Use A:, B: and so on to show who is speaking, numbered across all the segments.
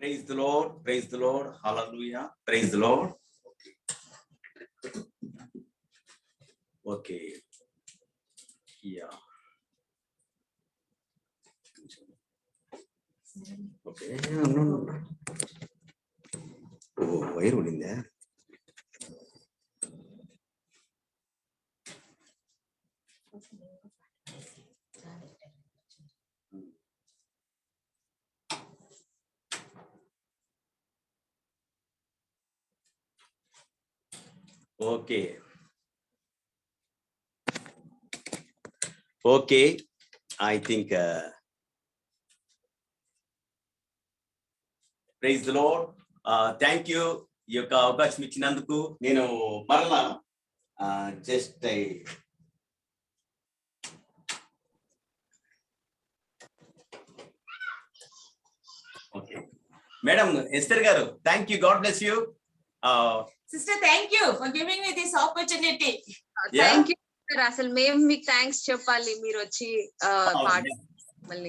A: Praise the Lord, praise the Lord, hallelujah, praise the Lord. Okay, yeah. Okay, no. Oh, wire in there. Okay. Okay, I think praise the Lord. Thank you. ఈ యొక్క అవకాశం ఇచ్చినందుకు నేను మరలా just okay madam Esther గారు, thank you, God bless you.
B: Sister, thank you for giving me this opportunity.
C: Thank you, sir. అసలు మేము మీకు థ్యాంక్స్ చెప్పాలి, మీరు వచ్చి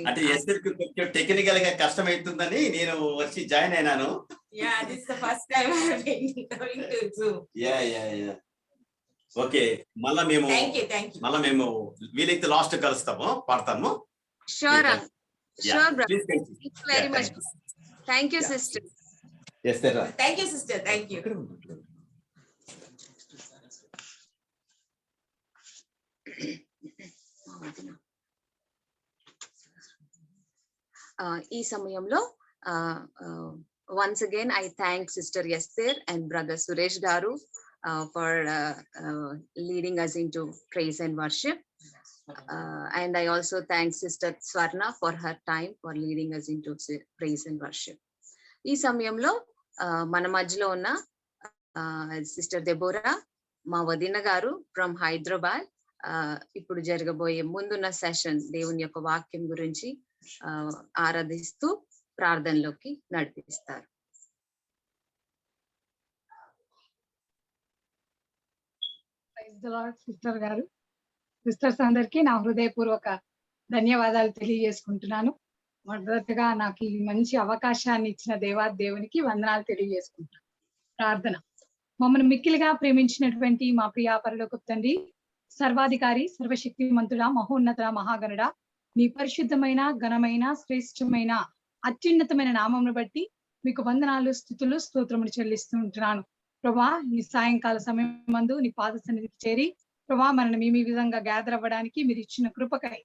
A: అంటే ఎస్తర్ కి కొంచెం టెక్నికల్ గా కష్టం అవుతుందని నేను వచ్చి జాయిన్ అయినాను.
B: Yeah, this is the first time I have been going to Zoom.
A: Yeah. Okay, మళ్ళా మేము మళ్ళా మేము వీలైతే లాస్ట్ కలుస్తాము, పాడతాము.
C: Sure, sure brother.
A: Please
C: Thank you very much. Thank you, sister.
A: Yes, sir.
B: Thank you, sister. Thank you.
C: ఈ సమయంలో once again I thank Sister Esther and Brother Suresh Garu for leading us into praise and worship, and I also thank Sister Swarna for her time for leading us into praise and worship. ఈ సమయంలో మన మధ్యలో ఉన్న sister Deborah, మా వదిన గారు from Hyderabad, ఇప్పుడు జరగబోయే ముందున్న సెషన్ దేవుని యొక్క వాక్యం గురించి ఆరాధిస్తూ ప్రార్థనలోకి నడిపిస్తారు.
D: సిస్టర్ గారు, సిస్టర్స్ అందరికీ నా హృదయపూర్వక ధన్యవాదాలు తెలియజేసుకుంటున్నాను. మొదటగా నాకు ఈ మంచి అవకాశాన్ని ఇచ్చిన దేవునికి వందనాలు తెలియజేసుకుంటున్నాను. ప్రార్థన. మమ్మల్ని మిక్కిలిగా ప్రేమించినటువంటి మా ప్రియా పరలోకపు తండ్రి, సర్వాధికారి, సర్వశక్తిమంతుడ, మహోన్నత, మహాగణుడ, నీ పరిశుద్ధమైన, ఘనమైన, శ్రేష్టమైన, అత్యున్నతమైన నామమును బట్టి మీకు వందనాలు, స్తుతులు, స్తోత్రములు చెల్లిస్తూ ఉంటున్నాను. ప్రభా, ఈ సాయంకాల సమయం మందు నీ పాద సన్నిధికి చేరి ప్రభా మనల్ని మీ విధంగా గ్యాదర్ అవ్వడానికి మీరు ఇచ్చిన కృపకై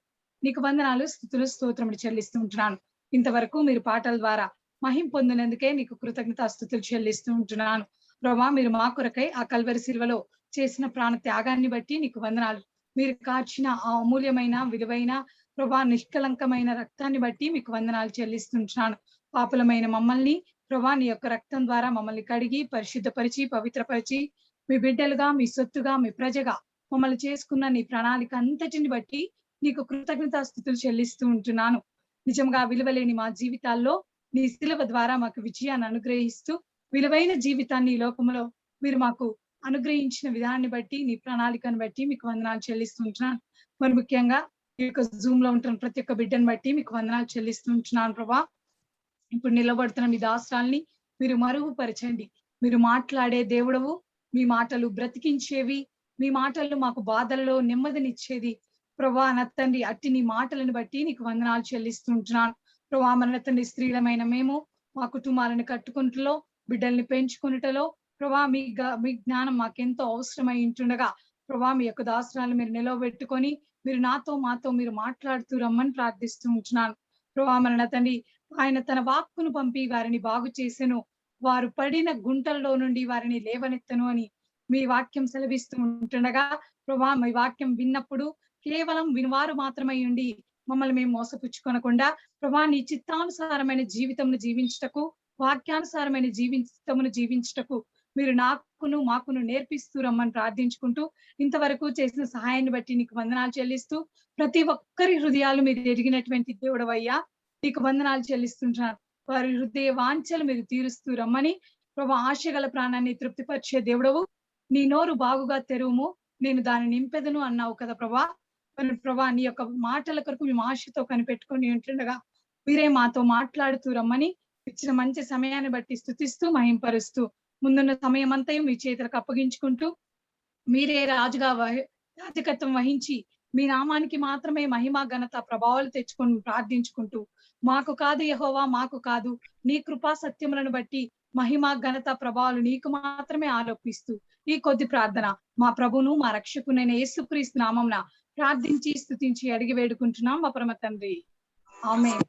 D: నీకు వందనాలు, స్తుతులు, స్తోత్రములు చెల్లిస్తూ ఉంటున్నాను. ఇంతవరకు మీరు పాటల ద్వారా మహిం పొందినందుకే నీకు కృతజ్ఞత స్తుతులు చెల్లిస్తూ ఉంటున్నాను. ప్రభా, మీరు మా కొరకై ఆ కల్వరి శిలువలో చేసిన ప్రాణ త్యాగాన్ని బట్టి నీకు వందనాలు. మీరు కార్చిన ఆ అమూల్యమైన, విలువైన ప్రభా నిష్కలంకమైన రక్తాన్ని బట్టి మీకు వందనాలు చెల్లిస్తుంటున్నాను. పాపులమైన మమ్మల్ని ప్రభా నీ యొక్క రక్తం ద్వారా మమ్మల్ని కడిగి పరిశుద్ధపరిచి పవిత్రపరిచి మీ బిడ్డలుగా, మీ సొత్తుగా, మీ ప్రజగా మమ్మల్ని చేసుకున్న నీ ప్రణాళిక అంతటిని బట్టి నీకు కృతజ్ఞతాస్తుతులు చెల్లిస్తూ ఉంటున్నాను. నిజంగా విలువలేని మా జీవితాల్లో నీ శిలువ ద్వారా మాకు విజయాన్ని అనుగ్రహిస్తూ విలువైన జీవితాన్ని ఈ లోకంలో మీరు మాకు అనుగ్రహించిన విధానాన్ని బట్టి, నీ ప్రణాళికను బట్టి మీకు వందనాలు చెల్లిస్తుంటున్నాను. మరి ముఖ్యంగా ఈ యొక్క జూమ్ లో ఉంటున్న ప్రతి ఒక్క బిడ్డను బట్టి మీకు వందనాలు చెల్లిస్తుంటున్నాను. ప్రభా, ఇప్పుడు నిలబడుతున్న మీ దాస్రాల్ని మీరు మరుగుపరచండి. మీరు మాట్లాడే దేవుడవు, మీ మాటలు బ్రతికించేవి, మీ మాటలు మాకు బాధల్లో నెమ్మదినిచ్చేది. ప్రభా నా తండ్రి, అట్టి నీ మాటలను బట్టి నీకు వందనాలు చెల్లిస్తుంటున్నాను. ప్రభా, మన తండ్రి స్త్రీలమైన మేము మా కుటుంబాలను కట్టుకుంటలో, బిడ్డల్ని పెంచుకున్నటలో ప్రభా మీ జ్ఞానం మాకెంతో అవసరమై ఉంటుండగా ప్రభా మీ యొక్క దాసరాలు మీరు నిలవబెట్టుకొని మీరు నాతో మాతో మీరు మాట్లాడుతూ రమ్మని ప్రార్థిస్తూ ఉంటున్నాను. ప్రభా మన తండ్రి, ఆయన తన వాక్కును పంపి వారిని బాగు చేసెను, వారు పడిన గుంటల్లో నుండి వారిని లేవనెత్తను అని మీ వాక్యం సెలవిస్తూ ఉంటుండగా ప్రభా మీ వాక్యం విన్నప్పుడు కేవలం వినివారు మాత్రమై ఉండి మమ్మల్ని మేము మోసపుచ్చుకొనకుండా ప్రభా నీ చిత్తానుసారమైన జీవితంను జీవించుటకు, వాక్యానుసారమైన జీవితమును జీవించుటకు మీరు నాకును మాకును నేర్పిస్తూ రమ్మని ప్రార్థించుకుంటూ ఇంతవరకు చేసిన సహాయాన్ని బట్టి నీకు వందనాలు చెల్లిస్తూ ప్రతి ఒక్కరి హృదయాలు మీరు ఎరిగినటువంటి దేవుడవయ్యా నీకు వందనాలు చెల్లిస్తుంటున్నారు. వారి హృదయ వాంఛలు మీరు తీరుస్తూ రమ్మని ప్రభా ఆశగల ప్రాణాన్ని తృప్తిపరిచే దేవుడవు, నీ నోరు బాగుగా తెరువుము, నేను దాన్ని నింపెదను అన్నావు కదా ప్రభా. మరి ప్రభా నీ యొక్క మాటల కొరకు మేము ఆశతో కనిపెట్టుకొని ఉంటుండగా మీరే మాతో మాట్లాడుతూ రమ్మని ఇచ్చిన మంచి సమయాన్ని బట్టి స్తుతిస్తూ మహింపరుస్తూ ముందున్న సమయం అంతా మీ చేతులకు అప్పగించుకుంటూ మీరే రాజకత్వం వహించి మీ నామానికి మాత్రమే మహిమ ఘనత ప్రభావాలు తెచ్చుకొని ప్రార్థించుకుంటూ మాకు కాదు యెహోవా, మాకు కాదు, నీ కృపా సత్యములను బట్టి మహిమ ఘనత ప్రభావాలు నీకు మాత్రమే ఆరోపిస్తూ ఈ కొద్ది ప్రార్థన మా ప్రభును మా రక్షకునైన యేసుక్రీస్తు నామమున ప్రార్థించి స్తుతించి అడిగి వేడుకుంటున్నాం మా పరమ తండ్రి. Amen.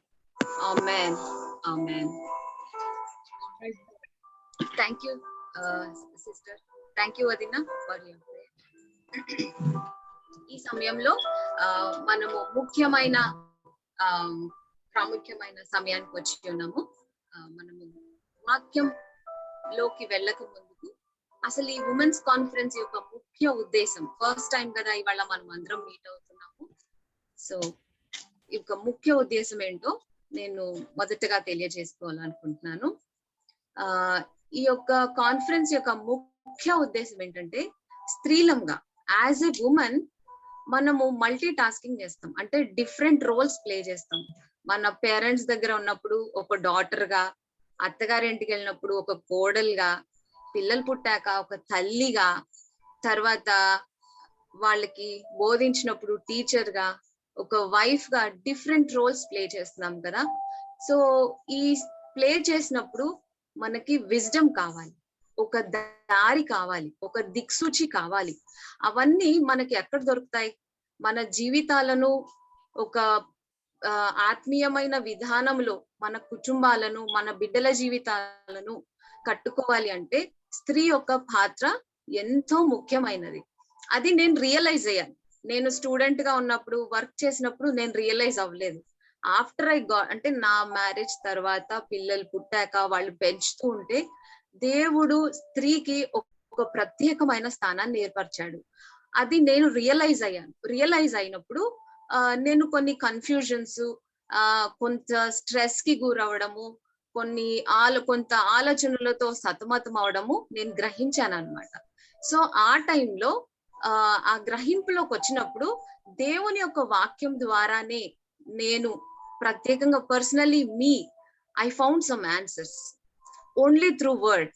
C: Amen. Amen. Thank you sister. Thank you వదినా ఫర్ యువర్ ప్రేయర్. ఈ సమయంలో మనము ప్రాముఖ్యమైన సమయానికి వచ్చి ఉన్నాము. మనము వాక్యంలోకి వెళ్ళక ముందుకు అసలు ఈ ఉమెన్స్ కాన్ఫరెన్స్ యొక్క ముఖ్య ఉద్దేశం, ఫస్ట్ టైం కదా ఇవాళ మనం అందరం మీట్ అవుతున్నాము. సో ఈ యొక్క ముఖ్య ఉద్దేశం ఏంటో నేను మొదటగా తెలియజేసుకోవాలనుకుంటున్నాను. ఈ యొక్క కాన్ఫరెన్స్ యొక్క ముఖ్య ఉద్దేశం ఏంటంటే, స్త్రీలంగా యాజ్ ఎ ఉమెన్ మనము మల్టీ టాస్కింగ్ చేస్తాం. అంటే డిఫరెంట్ రోల్స్ ప్లే చేస్తాం. మన పేరెంట్స్ దగ్గర ఉన్నప్పుడు ఒక డాటర్ గా, అత్తగారింటికి వెళ్ళినప్పుడు ఒక కోడలుగా, పిల్లలు పుట్టాక ఒక తల్లిగా, తర్వాత వాళ్ళకి బోధించినప్పుడు టీచర్ గా, ఒక వైఫ్ గా డిఫరెంట్ రోల్స్ ప్లే చేస్తున్నాం కదా. సో ఈ ప్లే చేసినప్పుడు మనకి విజ్డమ్ కావాలి, ఒక దారి కావాలి, ఒక దిక్సూచి కావాలి. అవన్నీ మనకి ఎక్కడ దొరుకుతాయి? మన జీవితాలను ఒక ఆత్మీయమైన విధానంలో మన కుటుంబాలను, మన బిడ్డల జీవితాలను కట్టుకోవాలి అంటే స్త్రీ యొక్క పాత్ర ఎంతో ముఖ్యమైనది. అది నేను రియలైజ్ అయ్యాను. నేను స్టూడెంట్ గా ఉన్నప్పుడు, వర్క్ చేసినప్పుడు నేను రియలైజ్ అవ్వలేదు. ఆఫ్టర్ అంటే నా మ్యారేజ్ తర్వాత పిల్లలు పుట్టాక వాళ్ళు పెంచుతూ ఉంటే దేవుడు స్త్రీకి ఒక ప్రత్యేకమైన స్థానాన్ని ఏర్పరిచాడు. అది నేను రియలైజ్ అయ్యాను. రియలైజ్ అయినప్పుడు నేను కొన్ని కన్ఫ్యూజన్స్, కొంత స్ట్రెస్ కి గురవడము, కొంత ఆలోచనలతో సతమతం అవడము నేను గ్రహించాను అన్నమాట. సో ఆ టైంలో ఆ గ్రహింపులోకి వచ్చినప్పుడు దేవుని యొక్క వాక్యం ద్వారానే నేను ప్రత్యేకంగా personally I found some answers only through word.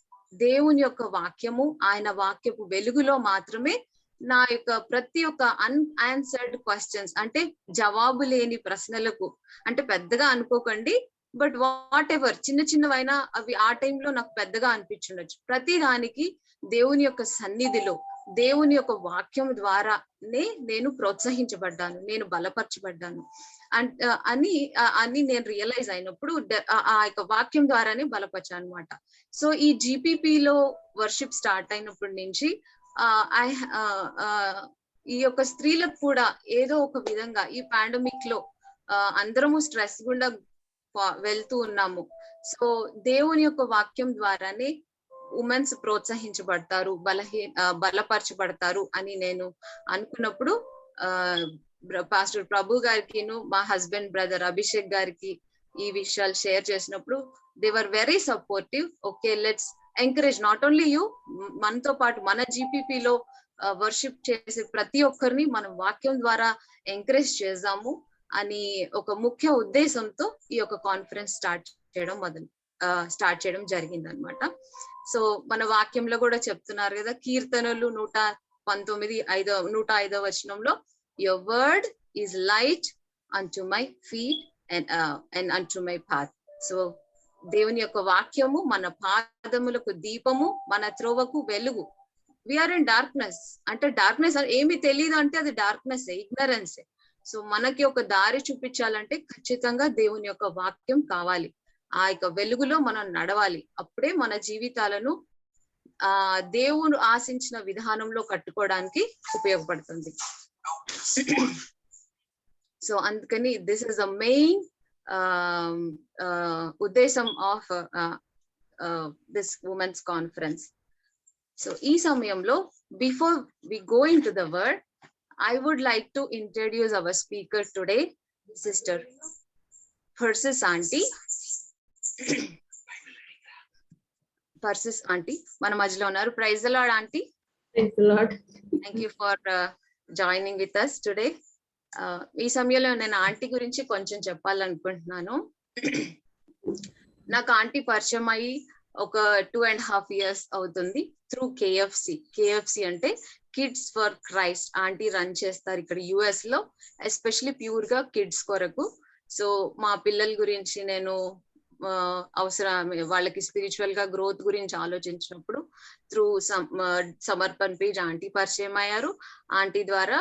C: దేవుని యొక్క వాక్యము, ఆయన వాక్యపు వెలుగులో మాత్రమే నా యొక్క ప్రతి ఒక్క అన్ఆన్సర్డ్ క్వశ్చన్స్, అంటే జవాబు లేని ప్రశ్నలకు, అంటే పెద్దగా అనుకోకండి, బట్ వాట్ ఎవర్ చిన్న చిన్నవైనా అవి ఆ టైంలో నాకు పెద్దగా అనిపించుండొచ్చు. ప్రతి దానికి దేవుని యొక్క సన్నిధిలో, దేవుని యొక్క వాక్యం ద్వారానే నేను ప్రోత్సహించబడ్డాను, నేను బలపరచబడ్డాను అని నేను రియలైజ్ అయినప్పుడు ఆ యొక్క వాక్యం ద్వారానే బలపరచాను అనమాట. సో ఈ జీపీపీలో వర్షిప్ స్టార్ట్ అయినప్పటి నుంచి ఈ యొక్క స్త్రీలకు కూడా ఏదో ఒక విధంగా ఈ పాండమిక్ లో అందరము స్ట్రెస్ గుండా వెళ్తూ ఉన్నాము. సో దేవుని యొక్క వాక్యం ద్వారానే ఉమెన్స్ ప్రోత్సహించబడతారు, బలపరచబడతారు అని నేను అనుకున్నప్పుడు పాస్టర్ ప్రభు గారికి, మా హస్బెండ్ బ్రదర్ అభిషేక్ గారికి ఈ విషయాలు షేర్ చేసినప్పుడు they were very supportive. Okay, let's encourage not only you, మనతో పాటు మన జీపీపీలో వర్షిప్ చేసే ప్రతి ఒక్కరిని మనం వాక్యం ద్వారా ఎంకరేజ్ చేద్దాము అని ఒక ముఖ్య ఉద్దేశంతో ఈ యొక్క కాన్ఫరెన్స్ స్టార్ట్ చేయడం జరిగింది అనమాట. సో మన వాక్యంలో కూడా చెప్తున్నారు కదా, కీర్తనలు 105వ వచనంలో, your word is light unto my feet and unto my path. So దేవుని యొక్క వాక్యము మన పాదములకు దీపము, మన త్రోవకు వెలుగు. వీఆర్ ఇన్ డార్క్నెస్, అంటే డార్క్నెస్ ఏమి తెలియదు అంటే అది డార్క్నెస్, ఇగ్నరెన్స్. సో మనకి ఒక దారి చూపించాలంటే ఖచ్చితంగా దేవుని యొక్క వాక్యం కావాలి. ఆ యొక్క వెలుగులో మనం నడవాలి. అప్పుడే మన జీవితాలను దేవుడు ఆశించిన విధానంలో కట్టుకోవడానికి ఉపయోగపడుతుంది. సో అందుకని దిస్ ఇస్ ద మెయిన్ ఉద్దేశం of this women's conference. So ఈ సమయంలో before we go into the word, I would like to introduce our speaker today, Sister Persis Aunty. Persis Aunty, మన మధ్యలో ఉన్నారు. Praise the lord aunty.
E: Praise the lord.
C: Thank you for joining with us today. ఈ సమయంలో నేను aunty గురించి కొంచెం చెప్పాలనుకుంటున్నాను. నాకు ఆంటీ పరిచయం అయ్యి ఒక 2.5 years అవుతుంది త్రూ కేఎఫ్సి అంటే kids for Christ. Aunty run చేస్తారు ఇక్కడ యుఎస్ లో, ఎస్పెషలీ ప్యూర్ గా కిడ్స్ కొరకు. సో మా పిల్లల గురించి నేను అవసరం వాళ్ళకి స్పిరిచువల్ గా గ్రోత్ గురించి ఆలోచించినప్పుడు త్రూ సమర్పణ్ పేజ్ ఆంటీ పరిచయం అయ్యారు. ఆంటీ ద్వారా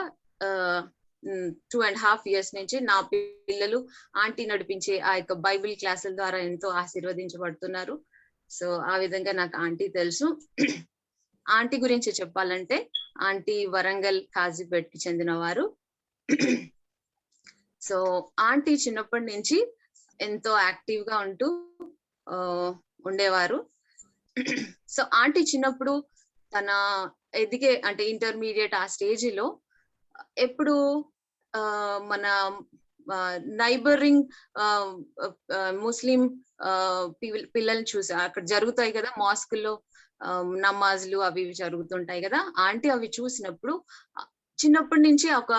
C: 2.5 years నుంచి నా పిల్లలు ఆంటీ నడిపించే ఆ యొక్క బైబిల్ క్లాసుల ద్వారా ఎంతో ఆశీర్వదించబడుతున్నారు. సో ఆ విధంగా నాకు ఆంటీ తెలుసు. ఆంటీ గురించి చెప్పాలంటే ఆంటీ వరంగల్ కాజీపేట్కి చెందిన వారు. సో ఆంటీ చిన్నప్పటి నుంచి ఎంతో యాక్టివ్ గా ఉంటూ ఉండేవారు. సో ఆంటీ చిన్నప్పుడు తన ఎదిగే అంటే ఇంటర్మీడియట్ ఆ స్టేజ్ లో ఎప్పుడు మన నైబరింగ్ ముస్లిం పిల్లల్ని చూసి అక్కడ జరుగుతాయి కదా మాస్కుల్లో నమాజులు అవి ఇవి జరుగుతుంటాయి కదా. ఆంటీ అవి చూసినప్పుడు చిన్నప్పటి నుంచి ఒక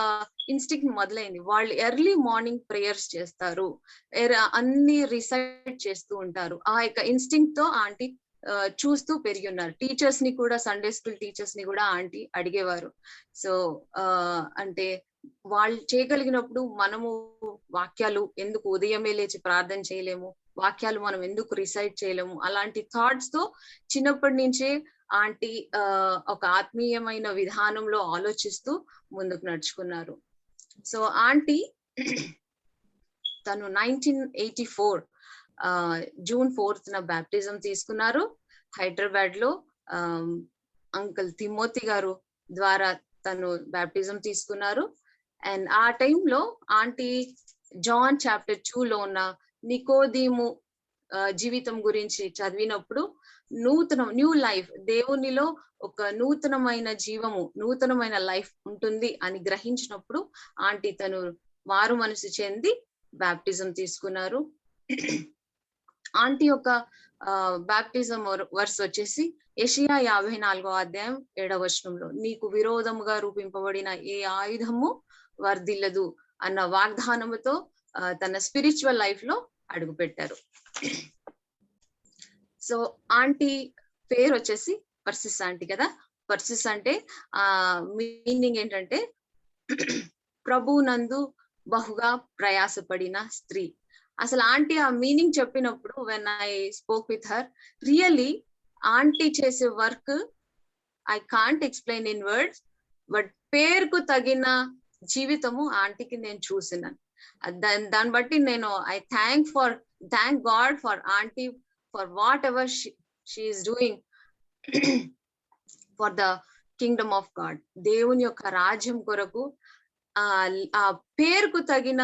C: ఇన్స్టింక్ట్ మొదలైంది. వాళ్ళు ఎర్లీ మార్నింగ్ ప్రేయర్స్ చేస్తారు, అన్ని రిసైట్ చేస్తూ ఉంటారు. ఆ యొక్క ఇన్స్టింక్ట్ తో ఆంటీ చూస్తూ పెరిగి ఉన్నారు. టీచర్స్ ని కూడా, సండే స్కూల్ టీచర్స్ ని కూడా ఆంటీ అడిగేవారు. సో అంటే వాళ్ళు చేయగలిగినప్పుడు మనము వాక్యాలు ఎందుకు ఉదయమే లేచి ప్రార్థన చేయలేము, వాక్యాలు మనం ఎందుకు రిసైట్ చేయలేము, అలాంటి థాట్స్ తో చిన్నప్పటి నుంచే ఆంటీ ఒక ఆత్మీయమైన విధానంలో ఆలోచిస్తూ ముందుకు నడుచుకున్నారు. సో ఆంటీ తను 1984 June 4th బ్యాప్టిజం తీసుకున్నారు. హైదరాబాద్ లో అంకుల్ తిమోతి గారు ద్వారా తను బ్యాప్టిజం తీసుకున్నారు. అండ్ ఆ టైంలో ఆంటీ జాన్ చాప్టర్ 2 లో ఉన్న నికోదీము జీవితం గురించి చదివినప్పుడు న్యూ లైఫ్, దేవునిలో ఒక నూతనమైన జీవము, నూతనమైన లైఫ్ ఉంటుంది అని గ్రహించినప్పుడు ఆంటీ తను మారు మనసు చెంది బ్యాప్టిజం తీసుకున్నారు. ఆంటీ యొక్క బ్యాప్టిజం వర్స్ వచ్చేసి యెషయా 54:7 నీకు విరోధముగా రూపింపబడిన ఏ ఆయుధము వర్ధిల్లదు అన్న వాగ్దానముతో తన స్పిరిచువల్ లైఫ్ లో అడుగు పెట్టారు. సో ఆంటీ పేరు వచ్చేసి పర్సిస్ ఆంటీ కదా. పర్సిస్ అంటే మీనింగ్ ఏంటంటే ప్రభు నందు బహుగా ప్రయాసపడిన స్త్రీ. అసలు ఆంటీ ఆ మీనింగ్ చెప్పినప్పుడు when I spoke with her, really aunty చేసే work I can't explain in words, but పేరుకు తగిన జీవితము ఆంటీకి నేను చూసినాను. దాన్ని బట్టి నేను I thank God for aunty for whatever she is doing for the kingdom of God. దేవుని యొక్క రాజ్యం కొరకు ఆ పేరుకు తగిన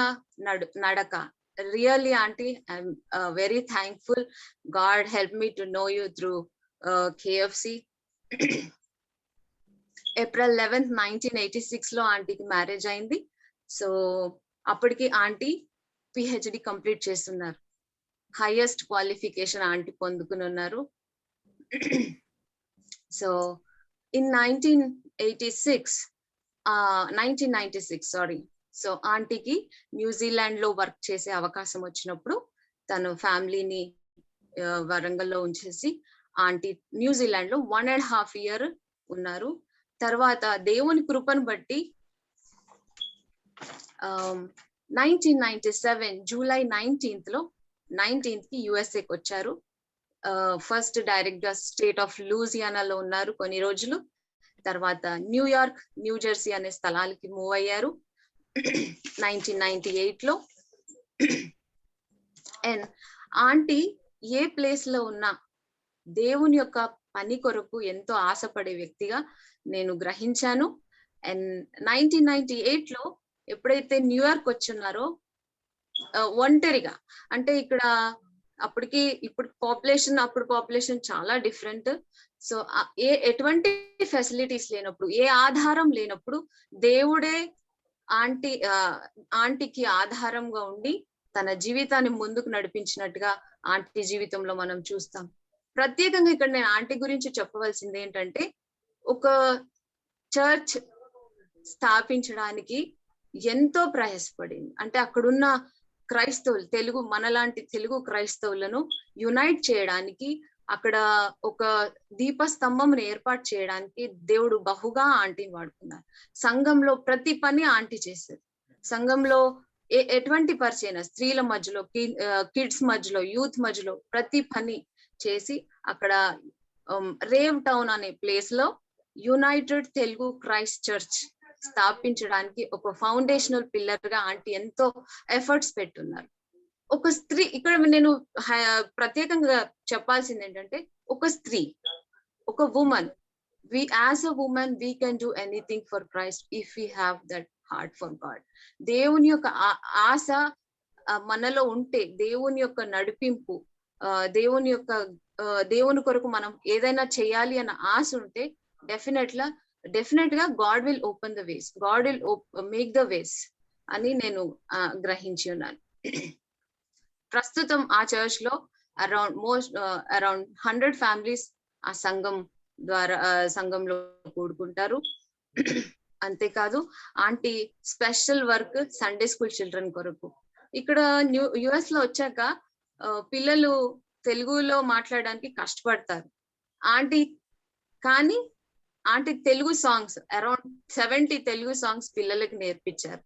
C: నడక. Really auntie, I'm very thankful. God helped me to know you through KFC. April 11th 1986 లో ఆంటీకి మ్యారేజ్ అయింది. సో అప్పటికి ఆంటీ పిహెచ్డి కంప్లీట్ చేస్తున్నారు. హైయెస్ట్ క్వాలిఫికేషన్ ఆంటీ పొందుకుని ఉన్నారు. సో ఇన్ 1996 సారీ, సో ఆంటీకి న్యూజిలాండ్ లో వర్క్ చేసే అవకాశం వచ్చినప్పుడు తను ఫ్యామిలీని వరంగల్లో ఉంచేసి ఆంటీ న్యూజిలాండ్ లో 1.5 year ఉన్నారు. తర్వాత దేవుని కృపను బట్టి 1997 July 19th కి యుఎస్ఏకి వచ్చారు. ఫస్ట్ డైరెక్ట్ గా స్టేట్ ఆఫ్ లూజియానాలో ఉన్నారు కొన్ని రోజులు. తర్వాత న్యూయార్క్, న్యూ జెర్సీ అనే స్థలాలకి మూవ్ అయ్యారు 1998 లో. అండ్ ఆంటీ ఏ ప్లేస్ లో ఉన్నా దేవుని యొక్క పని కొరకు ఎంతో ఆశపడే వ్యక్తిగా నేను గ్రహించాను. అండ్ 1998 లో ఎప్పుడైతే న్యూయార్క్ వచ్చున్నారో ఒంటరిగా, అంటే ఇక్కడ ఇప్పుడు పాపులేషన్ చాలా డిఫరెంట్. సో ఎటువంటి ఫెసిలిటీస్ లేనప్పుడు, ఏ ఆధారం లేనప్పుడు దేవుడే ఆంటీకి ఆధారంగా ఉండి తన జీవితాన్ని ముందుకు నడిపించినట్టుగా ఆంటీ జీవితంలో మనం చూస్తాం. ప్రత్యేకంగా ఇక్కడ నేను ఆంటీ గురించి చెప్పవలసింది ఏంటంటే, ఒక చర్చ్ స్థాపించడానికి ఎంతో ప్రయాసపడింది. అంటే అక్కడున్న క్రైస్తవులు, తెలుగు మనలాంటి తెలుగు క్రైస్తవులను యునైట్ చేయడానికి, అక్కడ ఒక దీపస్తంభం ఏర్పాటు చేయడానికి దేవుడు బహుగా ఆంటీని వాడుకున్నారు. సంఘంలో ప్రతి పని ఆంటీ చేశారు. సంఘంలో ఎటువంటి పరిచయం, స్త్రీల మధ్యలో, కిడ్స్ మధ్యలో, యూత్ మధ్యలో ప్రతి పని చేసి అక్కడ రేవ్ టౌన్ అనే ప్లేస్ లో యునైటెడ్ తెలుగు క్రైస్ట్ చర్చ్ స్థాపించడానికి ఒక ఫౌండేషనల్ పిల్లర్ గా ఆంటీ ఎంతో ఎఫర్ట్స్ పెట్టున్నారు. ఒక స్త్రీ, ఇక్కడ నేను ప్రత్యేకంగా చెప్పాల్సింది ఏంటంటే, ఒక స్త్రీ, ఒక women, as a women we can do anything for Christ if we have that heart for God. దేవుని యొక్క ఆశ మనలో ఉంటే, దేవుని యొక్క నడిపింపు, దేవుని కొరకు మనం ఏదైనా చేయాలి అన్న ఆశ ఉంటే డెఫినెట్ గా God will open the ways, God will make the ways అని నేను గ్రహించి ఉన్నాను. ప్రస్తుతం ఆ చర్చ్ లో అరౌండ్ 100 ఫ్యామిలీస్ ఆ సంఘంలో కూడుకుంటారు. అంతేకాదు aunty special work Sunday school children కొరకు. ఇక్కడ యుఎస్ లో వచ్చాక పిల్లలు తెలుగులో మాట్లాడడానికి కష్టపడతారు. కానీ aunty Telugu songs around 70 Telugu songs పిల్లలకి నేర్పించారు.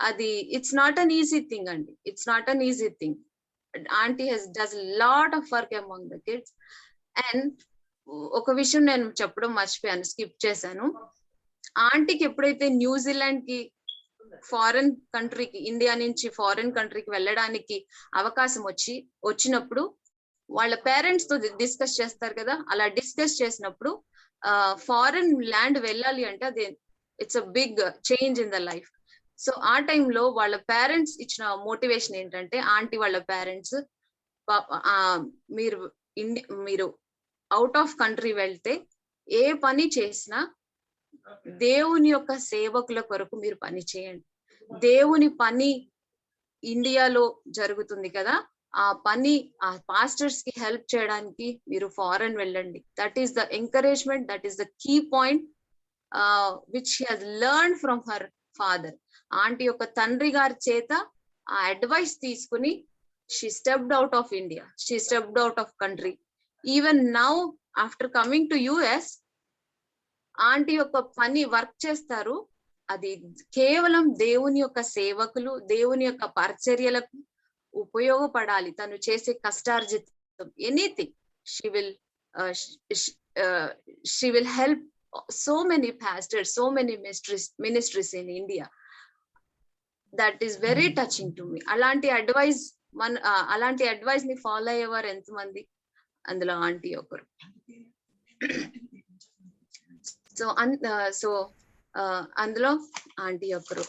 C: అది it's not an easy thing అండి, it's not an easy thing. Aunty does lot of work among the kids. And ఒక విషయం నేను చెప్పడం మర్చిపోయాను, స్కిప్ చేశాను. ఆంటీకి ఎప్పుడైతే న్యూజిలాండ్ కి, ఫారెన్ కంట్రీకి, ఇండియా నుంచి ఫారెన్ కంట్రీకి వెళ్ళడానికి అవకాశం వచ్చినప్పుడు వాళ్ళ పేరెంట్స్ తో డిస్కస్ చేస్తారు కదా, అలా డిస్కస్ చేసినప్పుడు ఫారెన్ ల్యాండ్ వెళ్ళాలి అంటే అది it's a big change in the life. So ఆ టైంలో వాళ్ళ పేరెంట్స్ ఇచ్చిన మోటివేషన్ ఏంటంటే, ఆంటీ వాళ్ళ పేరెంట్స్ మీరు అవుట్ ఆఫ్ కంట్రీ వెళ్తే ఏ పని చేసినా దేవుని యొక్క సేవకుల కొరకు మీరు పని చేయండి. దేవుని పని ఇండియాలో జరుగుతుంది కదా, ఆ పని ఆ పాస్టర్స్ కి హెల్ప్ చేయడానికి మీరు ఫారెన్ వెళ్ళండి. That is the encouragement, that is the key point which she has learned from her father. Aunty యొక్క తండ్రి గారి చేత ఆ అడ్వైస్ తీసుకుని she stepped out of India, she stepped out of country. Even now after coming to US aunty యొక్క పని work చేస్తారు. అది కేవలం దేవుని యొక్క సేవకులు, దేవుని యొక్క పరిచర్యలకు ఉపయోగపడాలి. తను చేసే కష్టార్జితం anything she will help so many pastors, so many ministries in India. That is very touching to me. అలాంటి అడ్వైస్ ని ఫాలో అయ్యేవారు ఎంతమంది? అందులో ఆంటీ ఒకరు. సో అందులో ఆంటీ ఒకరు.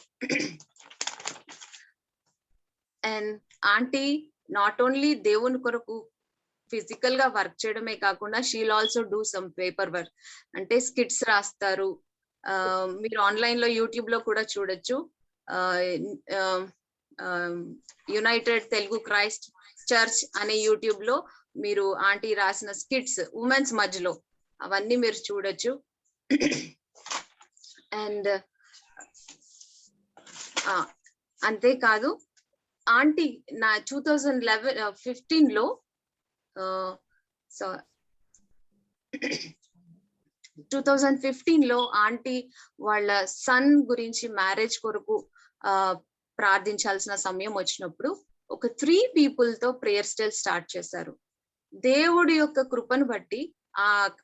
C: అండ్ ఆంటీ నాట్ ఓన్లీ దేవుని కొరకు ఫిజికల్ గా వర్క్ చేయడమే కాకుండా she'll also do some paper work. అంటే స్కిట్స్ రాస్తారు. మీరు ఆన్లైన్ లో యూట్యూబ్ లో కూడా చూడొచ్చు. యునైటెడ్ తెలుగు క్రైస్ట్ చర్చ్ అనే యూట్యూబ్ లో మీరు ఆంటీ రాసిన స్కిట్స్ ఉమెన్స్ మధ్యలో అవన్నీ మీరు చూడొచ్చు. అండ్ అంతేకాదు ఆంటీ నా 2015 లో 2015 లో ఆంటీ వాళ్ళ సన్ గురించి మ్యారేజ్ కొరకు ప్రార్థించాల్సిన సమయం వచ్చినప్పుడు ఒక 3 people తో ప్రేయర్ స్టైల్ స్టార్ట్ చేశారు. దేవుడి యొక్క కృపను బట్టి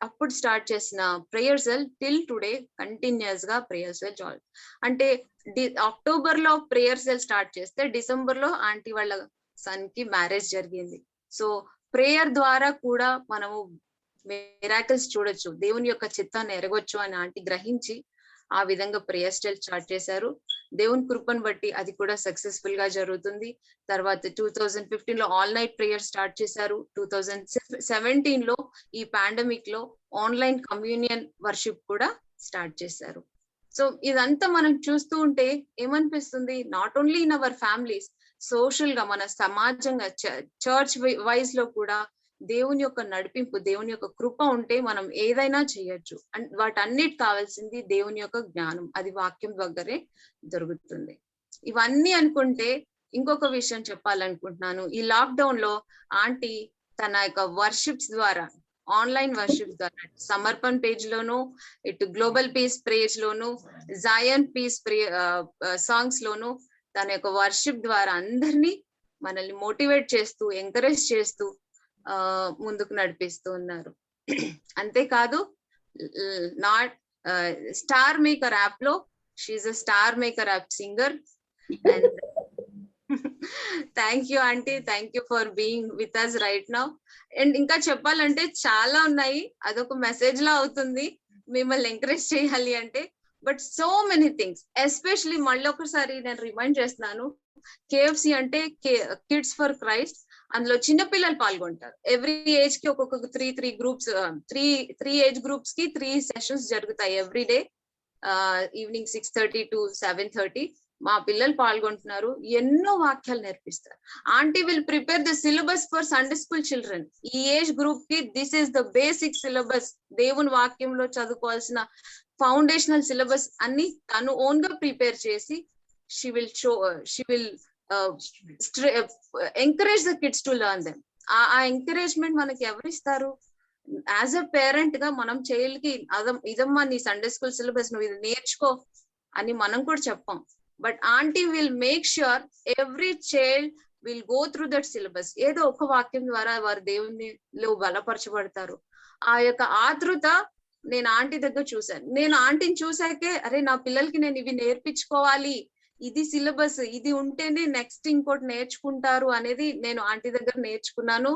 C: అప్పుడు స్టార్ట్ చేసిన prayer cell till today continuous గా ప్రేయర్ సెల్ జాయిన్. అంటే అక్టోబర్ లో ప్రేయర్ సెల్ స్టార్ట్ చేస్తే డిసెంబర్ లో ఆంటీ వాళ్ళ సన్ కి మ్యారేజ్ జరిగింది. సో ప్రేయర్ ద్వారా కూడా మనము మిరాకిల్స్ చూడొచ్చు, దేవుని యొక్క చిత్తాన్ని ఎరగొచ్చు అని ఆంటీ గ్రహించి ఆ విధంగా ప్రేయర్ స్టైల్ స్టార్ట్ చేశారు. దేవుని కృపను బట్టి అది కూడా సక్సెస్ఫుల్ గా జరుగుతుంది. తర్వాత 2015 లో ఆల్ నైట్ ప్రేయర్ స్టార్ట్ చేశారు. 2017 లో ఈ పాండమిక్ లో ఆన్లైన్ కమ్యూనియన్ వర్షిప్ కూడా స్టార్ట్ చేశారు. సో ఇదంతా మనం చూస్తూ ఉంటే ఏమనిపిస్తుంది, not only in our families, social గా మన సమాజంగా చర్చ్ వైజ్ లో కూడా దేవుని యొక్క నడిపింపు, దేవుని యొక్క కృప ఉంటే మనం ఏదైనా చేయొచ్చు. వాటన్నిటి కావాల్సింది దేవుని యొక్క జ్ఞానం, అది వాక్యం దగ్గరే దొరుకుతుంది. ఇవన్నీ అనుకుంటే ఇంకొక విషయం చెప్పాలనుకుంటున్నాను. ఈ లాక్డౌన్ లో ఆంటీ తన యొక్క వర్షిప్స్ ద్వారా, ఆన్లైన్ వర్షిప్స్ ద్వారా, సమర్పణ్ పేజ్ లోను, ఇటు గ్లోబల్ పీస్ పేజ్ లోను, జాయన్ పీస్ సాంగ్స్ లోను తన యొక్క వర్షిప్ ద్వారా అందరినీ మనల్ని మోటివేట్ చేస్తూ, ఎంకరేజ్ చేస్తూ ముందుకు నడిపిస్తూ ఉన్నారు. అంతేకాదు నాట్ స్టార్ మేకర్ యాప్ లో she a StarMaker app singer. And thank you aunty, thank you for being with us right now. And ఇంకా చెప్పాలంటే చాలా ఉన్నాయి, అదొక మెసేజ్ లా అవుతుంది మిమ్మల్ని ఎంకరేజ్ చేయాలి అంటే. But so many things, especially మళ్ళీ ఒకసారి నేను రిమైండ్ చేస్తున్నాను, KFC అంటే కిడ్స్ ఫర్ క్రైస్ట్. అందులో చిన్నపిల్లలు పాల్గొంటారు. ఎవ్రీ ఏజ్ కి ఒక్కొక్క three groups, three age groups కి 3 సెషన్స్ జరుగుతాయి ఎవ్రీ డే, ఈవినింగ్ 6:30 to 7:30. మా పిల్లలు పాల్గొంటున్నారు, ఎన్నో వాక్యాలు నేర్పిస్తారు. Aunty will prepare the syllabus for Sunday school children. ఈ ఏజ్ గ్రూప్ కి this is the basic syllabus, దేవుని వాక్యంలో చదువుకోవాల్సిన ఫౌండేషనల్ సిలబస్ అన్ని తను ఓన్ గా ప్రిపేర్ చేసి she will encourage the kids to learn them. ఆ ఎంకరేజ్మెంట్ మనకి ఎవరు ఇస్తారు? యాజ్ అ పేరెంట్ గా మనం చైల్డ్ కి ఇదమ్మా నీ సండే స్కూల్ సిలబస్, నువ్వు ఇది నేర్చుకో అని మనం కూడా చెప్పాం. But aunty will make sure every child will go through that syllabus. ఏదో ఒక వాక్యం ద్వారా వారు దేవునిలో బలపరచబడతారు. ఆ యొక్క ఆతృత నేను ఆంటీ దగ్గర చూశాను. నేను ఆంటీని చూసాకే అరే నా పిల్లలకి నేను ఇవి నేర్పించుకోవాలి, ఇది సిలబస్, ఇది ఉంటేనే నెక్స్ట్ ఇంకోటి నేర్చుకుంటారు అనేది నేను ఆంటీ దగ్గర నేర్చుకున్నాను.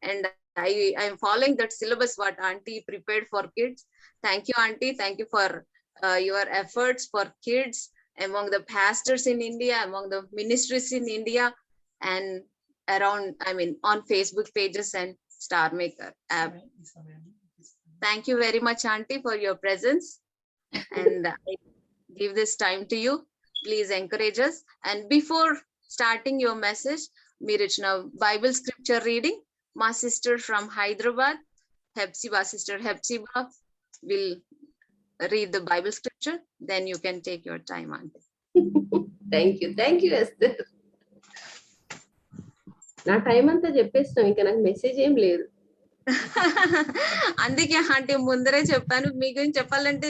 C: And I'm following that syllabus what aunty prepared for kids. Thank you aunty, thank you for your efforts for kids among the pastors in India, among the ministries in India, and around, I mean, on Facebook pages and Star Maker app. Thank you very much auntie for your presence, and I give this time to you. Please encourage us. And before starting your message, meer ichina Bible scripture reading, my sister from Hyderabad, Hepzibah, sister Hepzibah will read the Bible scripture. Then you can take your time auntie.
E: Thank you Esther. నా time అంతా చెప్పేస్తాం, ఇంకా నాకు message ఏం లేదు.
C: అందుకే aunty ముందరే చెప్పాను, మీ గురించి చెప్పాలంటే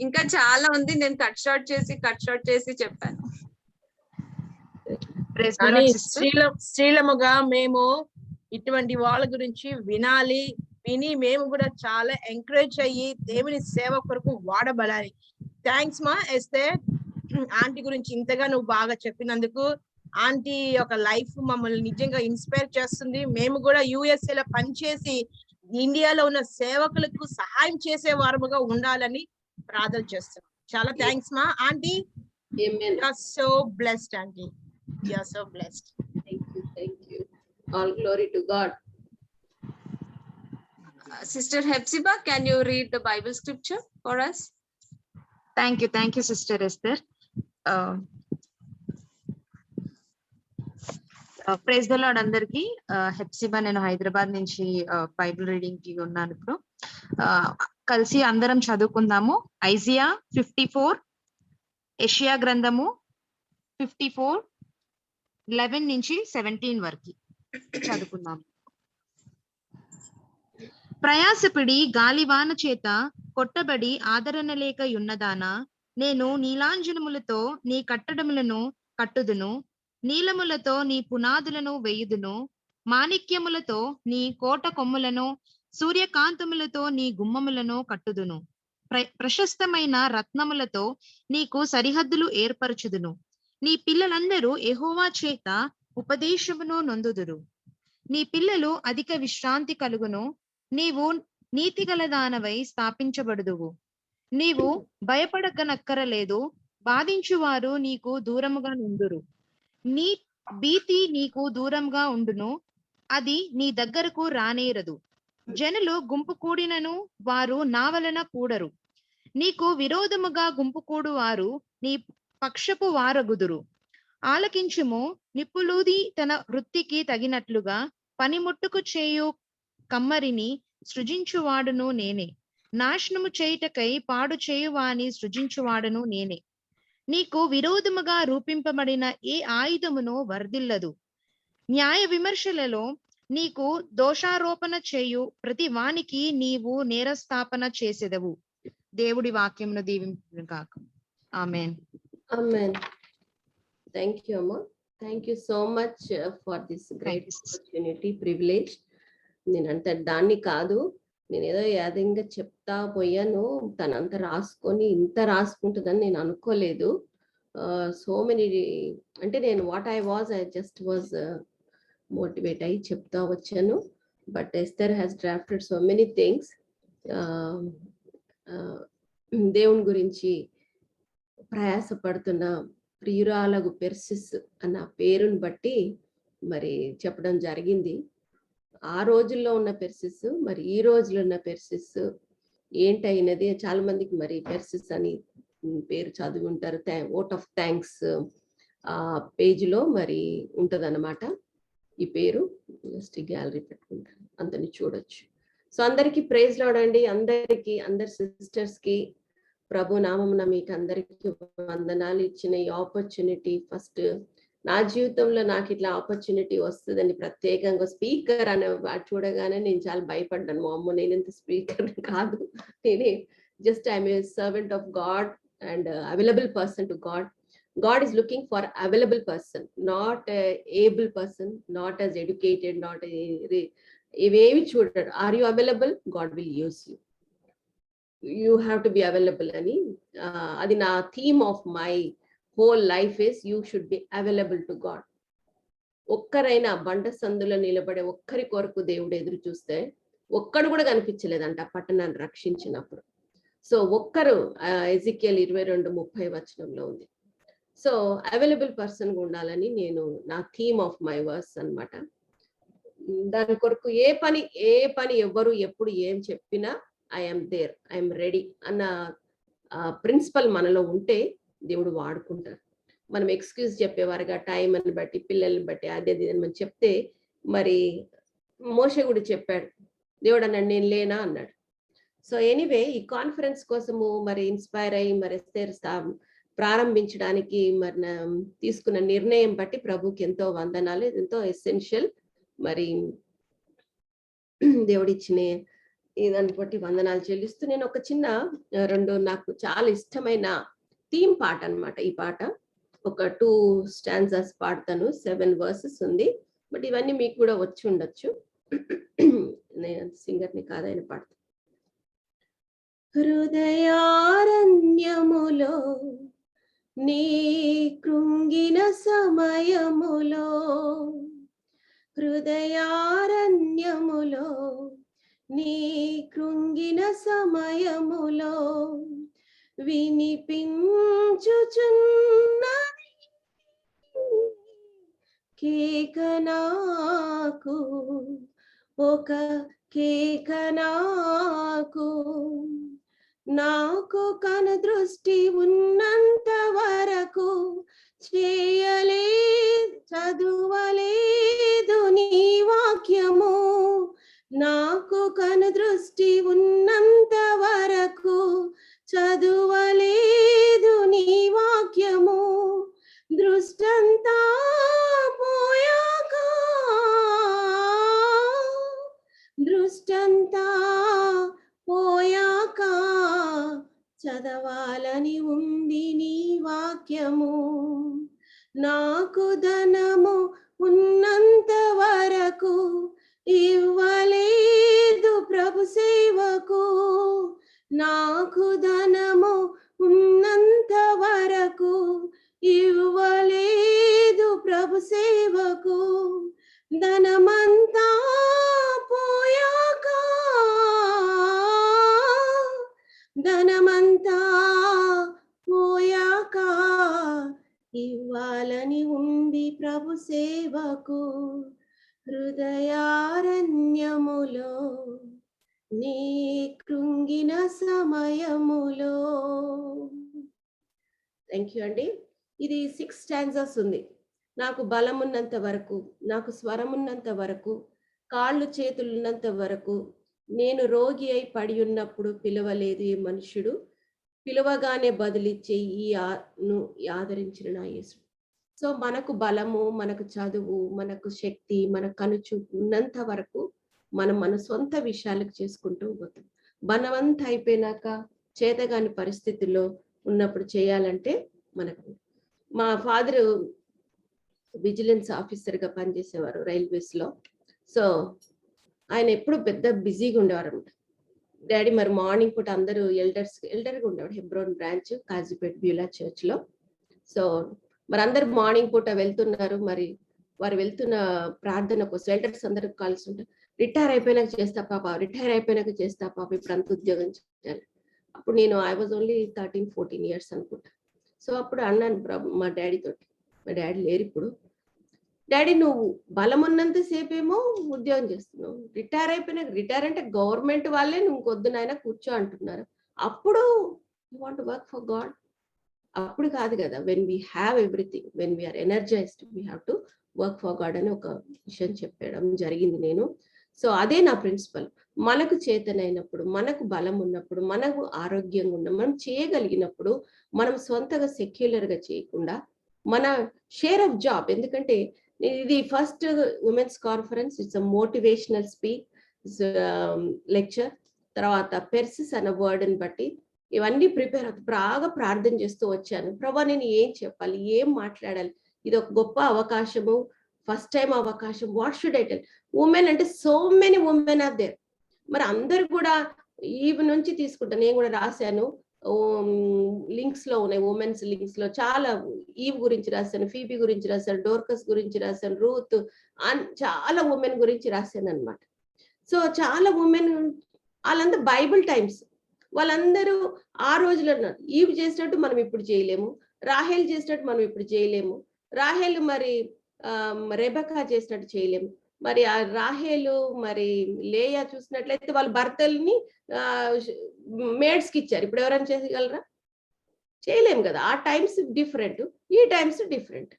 C: ఇంకా చాలా ఉంది, నేను కట్ షార్ట్ చేసి చెప్పాను.
F: కానీ స్త్రీలముగా మేము ఇటువంటి వాళ్ళ గురించి విని మేము కూడా చాలా ఎంకరేజ్ అయ్యి దేవుని సేవ కొరకు వాడబడాలి. థ్యాంక్స్ మా ఎస్తేర్, ఆంటీ గురించి ఇంతగా నువ్వు బాగా చెప్పినందుకు. ఆంటీ యొక్క లైఫ్ మమ్మల్ని నిజంగా ఇన్స్పైర్ చేస్తుంది. మేము కూడా USA లో పనిచేసి ఇండియాలో ఉన్న సేవకులకు సహాయం చేసే వారముగా ఉండాలని ప్రార్థన చేస్తున్నాం. చాలా థ్యాంక్స్ మా aunty.
E: Amen.
F: You are so blessed aunty. You are so blessed.
E: Thank you. All glory to God.
C: Sister Hepzibah, can you read the Bible scripture for us?
G: Thank you Sister Esther. Praise the lord అందరికి. హెప్సిబా, నేను హైదరాబాద్ నుంచి Bible reading కి ఉన్నాను. ఇప్పుడు కలిసి అందరం చదువుకుందాము. Isaiah 54, యెషయా గ్రంథము 54:11 నుంచి 17 వరకు చదువుకుందాము. ప్రయాసపడి గాలివాన చేత కొట్టబడి ఆదరణ లేక యున్నదానా, నేను నీలాంజనములతో నీ కట్టడములను కట్టుదును, నీలములతో నీ పునాదులను వేయుదును, మాణిక్యములతో నీ కోట కొమ్ములను, సూర్యకాంతములతో నీ గుమ్మములను కట్టుదును, ప్రశస్తమైన రత్నములతో నీకు సరిహద్దులు ఏర్పరచుదును. నీ పిల్లలందరూ యెహోవా చేత ఉపదేశమును నొందుదురు. నీ పిల్లలు అధిక విశ్రాంతి కలుగును. నీవు నీతిగలదానవై స్థాపించబడుదువు. నీవు భయపడగనక్కరలేదు. బాధించువారు నీకు దూరముగా నుందురు. నీ భీతి నీకు దూరంగా ఉండును, అది నీ దగ్గరకు రానేరదు. జనులు గుంపు కూడినను వారు నా వలన కూడరు. నీకు విరోధముగా గుంపు కూడు వారు నీ పక్షపు వారగుదురు. ఆలకించుము, నిప్పులూది తన వృత్తికి తగినట్లుగా పనిముట్టుకు చేయు కమ్మరిని సృజించువాడును నేనే. నాశనము చేయుటకై పాడు చేయువాని సృజించువాడును నేనే. నీకు విరోధముగా రూపింపబడిన ఏ ఆయుధమును వర్ధిల్లదు. న్యాయ విమర్శలలో నీకు దోషారోపణ చేయు ప్రతి వానికి నీవు నేరస్థాపన చేసెదవు. దేవుడి వాక్యమును దీవించును గాక. ఆమేన్.
E: Amen. Thank you, Amma. Thank you so much for this great
G: you, sister.
E: opportunity, privilege. నేనంత దాన్ని కాదు, నేను ఏదో యాదంగా చెప్తా పోయాను, తనంత రాసుకొని ఇంత రాసుకుంటుందని నేను అనుకోలేదు. సో మెనీ, అంటే నేను what I just was motivate అయ్యి చెప్తా వచ్చాను. But Esther has drafted so many things. దేవుని గురించి ప్రయాసపడుతున్న ప్రియురాలగు పెర్సిస్ అన్న పేరుని బట్టి మరి చెప్పడం జరిగింది. ఆ రోజుల్లో ఉన్న పెర్సిస్ మరి ఈ రోజులో ఉన్న పెర్సిస్ ఏంటైనది, చాలా మందికి మరి పెర్సిస్ అని పేరు చదివి ఉంటారు. ఓట్ ఆఫ్ థ్యాంక్స్ ఆ పేజీలో మరి ఉంటదన్నమాట ఈ పేరు. జస్ట్ గ్యాలరీ పెట్టుకుంటారు, అందరిని చూడొచ్చు. సో అందరికీ ప్రైజ్ లార్డ్ అండి. అందరి సిస్టర్స్ కి ప్రభు నామమున మీకు అందరికీ వందనాలు. ఇచ్చిన ఈ ఆపర్చునిటీ, ఫస్ట్ నా జీవితంలో నాకు ఇట్లా ఆపర్చునిటీ వస్తుందని ప్రత్యేకంగా స్పీకర్ అనే చూడగానే నేను చాలా భయపడ్డాను. మా అమ్మ, నేను ఎంత స్పీకర్ కాదు, నేనే just I'm a servant of God and available person to God. God is looking for available person, not able person, not as educated, not ఇవేవి చూడరు. Are you available? God will use you. You have to be available అని. అది నా theme of my whole life is you should be available to God. ఒక్కరైనా బండ సందులో నిలబడే ఒక్కరి కొరకు దేవుడు ఎదురు చూస్తే ఒక్కడు కూడా కనిపించలేదంట పట్టణాన్ని రక్షించినప్పుడు. సో ఒక్కరు ఎజికియల్ 22:30 ఉంది. సో అవైలబుల్ పర్సన్ గా ఉండాలని నేను నా థీమ్ ఆఫ్ మై వర్స్ అన్నమాట. దాని కొరకు ఏ పని ఎవరు ఎప్పుడు ఏం చెప్పినా ఐఎమ్ దేర్, ఐఎమ్ రెడీ అన్న ప్రిన్సిపల్ మనలో ఉంటే దేవుడు వాడుకుంటారు. మనం ఎక్స్క్యూజ్ చెప్పేవారుగా టైం అని బట్టి, పిల్లల్ని బట్టి, అదే మనం చెప్తే, మరి మోషే కూడా చెప్పాడు, దేవుడు అన్నాడు నేను లేనా అన్నాడు. సో ఎనీవే, ఈ కాన్ఫరెన్స్ కోసము మరి ఇన్స్పైర్ అయ్యి మరి ప్రారంభించడానికి మరి తీసుకున్న నిర్ణయం బట్టి ప్రభుకి ఎంతో వందనాలు. ఎంతో ఎసెన్షియల్. మరి దేవుడిచ్చిన దాన్ని బట్టి వందనాలు చెల్లిస్తూ నేను ఒక చిన్న నాకు చాలా ఇష్టమైన థీమ్ పాట అన్నమాట. ఈ పాట ఒక 2 స్టాన్జాస్ పాడతాను. 7 verses ఉంది. బట్ ఇవన్నీ మీకు కూడా వచ్చి ఉండొచ్చు. నేను సింగర్ని కాదైనా పాడతాను. హృదయారణ్యములో నీ కృంగిన సమయములో, హృదయారణ్యములో నీ కృంగిన సమయములో వినిపించుచున్న కేక నాకు, ఒక కేక నాకు కను దృష్టి ఉన్నంత వరకు చదువలేదు నీ వాక్యము. నాకు కను దృష్టి ఉన్నంత వరకు చదువలేదు నీ వాక్యము. దృష్టంతా పోయాక, దృష్టంతా పోయాక చదవాలని ఉంది నీ వాక్యము. నాకు ధనము ఉన్నంత వరకు ఇవ్వలేదు ప్రభు సేవకు. నాకు ధనము ఉన్నంత వరకు ఇవ్వలేదు ప్రభు సేవకు. ధనమంతా పోయాక, ధనమంతా పోయాక ఇవ్వాలని ఉంది ప్రభు సేవకు. హృదయారణ్యములో నీ కృంగిన సమయములో. థ్యాంక్ యూ అండి. ఇది 6 స్టాన్జాస్ ఉంది. నాకు బలం ఉన్నంత వరకు, నాకు స్వరం ఉన్నంత వరకు, కాళ్ళు చేతులు ఉన్నంత వరకు, నేను రోగి అయి పడి ఉన్నప్పుడు పిలవలేదు ఏ మనుష్యుడు, పిలవగానే బదులిచ్చే ఆదరించిన నా యేసు. సో మనకు బలము, మనకు చదువు, మనకు శక్తి, మన కనుచూపు ఉన్నంత వరకు మనం మన సొంత విషయాలకు చేసుకుంటూ పోతాం. బలవంత అయిపోయినాక చేతగాని పరిస్థితుల్లో ఉన్నప్పుడు చేయాలంటే మనకు. మా ఫాదర్ విజిలెన్స్ ఆఫీసర్గా పనిచేసేవారు రైల్వేస్ లో. సో ఆయన ఎప్పుడు పెద్ద బిజీగా ఉండేవారు అనమాట. డాడీ మరి మార్నింగ్ పూట అందరూ ఎల్డర్గా ఉండేవాడు Hebron branch Kazipet Beulah church లో. సో మరి అందరు మార్నింగ్ పూట వెళ్తున్నారు, మరి వారు వెళ్తున్న ప్రార్థన కోసం ఎల్డర్స్ అందరూ కలిసి ఉంటారు. రిటైర్ అయిపోయినాక చేస్తా పాప, రిటైర్ అయిపోయినాక చేస్తా పాప, ఇప్పుడు అంత ఉద్యోగం చేయాలి. అప్పుడు నేను ఐ వాజ్ ఓన్లీ 13-14 ఇయర్స్ అనుకుంటా. సో అప్పుడు అన్నాను మా డాడీ తోటి, మా డాడీ లేరు ఇప్పుడు, డాడీ నువ్వు బలం ఉన్నంత సేపేమో ఉద్యోగం చేస్తున్నావు, రిటైర్ అయిపోయినాక, రిటైర్ అంటే గవర్నమెంట్ వాళ్ళే నువ్వు కొద్దు నాయన కూర్చో అంటున్నారు, అప్పుడు you want work for God. అప్పుడు కాదు కదా, when we have everything, when we are energized we have to work for God అని ఒక విషయం చెప్పడం జరిగింది నేను. సో అదే నా ప్రిన్సిపల్. మనకు చేతనైనప్పుడు, మనకు బలం ఉన్నప్పుడు, మనకు ఆరోగ్యంగా ఉన్న, మనం చేయగలిగినప్పుడు, మనం సొంతగా సెక్యులర్ గా చేయకుండా మన షేర్ ఆఫ్ జాబ్, ఎందుకంటే ఇది first women's conference, it's a motivational speak lecture. తర్వాత పెర్సిస్ అన్న వర్డ్ని బట్టి ఇవన్నీ ప్రిపేర్ అవుతూ బాగా ప్రార్థన చేస్తూ వచ్చాను. ప్రభా నేను ఏం చెప్పాలి, ఏం మాట్లాడాలి, ఇది ఒక గొప్ప అవకాశము, ఫస్ట్ టైం అవకాశం, what should I tell. Women అంటే so many women are there. మరి అందరు కూడా ఈవ్ నుంచి తీసుకుంటాను, నేను కూడా రాశాను, లింక్స్ లో ఉన్నాయి, ఉమెన్స్ లింక్స్ లో చాలా ఈవ్ గురించి రాశాను, ఫీబీ గురించి రాశాను, డోర్కస్ గురించి రాశాను, రూత్, చాలా ఉమెన్ గురించి రాశాను అనమాట. సో చాలా ఉమెన్, వాళ్ళంతా బైబిల్ టైమ్స్, వాళ్ళందరూ ఆ రోజులో ఉన్నారు. ఈవ్ చేసినట్టు మనం ఇప్పుడు చేయలేము, రాహేల్ చేసినట్టు మనం ఇప్పుడు చేయలేము, రాహేల్ మరి రెబెకా చేసినట్టు చేయలేము. మరి ఆ రాహేలు మరి లేయా చూసినట్లయితే వాళ్ళ భర్తల్ని మేడ్స్ కి ఇచ్చారు, ఇప్పుడు ఎవరైనా చేయగలరా? చేయలేము కదా. ఆ టైమ్స్ డిఫరెంట్, ఈ టైమ్స్ డిఫరెంట్.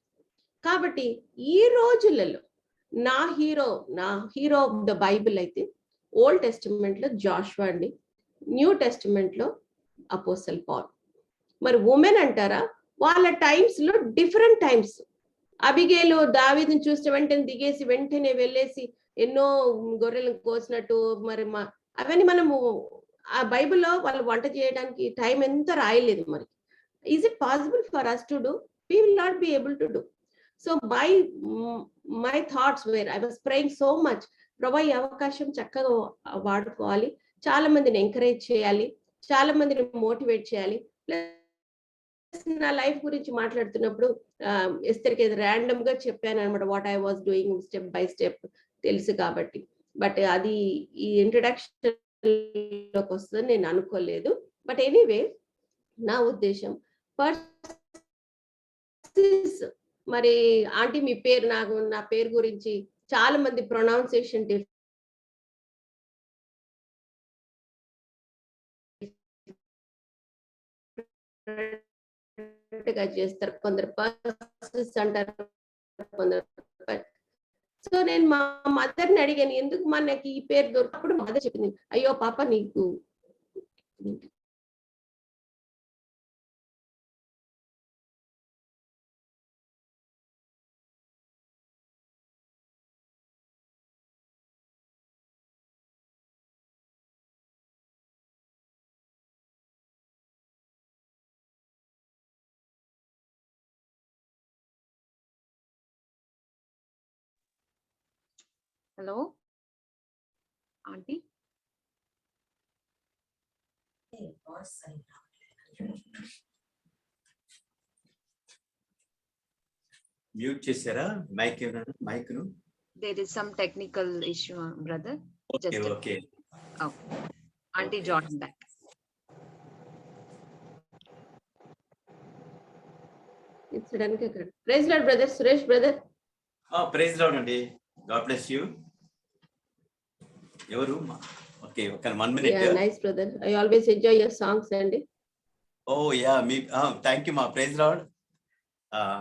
E: కాబట్టి ఈ రోజులలో నా హీరో ఆఫ్ ద బైబిల్ అయితే ఓల్డ్ టెస్టిమెంట్ లో జాషువా అండి, న్యూ టెస్టిమెంట్ లో అపోస్టల్ పాల్. మరి ఉమెన్ అంటారా, వాళ్ళ టైమ్స్ లో డిఫరెంట్ టైమ్స్. అబిగేలు దావీదుని చూస్తే వెంటనే దిగేసి వెంటనే వెళ్ళేసి ఎన్నో గొర్రెలను కోసినట్టు, మరి అవన్నీ మనము ఆ బైబిల్లో వాళ్ళు వంట చేయడానికి టైం ఎంత రాయలేదు. మరి is it possible for us to do? We will not be able to do. So my thoughts were, I was praying so much, Prabha ఈ అవకాశం చక్కగా వాడుకోవాలి, చాలా మందిని ఎంకరేజ్ చేయాలి, చాలా మందిని మోటివేట్ చేయాలి. నా లైఫ్ గురించి మాట్లాడుతున్నప్పుడు ఎస్తర్కి ర్యాండమ్ గా చెప్పాను అనమాట, what I was doing step by step తెలుసు కాబట్టి. బట్ అది ఈ ఇంట్రడక్షన్ లోకి వస్తుందని నేను అనుకోలేదు. బట్ ఎనీవే నా ఉద్దేశం, మరి ఆంటీ మీ పేరు, నా పేరు గురించి చాలా మంది ప్రొనౌన్సియేషన్ చేస్తారు, కొందరు పర్సెస్ అంటారు, కొందరు. సో నేను మా మదర్ని అడిగాను, ఎందుకు మనకి ఈ పేరు దొరికినప్పుడు మదర్ చెప్పింది, అయ్యో పాప నీకు
C: హలో ఆంటీ.
A: మ్యూట్ చేశారా మైక్? మైక్ ను
C: There is some technical issue, brother.
A: Okay okay.
C: Auntie joined back.
E: Praise Lord brother Suresh brother.
A: Praise Lord అండి, గాడ్ బ్లెస్ యూ. ఎవరు? ఓకే, ఒక 1 minute.
E: Nice brother, I always enjoy your songs అండి.
A: Oh yeah, మీ thank you మా. Praise Lord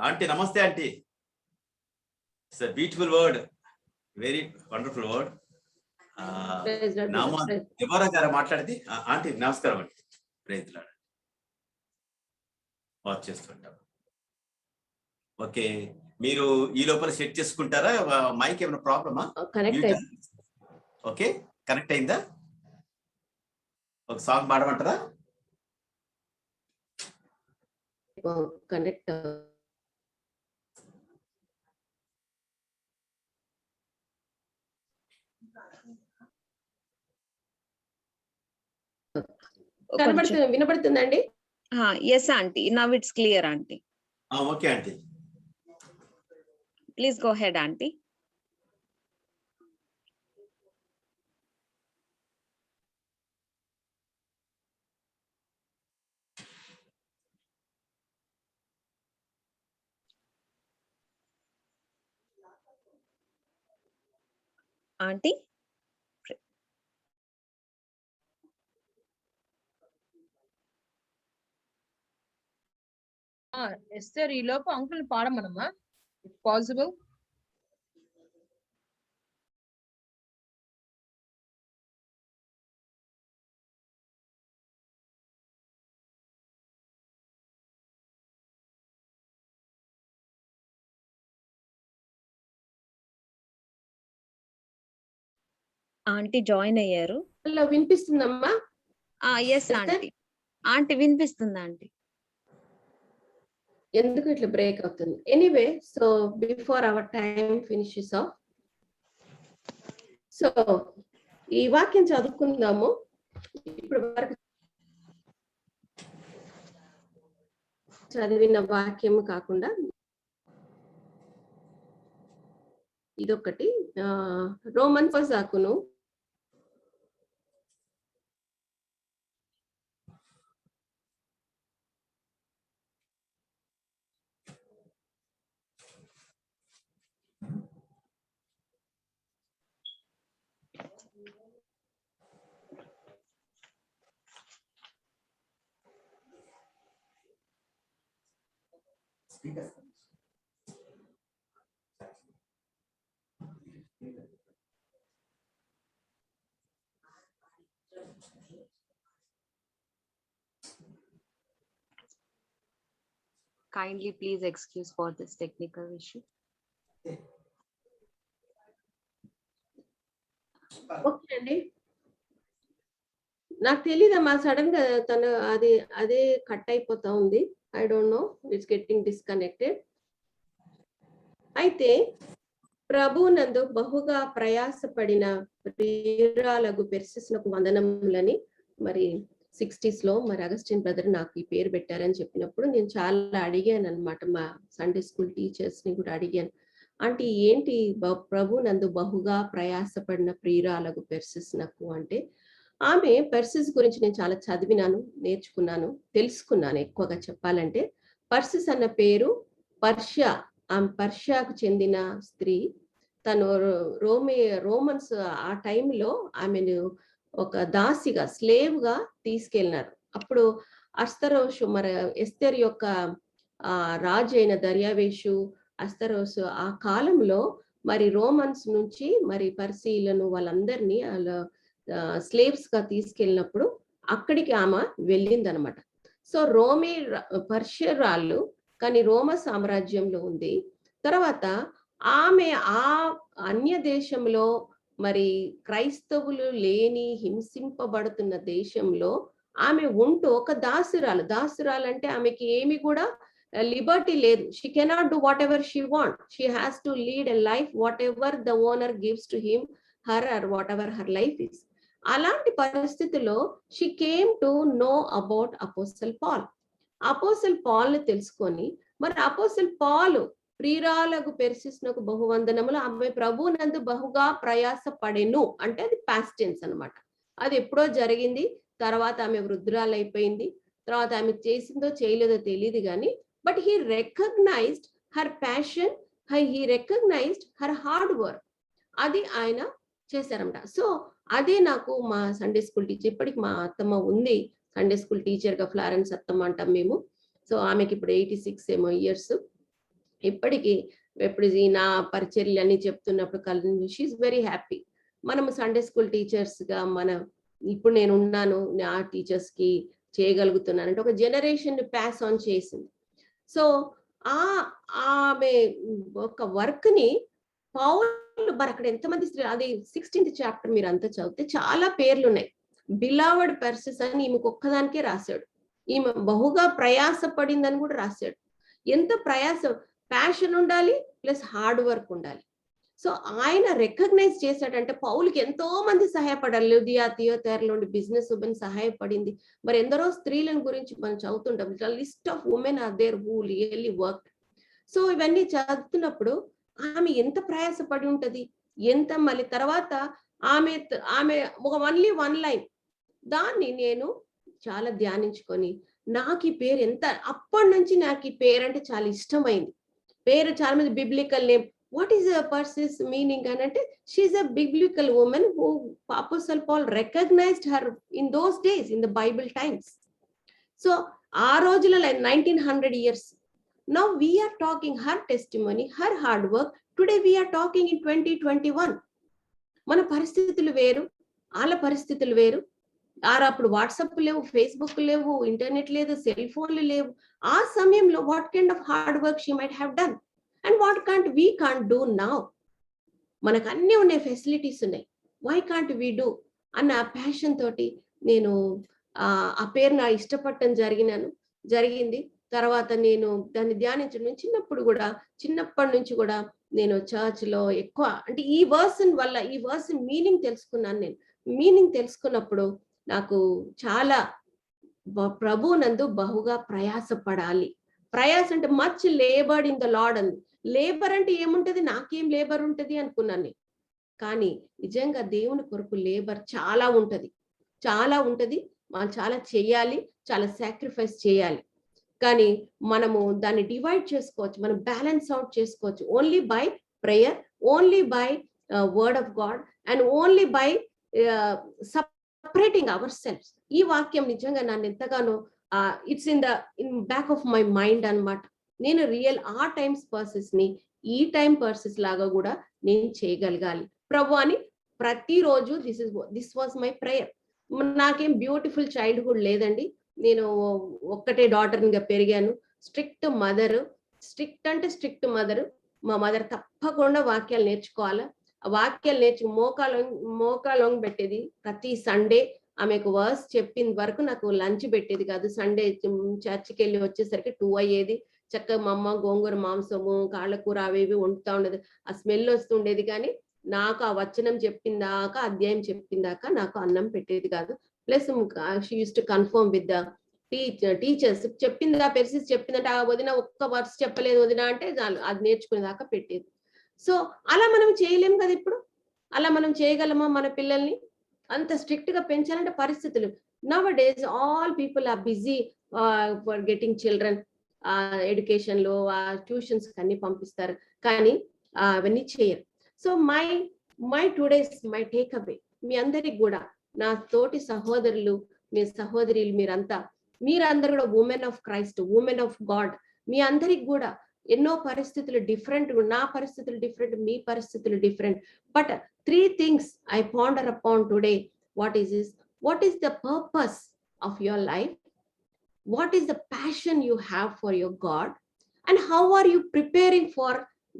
A: aunty. నమస్తే aunty. It's a beautiful word, very wonderful word.
E: Praise Lord,
A: నామా
E: praise.
A: దేవరా గారు మాట్లాడితే ఆంటీ నమస్కారం అండి. Praise lord. వాచ్ చేస్తుంటాం. ఓకే, మీరు ఈ లోపల సెట్ చేసుకుంటారా? మైక్ ఏమైనా ప్రాబ్లమా?
E: కనెక్ట్
A: ఓకే, కనెక్ట్ అయిందా? ఒక సాంగ్ పాడమంటారా?
E: కనెక్ట్ వినపడుతుందండి?
C: Yes, aunty. Now it's clear, aunty.
A: Okay aunty.
C: Please go ahead, aunty. Aunty?
F: Esther ఈ లోపు అంకుల్ పాడమనమ్మా, ఇఫ్ పాసిబుల్.
C: Aunty join అయ్యారు.
E: వినిపిస్తుందమ్మా?
C: Yes, aunty. Aunty వినిపిస్తుంది aunty.
E: ఎందుకు ఇట్లా బ్రేక్ అవుతుంది? Anyway, so before our time finishes off, so ఈ వాక్యం చదువుకుందాము. ఇప్పుడు వరకు చదివిన వాక్యం కాకుండా ఇదొకటి రోమన్ ఫసాకును
C: Kindly please excuse for this technical issue.
E: Okay అండి. నాకు తెలీదమ్మా, సడన్ గా తను అదే కట్ అయిపోతా ఉంది. I don't know, it's getting disconnected. అయితే ప్రభునందు బహుగా ప్రయాసపడిన ప్రియురాలగు పెర్సిస్నకు వందనములని మరి 60s లో మరి అగస్టిన్ బ్రదర్ నాకు ఈ పేరు పెట్టారని చెప్పినప్పుడు నేను చాలా అడిగాను అనమాట. మా సండే స్కూల్ టీచర్స్ ని కూడా అడిగాను, అంటే ఏంటి ప్రభునందు బహుగా ప్రయాసపడిన ప్రియురాలగు పెర్సిస్ నాకు అంటే, ఆమె పెర్సిస్ గురించి నేను చాలా చదివినాను, నేర్చుకున్నాను, తెలుసుకున్నాను. ఎక్కువగా చెప్పాలంటే పర్సిస్ అన్న పేరు పర్షియా, ఆమె పర్షియాకు చెందిన స్త్రీ. తను రోమన్స్ ఆ టైంలో ఆమెను ఒక దాసిగా, స్లేవ్ గా తీసుకెళ్ళినారు. అప్పుడు అస్తరోషు మరి ఎస్తేర్ యొక్క రాజు అయిన దర్యావేషు అస్తరోషు ఆ కాలంలో మరి రోమన్స్ నుంచి మరి పర్సీలను వాళ్ళందరినీ స్లేవ్స్ గా తీసుకెళ్ళినప్పుడు అక్కడికి ఆమె వెళ్ళిందనమాట. సో పర్షియరాళ్ళు కానీ రోమ సామ్రాజ్యంలో ఉంది. తర్వాత ఆమె ఆ అన్య దేశంలో మరి క్రైస్తవులు లేని హింసింపబడుతున్న దేశంలో ఆమె ఉంటూ ఒక దాసురాలు అంటే ఆమెకి ఏమి కూడా లిబర్టీ లేదు. She cannot do whatever she want. She has to lead a life whatever the owner gives to him, her or whatever her life is. అలాంటి పరిస్థితిలో she came to know about apostle Paul. Apostle Paul ని తెలుసుకొని మరి apostle Paul ప్రియురాలకు పెర్సిస్నకు బహువందనములు ఆమె ప్రభునందు బహుగా ప్రయాస పడెను అంటే అది పాస్ట్ టెన్స్ అన్నమాట. అది ఎప్పుడో జరిగింది. తర్వాత ఆమె వృద్ధురాలు అయిపోయింది. తర్వాత ఆమె చేసిందో చేయలేదో తెలియదు కానీ but he recognized her passion, he recognized her hard work. అది ఆయన చేశారన్నమాట. సో అదే నాకు మా సండే స్కూల్ టీచర్, ఇప్పటికి మా అత్తమ్మ ఉంది సండే స్కూల్ టీచర్ గా, ఫ్లారెన్స్ అత్తమ్మ అంటాం మేము. సో ఆమెకి ఇప్పుడు 86 ఏమో ఇయర్స్. ఇప్పటికీ ఎప్పుడు నా పరిచర్యలు అన్ని చెప్తున్నప్పుడు షీఈస్ వెరీ హ్యాపీ. మనము సండే స్కూల్ టీచర్స్గా ఇప్పుడు నేను ఉన్నాను, నా టీచర్స్కి చేయగలుగుతున్నాను అంటే ఒక జనరేషన్ పాస్ ఆన్ చేసింది. సో ఆమె ఒక వర్క్ని పౌలు మరి అక్కడ ఎంతమంది స్త్రీ, అది 16th చాప్టర్ మీరు అంతా చదివితే చాలా పేర్లు ఉన్నాయి. బిలావడ్ పర్సిస్ అని ఈమెకు ఒక్కదానికే రాశాడు. ఈమె బహుగా ప్రయాసపడిందని కూడా రాశాడు. ఎంత ప్యాషన్ ఉండాలి ప్లస్ హార్డ్ వర్క్ ఉండాలి. సో ఆయన రికగ్నైజ్ చేశాడంటే పౌలుకి ఎంతో మంది సహాయపడాలి. లుదియా, థియోతైరలో బిజినెస్ ఉమెన్ సహాయపడింది. మరి ఎందరో స్త్రీలను గురించి మనం చదువుతుంటాం. List of women are there who really work. So ఇవన్నీ చదువుతున్నప్పుడు ఆమె ఎంత ప్రయాసపడి ఉంటది, ఎంత మళ్ళీ తర్వాత ఆమె ఒక ఓన్లీ వన్ లైన్ దాన్ని నేను చాలా ధ్యానించుకొని నాకు ఈ పేరు ఎంత, అప్పటి నుంచి నాకు ఈ పేరు అంటే చాలా ఇష్టమైంది. పేరు చాలా మంది biblical name, what is Persis meaning అని అంటే she is a biblical women who apostle Paul recognized her in those days in the Bible times. So ఆ రోజులలో 1900 years. Now we are talking her testimony, her hard work. Today we are talking in 2021. మన పరిస్థితులు వేరు, వాళ్ళ పరిస్థితులు వేరు. అప్పుడు WhatsApp లేవు, ఫేస్బుక్ లేవు, ఇంటర్నెట్ లేదు, సెల్ ఫోన్లు లేవు. ఆ సమయంలో what kind of hard work she might have done and what we can't do now. మనకు అన్ని ఉన్నాయి, ఫెసిలిటీస్ ఉన్నాయి, వై కాంట్ వీ డూ అన్న ప్యాషన్ తోటి నేను ఆ పేరు నా ఇష్టపడటం జరిగింది. తర్వాత నేను దాన్ని ధ్యానించడం చిన్నప్పటి నుంచి కూడా నేను చర్చ్ లో ఎక్కువ అంటే ఈ వర్స్ మీనింగ్ తెలుసుకున్నాను. నేను మీనింగ్ తెలుసుకున్నప్పుడు నాకు చాలా ప్రభునందు బహుగా ప్రయాసపడాలి. ప్రయాస అంటే much laboured in the lord అని. లేబర్ అంటే ఏముంటది, నాకేం లేబర్ ఉంటది అనుకున్నాను నేను. కానీ నిజంగా దేవుని కొరకు లేబర్ చాలా ఉంటది. మనం చాలా చెయ్యాలి, చాలా సాక్రిఫైస్ చేయాలి. కానీ మనము దాన్ని డివైడ్ చేసుకోవచ్చు, మనం బ్యాలెన్స్ అవుట్ చేసుకోవచ్చు only by prayer, only by word of God and only by separating ourselves. ఈ వాక్యం నిజంగా నన్ను ఎంతగానో it's in back of my mind అన్నమాట. నేను రియల్ ఆ టైమ్స్ పర్సెస్ ని ఈ టైం పర్సెస్ లాగా కూడా నేను చేయగలగాలి ప్రభు అని ప్రతిరోజు దిస్ వాజ్ మై ప్రేయర్. నాకేం బ్యూటిఫుల్ చైల్డ్హుడ్ లేదండి. నేను ఒక్కటే డాటర్గా పెరిగాను. Strict mother. మా మదర్ తప్పకుండా వాక్యాలు నేర్చుకోవాలా. ఆ వాక్యాలు మోకాలు పెట్టేది. ప్రతి సండే ఆమెకు వర్స్ చెప్పిన వరకు నాకు లంచ్ పెట్టేది కాదు. సండే చర్చికి వెళ్ళి వచ్చేసరికి 2 అయ్యేది. చక్కగా మా అమ్మ గోంగూర మాంసము, కాళ్ళకూర అవి ఇవి వండుతూ ఉండేది. ఆ స్మెల్ వస్తుండేది. కానీ నాకు ఆ వచనం చెప్పిందాకా, అధ్యాయం చెప్పిందాకా నాకు అన్నం పెట్టేది కాదు. Plus she use to confirm with the teachers. చెప్పిందా పెర్సిస్ చెప్పిందంటే ఆ వదిన ఒక్క వర్స్ చెప్పలేదు వదిన అంటే అది నేర్చుకునేదాకా పెట్టేది. సో అలా మనం చేయలేం కదా. ఇప్పుడు అలా మనం చేయగలమా? మన పిల్లల్ని అంత స్ట్రిక్ట్ గా పెంచాలంటే పరిస్థితులు. Nowadays all people are busy for getting children. Education లో ట్యూషన్స్ అన్ని పంపిస్తారు, కానీ అవన్నీ చేయరు. So my today's my take away మీ అందరికి కూడా, నా తోటి సహోదరులు, మీ సహోదరులు, మీరందరూ కూడా women of Christ, women of God. మీ అందరికి కూడా ఎన్నో పరిస్థితులు డిఫరెంట్, నా పరిస్థితులు డిఫరెంట్, మీ పరిస్థితులు different. But 3 things I ponder upon today. What is the purpose of your life? What is the passion you have for your God? And how are you preparing for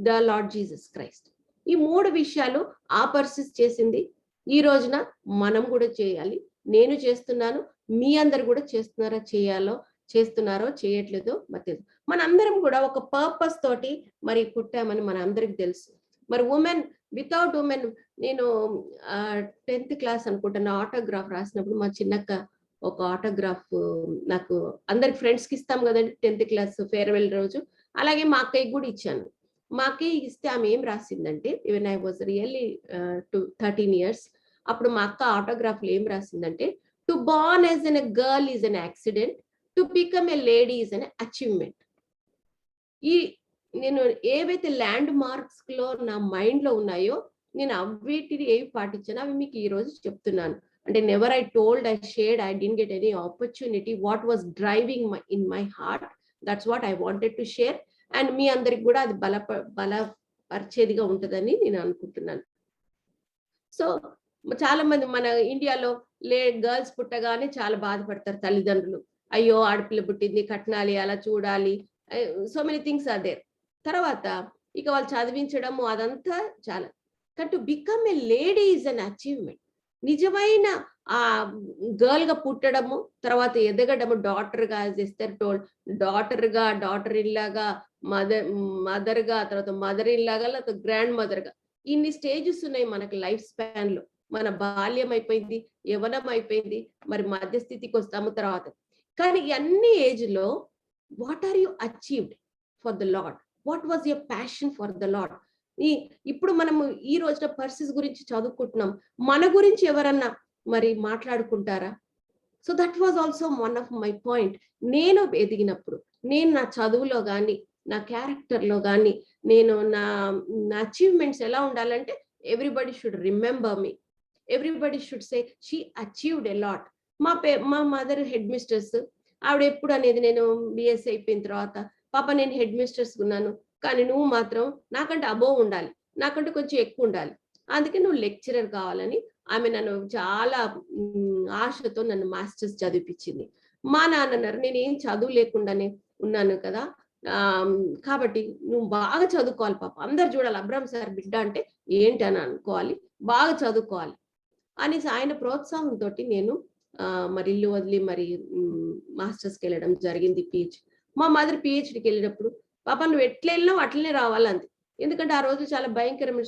E: the Lord Jesus Christ? ఈ 3 విషయాలు ఆ persists చేసింది. ఈ రోజున మనం కూడా చేయాలి. నేను చేస్తున్నాను, మీ అందరు కూడా చేస్తున్నారో చేయట్లేదో మరి మనందరం కూడా ఒక పర్పస్ తోటి మరి పుట్టామని మన అందరికి తెలుసు. మరి ఉమెన్ వితౌట్ ఉమెన్, నేను 10th క్లాస్ అనుకుంటున్నా ఆటోగ్రాఫ్ రాసినప్పుడు మా చిన్నక్క ఒక ఆటోగ్రాఫ్ నాకు అందరికి ఫ్రెండ్స్ కి ఇస్తాం కదండి 10th క్లాస్ ఫేర్వెల్ రోజు, అలాగే మా అక్కయ్యకి కూడా ఇచ్చాను. మా అక్కయ్య ఇస్తే ఆమె ఏం రాసిందంటే, even I was really 13 years, అప్పుడు మా అక్క ఆటోగ్రాఫ్ లో ఏం రాసిందంటే, to born as an girl is an accident, to become a lady is an achievement. నేను ఏవైతే ల్యాండ్ మార్క్స్ లో నా మైండ్ లో ఉన్నాయో నేను అవిటిని ఏవి పాటించానో అవి మీకు ఈ రోజు చెప్తున్నాను. అంటే never I told, I shared, I didn't get any opportunity. What was driving in my heart, that's what I wanted to share. And మీ అందరికి కూడా అది బలపరిచేదిగా ఉంటుందని నేను అనుకుంటున్నాను. సో చాలా మంది మన ఇండియాలో గర్ల్స్ పుట్టగానే చాలా బాధపడతారు తల్లిదండ్రులు. అయ్యో ఆడపిల్ల పుట్టింది, కట్నాలి, అలా చూడాలి, so many things are there. తర్వాత ఇక వాళ్ళు చదివించడము అదంతా చాలా. కానీ to become a lady is an achievement. నిజమైన ఆ గర్ల్ గా పుట్టడము, తర్వాత ఎదగడము, డాటర్ గా ఎస్తర్ టోల్డ్, డాటర్ ఇల్లాగా, మదర్ గా, తర్వాత మదర్ ఇల్లాగా, లేకపోతే గ్రాండ్ మదర్ గా, ఇన్ని స్టేజెస్ ఉన్నాయి మనకి లైఫ్ స్పాన్ లో. మన బాల్యం అయిపోయింది, యవ్వనం అయిపోయింది, మరి మధ్యస్థితికి వస్తాము తర్వాత. కానీ అన్ని ఏజ్ లో what are you achieved for the lord? What was your passion for the lord? ఇప్పుడు మనము ఈ రోజున పర్సెస్ గురించి చదువుకుంటున్నాం, మన గురించి ఎవరన్నా మరి మాట్లాడుకుంటారా? So that was also one of my point. నేను ఎదిగినప్పుడు, నేను నా చదువులో కానీ, నా క్యారెక్టర్ లో కానీ, నేను నా అచీవ్మెంట్స్ ఎలా ఉండాలంటే, everybody should remember me, everybody should say she achieved a lot. మా మదర్ హెడ్ మిస్టర్స్, ఆవిడ ఎప్పుడు అనేది, నేను బిఎస్సీ అయిపోయిన తర్వాత, పాప నేను హెడ్ మిస్టర్స్ ఉన్నాను, కానీ నువ్వు మాత్రం నాకంటే అబోవ్ ఉండాలి, నాకంటే కొంచెం ఎక్కువ ఉండాలి, అందుకే నువ్వు లెక్చరర్ కావాలని ఆమె నన్ను చాలా ఆశతో నన్ను మాస్టర్స్ చదివిపించింది. మా నాన్న అన్నారు, నేను ఏం చదువు లేకుండానే ఉన్నాను కదా, కాబట్టి నువ్వు బాగా చదువుకోవాలి పాప, అందరు చూడాలి అబ్రామ్ సార్ బిడ్డ అంటే ఏంటి అని అనుకోవాలి, బాగా చదువుకోవాలి అనేసి ఆయన ప్రోత్సాహంతో నేను మరి ఇల్లు వదిలి మరి మాస్టర్స్కి వెళ్ళడం జరిగింది, పిహెచ్డి. మా మదర్ పిహెచ్డికి వెళ్ళినప్పుడు, పాప నువ్వు ఎట్లా వెళ్ళినావు అట్లనే రావాలంది. ఎందుకంటే ఆ రోజు చాలా భయంకరమైన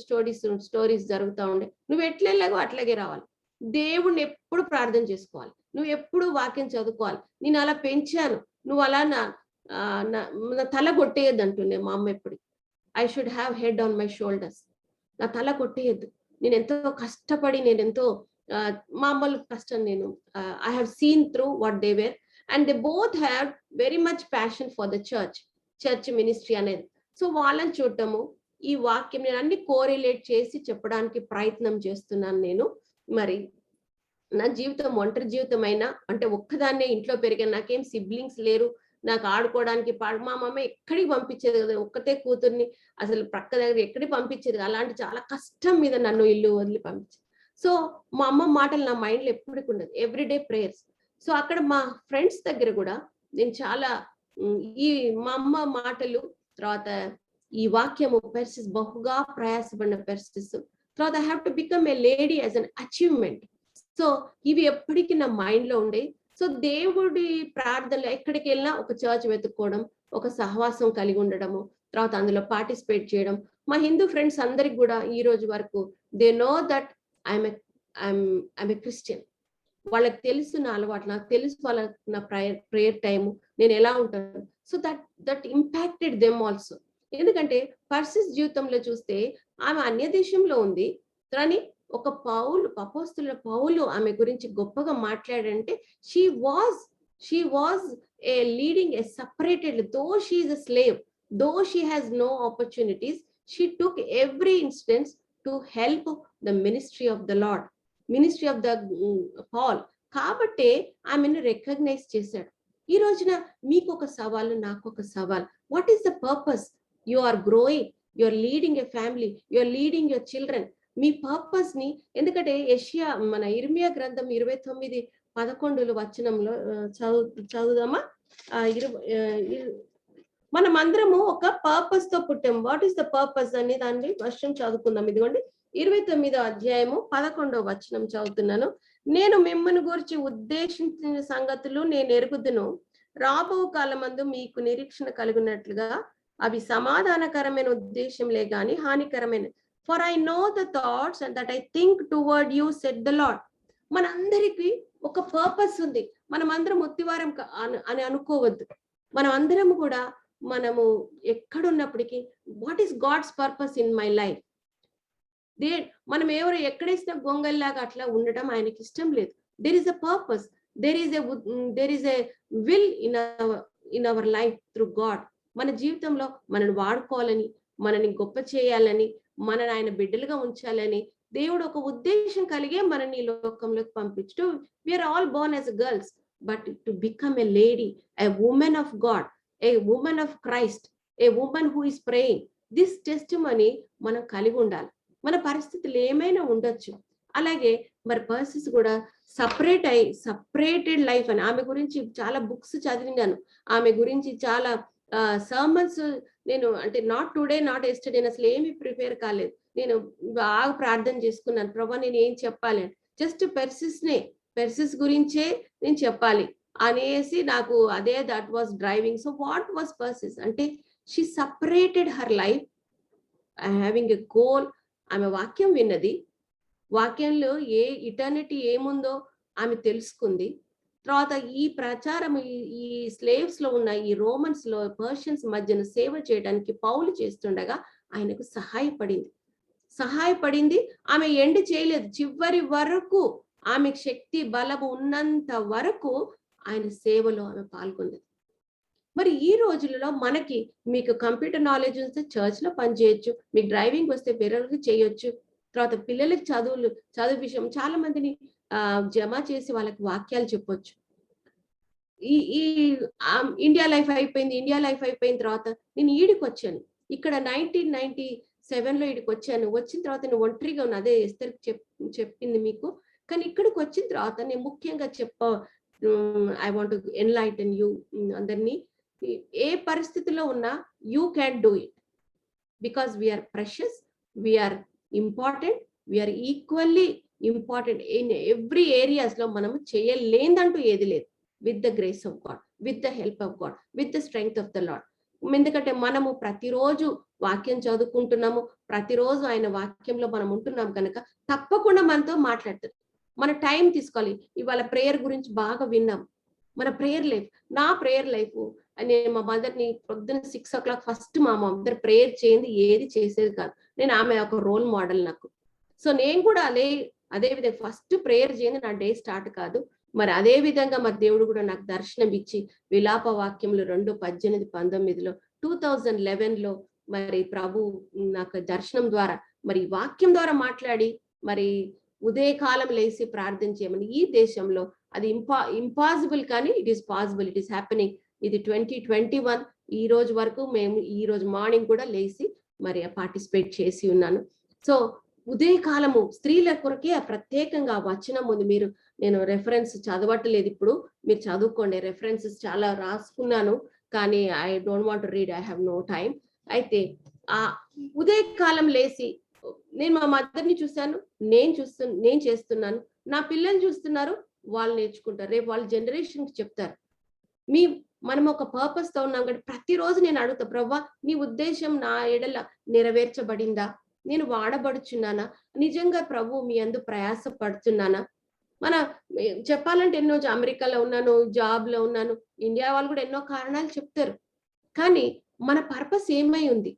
E: స్టోరీస్ జరుగుతూ ఉండే. నువ్వు ఎట్లా వెళ్ళావో అట్లాగే రావాలి, దేవుణ్ణి ఎప్పుడు ప్రార్థన చేసుకోవాలి, నువ్వు ఎప్పుడు వాక్యం చదువుకోవాలి, నేను అలా పెంచాను, నువ్వు అలా నా తల కొట్టేయద్దు అంటుండే మా అమ్మ ఎప్పుడు. I should have head on my shoulders, నా తల కొట్టేయద్దు, నేను ఎంతో కష్టపడి, నేను ఎంతో మా అమ్మల కష్టం నేను I have seen through what they were, and they both have very much passion for the church ministry అనేది. సో వాళ్ళని చూడటము, ఈ వాక్యం నేను అన్ని కోరిలేట్ చేసి చెప్పడానికి ప్రయత్నం చేస్తున్నాను. నేను మరి నా జీవితం ఒంటరి జీవితం అయినా, అంటే ఒక్కదాన్నే ఇంట్లో పెరిగాను, నాకేం సిబ్లింగ్స్ లేరు, నాకు ఆడుకోవడానికి మా మమ్మ ఎక్కడికి పంపించేది కదా, ఒక్కతే కూతుర్ని అసలు ప్రక్క దగ్గర ఎక్కడికి పంపించేది, అలాంటి చాలా కష్టం మీద నన్ను ఇల్లు వదిలి పంపించేది. సో మా అమ్మ మాటలు నా మైండ్లో ఎప్పటికి ఉండదు, ఎవ్రీడే ప్రేయర్స్. సో అక్కడ మా ఫ్రెండ్స్ దగ్గర కూడా నేను చాలా ఈ మా అమ్మ మాటలు, తర్వాత ఈ వాక్యము పెర్సిస్, బహుగా ప్రయాసపడిన పెర్సిస్, తర్వాత I have to become a lady as an achievement. So ఇవి ఎప్పటికీ నా మైండ్ లో ఉండే. సో దేవుడి ప్రార్థనలు ఎక్కడికి వెళ్ళినా ఒక చర్చ్ వెతుక్కోవడం, ఒక సహవాసం కలిగి ఉండడము, తర్వాత అందులో పార్టిసిపేట్ చేయడం. మా హిందూ ఫ్రెండ్స్ అందరికి కూడా ఈ రోజు వరకు they know that I'm a Christian. వాళ్ళకి తెలుసు నా అలవాటు, నాకు తెలుసు వాళ్ళ నా ప్రేయర్ టైము నేను ఎలా ఉంటాను. So that impacted them also. ఎందుకంటే పర్సిస్ జీవితంలో చూస్తే ఆమె అన్య దేశంలో ఉంది, కానీ ఒక అపోస్తలుడైన పౌలు ఆమె గురించి గొప్పగా మాట్లాడంటే, she was a leading a separated, though she is a slave, though she has no opportunities, she took every instance to help the ministry of the Lord, ministry of the Paul. కాబట్టి ఆమెను recognise చేశాడు. ఈ రోజున మీకు ఒక సవాలు, నాకు ఒక సవాల్. What is the purpose? You are growing, you are leading a family, you are leading your children. మీ పర్పస్ ని, ఎందుకంటే మన ఇర్మియా గ్రంథం 29:11 వచనంలో చదువుదామా? మనం అందరము ఒక పర్పస్ తో పుట్టాం. వాట్ ఈస్ ద పర్పస్ అని దాన్ని వర్షం చదువుకుందాం. ఇదిగోండి 29వ అధ్యాయము 11వ వచనం చదువుతున్నాను. నేను మిమ్మల్ని గురించి ఉద్దేశించిన సంగతులు నేను ఎరుగుదును, రాబో కాలమందు మీకు నిరీక్షణ కలిగినట్లుగా అవి సమాధానకరమైన ఉద్దేశంలే గాని హానికరమైన. For I know the thoughts and that I think towards you said the lord. మనందరికీ ఒక పర్పస్ ఉంది. మనం అందరం ఒత్తివారం అని అనుకోవద్దు. మనం అందరం కూడా మనము ఎక్కడున్నప్పటికీ what is God's purpose in my life? మనం ఎవరు ఎక్కడేసిన గొంగల్లాగా అట్లా ఉండటం ఆయనకి ఇష్టం లేదు. There is a purpose, there is a will in our life through God. మన జీవితంలో మనల్ని వాడుకోవాలని, మనని గొప్ప చేయాలని, మనని ఆయన బిడ్డలుగా ఉంచాలని దేవుడు ఒక ఉద్దేశం కలిగే మనని ఈ లోకంలోకి పంపించు. We're all born as girls, but to become a lady, a woman of God, a woman of Christ, a woman who is praying. This testimony మనం కలిగి ఉండాలి. మన పరిస్థితులు ఏమైనా ఉండొచ్చు, అలాగే మరి పర్సిస్ కూడా సపరేటెడ్ లైఫ్ అని ఆమె గురించి చాలా బుక్స్ చదివినాను. ఆమె గురించి చాలా సర్మన్స్ నేను అంటే నాట్ టుడే నాట్ ఎస్టర్డే అసలు ఏమి ప్రిపేర్ కాలేదు. నేను బాగా ప్రార్థన చేసుకున్నాను, ప్రభా నేను ఏం చెప్పాలి, జస్ట్ పెర్సిస్ గురించే నేను చెప్పాలి అనేసి నాకు అదే that was driving. So what was Persis అంటే she separated her life having a goal. ఆమె వాక్యం విన్నది, వాక్యంలో ఏ ఇటర్నిటీ ఏముందో ఆమె తెలుసుకుంది. తర్వాత ఈ ప్రచారం ఈ స్లేవ్స్ లో ఉన్న ఈ రోమన్స్ లో పర్షియన్స్ మధ్యన సేవ చేయడానికి పౌలు చేస్తుండగా ఆయనకు సహాయపడింది. ఆమె ఎండ్ చేయలేదు, చివరి వరకు ఆమెకు శక్తి బలము ఉన్నంత వరకు ఆయన సేవలో ఆమె పాల్గొంది. మరి ఈ రోజులలో మనకి మీకు కంప్యూటర్ నాలెడ్జ్ వస్తే చర్చ్ లో పనిచేయొచ్చు, మీకు డ్రైవింగ్ వస్తే వేరొకరికి చేయొచ్చు, తర్వాత పిల్లలకి చదువు విషయం చాలా మందిని జమ చేసి వాళ్ళకి వాక్యాలు చెప్పొచ్చు. ఈ ఇండియా లైఫ్ అయిపోయిన తర్వాత నేను ఈడికి వచ్చాను. ఇక్కడ 1997లో ఈడికి వచ్చాను. వచ్చిన తర్వాత నేను ఒంటరిగా ఉన్నా, అదే ఎస్తర్ చెప్పింది మీకు. కానీ ఇక్కడికి వచ్చిన తర్వాత నేను ముఖ్యంగా I want to enlighten you అందరినీ. ఏ పరిస్థితిలో ఉన్నా you can do it because we're precious, we're important, we're equally important in every areas లో. మనము చేయలేదంటూ ఏది లేదు. With the grace of God, with the help of God, with the strength of the Lord. ఎందుకంటే మనము ప్రతిరోజు వాక్యం చదువుకుంటున్నాము, ప్రతిరోజు ఆయన వాక్యంలో మనం ఉంటున్నాం కనుక తప్పకుండా మనతో మాట్లాడతారు. మన టైం తీసుకోవాలి. ఇవాళ ప్రేయర్ గురించి బాగా విన్నాం. మన ప్రేయర్ లైఫ్, నా ప్రేయర్ లైఫ్ నేను మా మదర్ని పొద్దున్న 6 o'clock ఫస్ట్ మా మదర్ ప్రేయర్ చేయండి ఏది చేసేది కాదు. నేను ఆమె ఒక రోల్ మోడల్ నాకు. సో నేను కూడా అదే విధంగా ఫస్ట్ ప్రేయర్ చేయండి నా డే స్టార్ట్ కాదు. మరి అదే విధంగా మరి దేవుడు కూడా నాకు దర్శనం ఇచ్చి విలాప వాక్యములు 2:18-19 2011లో మరి ప్రభు నాకు దర్శనం ద్వారా మరి వాక్యం ద్వారా మాట్లాడి మరి ఉదయకాలం లేసి ప్రార్థన చేయమని. ఈ దేశంలో అది ఇంపాసిబుల్ కానీ it is possible, it is happening. ఇది 2021 ఈ రోజు వరకు మేము ఈ రోజు మార్నింగ్ కూడా లేచి మరి పార్టిసిపేట్ చేసి ఉన్నాను. సో ఉదయకాలము స్త్రీల కొరకే ప్రత్యేకంగా వచనం ఉంది. నేను రెఫరెన్స్ చదవట్లేదు, ఇప్పుడు మీరు చదువుకోండి. రెఫరెన్సెస్ చాలా రాసుకున్నాను కానీ I don't want to read, I have no time. అయితే ఆ ఉదయకాలం లేచి నేను మా మదర్ని చూశాను, నేను చేస్తున్నాను, నా పిల్లలు చూస్తున్నారు, వాళ్ళు నేర్చుకుంటారు, రేపు వాళ్ళ జనరేషన్ కి చెప్తారు. మనం ఒక పర్పస్ తో ఉన్నాం కాబట్టి ప్రతిరోజు నేను అడుగుతా, ప్రవ్వా నీ ఉద్దేశం నా ఎడల నెరవేర్చబడిందా, నేను వాడబడుచున్నానా, నిజంగా ప్రభు మీ అందు ప్రయాస పడుతున్నానా. చెప్పాలంటే ఎన్నో అమెరికాలో ఉన్నాను, జాబ్ లో ఉన్నాను, ఇండియా వాళ్ళు కూడా ఎన్నో కారణాలు చెప్తారు. కానీ మన పర్పస్ ఏమై ఉంది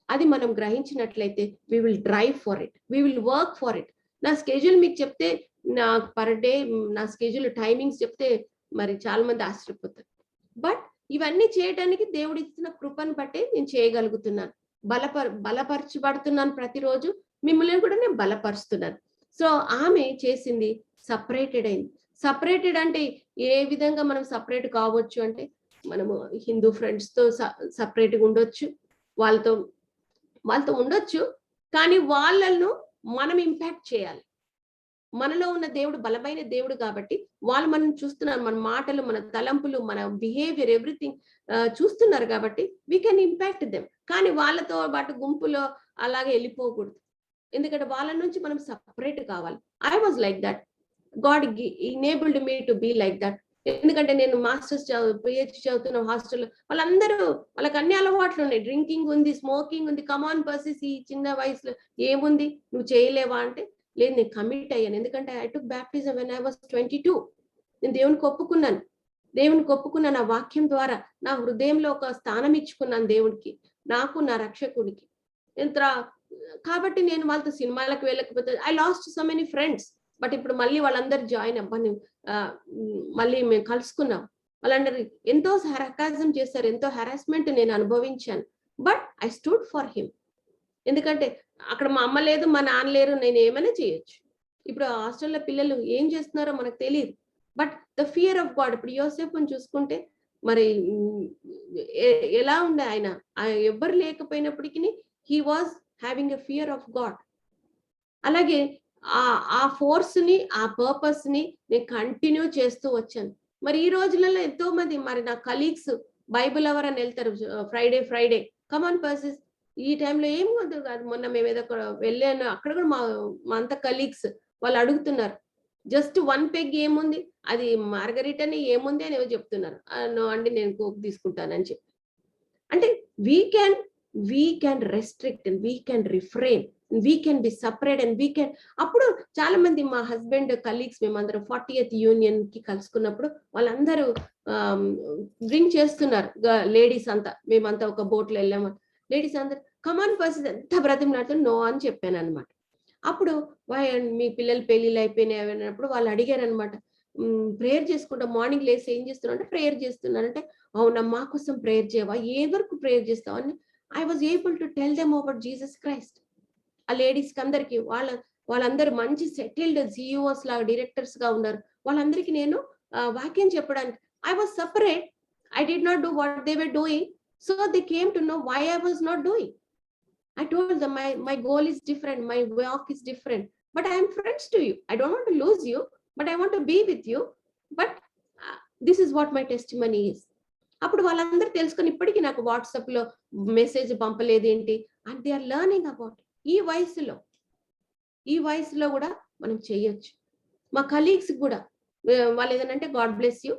E: అది మనం గ్రహించినట్లయితే we will drive for it, we will work for it. నా స్కెడ్యూల్ మీకు చెప్తే, నా పర్ డే నా స్కెడ్యూల్ టైమింగ్స్ చెప్తే మరి చాలా మంది ఆశ్చర్యపోతారు. బట్ ఇవన్నీ చేయడానికి దేవుడు ఇచ్చిన కృపను బట్టి నేను చేయగలుగుతున్నాను, బలపరచబడుతున్నాను. ప్రతిరోజు మిమ్మల్ని కూడా నేను బలపరుస్తున్నాను. సో ఆమె చేసింది సపరేటెడ్ అయింది. సపరేటెడ్ అంటే ఏ విధంగా మనం సపరేట్ కావచ్చు అంటే, మనము హిందూ ఫ్రెండ్స్ తో సపరేట్గా ఉండొచ్చు, వాళ్ళతో ఉండొచ్చు, కానీ వాళ్ళను మనం ఇంపాక్ట్ చేయాలి. మనలో ఉన్న దేవుడు బలమైన దేవుడు కాబట్టి వాళ్ళు మనం చూస్తున్నారు, మన మాటలు, మన తలంపులు, మన బిహేవియర్, ఎవ్రీథింగ్ చూస్తున్నారు కాబట్టి వీ కెన్ ఇంపాక్ట్ దెమ్. కానీ వాళ్ళతో పాటు గుంపులో అలాగే వెళ్ళిపోకూడదు, ఎందుకంటే వాళ్ళ నుంచి మనం సపరేట్ కావాలి. I was like that, God enabled me to be like that. ఎందుకంటే నేను మాస్టర్స్ పిహెచ్డి చదువుతున్న హాస్టల్లో వాళ్ళకి అన్ని అలవాట్లు ఉన్నాయి. డ్రింకింగ్ ఉంది, స్మోకింగ్ ఉంది. కమాన్ పర్సెస్, ఈ చిన్న వయసులో ఏముంది, నువ్వు చేయలేవా అంటే, లేదు నేను కమిట్ అయ్యాను. ఎందుకంటే I took baptism when I was 22. నేను దేవునికి ఒప్పుకున్నాను. ఆ వాక్యం ద్వారా నా హృదయంలో ఒక స్థానం ఇచ్చుకున్నాను దేవుడికి, నాకు నా రక్షకుడికి. కాబట్టి నేను వాళ్ళతో సినిమాలకు వెళ్ళకపోతే I last so many friends. But ఇప్పుడు మళ్ళీ వాళ్ళందరూ జాయిన్ అవ్వని మళ్ళీ మేము కలుసుకున్నాం. వాళ్ళందరూ ఎంతో హెరాకాజం చేశారు, ఎంతో హెరాస్మెంట్ నేను అనుభవించాను. But I stood for him. ఎందుకంటే అక్కడ మా అమ్మ లేదు, మా నాన్న లేరు, నేను ఏమైనా చేయొచ్చు. ఇప్పుడు హాస్టల్లో పిల్లలు ఏం చేస్తున్నారో మనకు తెలియదు. But the fear of God, ఇప్పుడు యోసేపుని చూసుకుంటే మరి ఎలా ఉంది, ఆయన ఎవ్వరు లేకపోయినప్పటికీ he was having a fear of God. అలాగే ఆ ఫోర్స్ ని, ఆ పర్పస్ ని నేను కంటిన్యూ చేస్తూ వచ్చాను. మరి ఈ రోజులలో ఎంతో మంది, మరి నా కలీగ్స్ బైబుల్ అవర్ అని వెళ్తారు ఫ్రైడే కమాన్ పర్సెస్. ఈ టైంలో ఏం వద్దు కాదు. మొన్న మేము ఏదో వెళ్ళాను, అక్కడ కూడా మా అంత కలీగ్స్ వాళ్ళు అడుగుతున్నారు, జస్ట్ 1 పెగ్ ఏముంది, అది మార్గరిటని ఏముంది అని ఏవో చెప్తున్నారు. నో అండి, నేను కోక్ తీసుకుంటానని చెప్పి. అంటే we can restrict and we can refrain, we can be separate and we can. అప్పుడు చాలా మంది మా హస్బెండ్ కలీగ్స్ మేమందరం 40th యూనియన్ కి కలుసుకున్నప్పుడు వాళ్ళందరూ డ్రింక్ చేస్తున్నారు. లేడీస్ అంతా, మేమంతా ఒక బోట్లో వెళ్ళాము. లేడీస్ అందరు కమాన్ పర్సెస్ ఎంత బ్రతిమలాడుతూ నో అని చెప్పాను అనమాట. అప్పుడు మీ పిల్లలు పెళ్ళిళ్ళు అయిపోయినాయి అన్నప్పుడు వాళ్ళు అడిగారు అనమాట, ప్రేయర్ చేసుకుంటా, మార్నింగ్ లేసి ఏం చేస్తున్నావు అంటే ప్రేయర్ చేస్తున్నానంటే, అవునా మా కోసం ప్రేయర్ చేయవా, ఏ వరకు ప్రేయర్ చేస్తావు అని. I was able to tell them about Jesus Christ. ఆ లేడీస్ కి అందరికి వాళ్ళందరూ మంచి సెటిల్డ్ సిఇఓస్ లాగా డైరెక్టర్స్ గా ఉన్నారు. వాళ్ళందరికీ నేను వాక్యం చెప్పడానికి I was separate. I did not do what they were doing. So they came to know why I was not doing. I told them my goal is different, my walk is different, but I am friends to you. I don't want to lose you, but I want to be with you. But this is what my testimony is. అప్పుడు వాళ్ళందరూ తెలుసుకొని ఇప్పటికీ నాకు WhatsApp లో message పంపలేదు ఏంటి, and they are learning about. ఈ వయసులో కూడా మనం చేయొచ్చు. మా కలీగ్స్ కూడా వాళ్ళు ఏదనంటే గాడ్ బ్లెస్ యూ,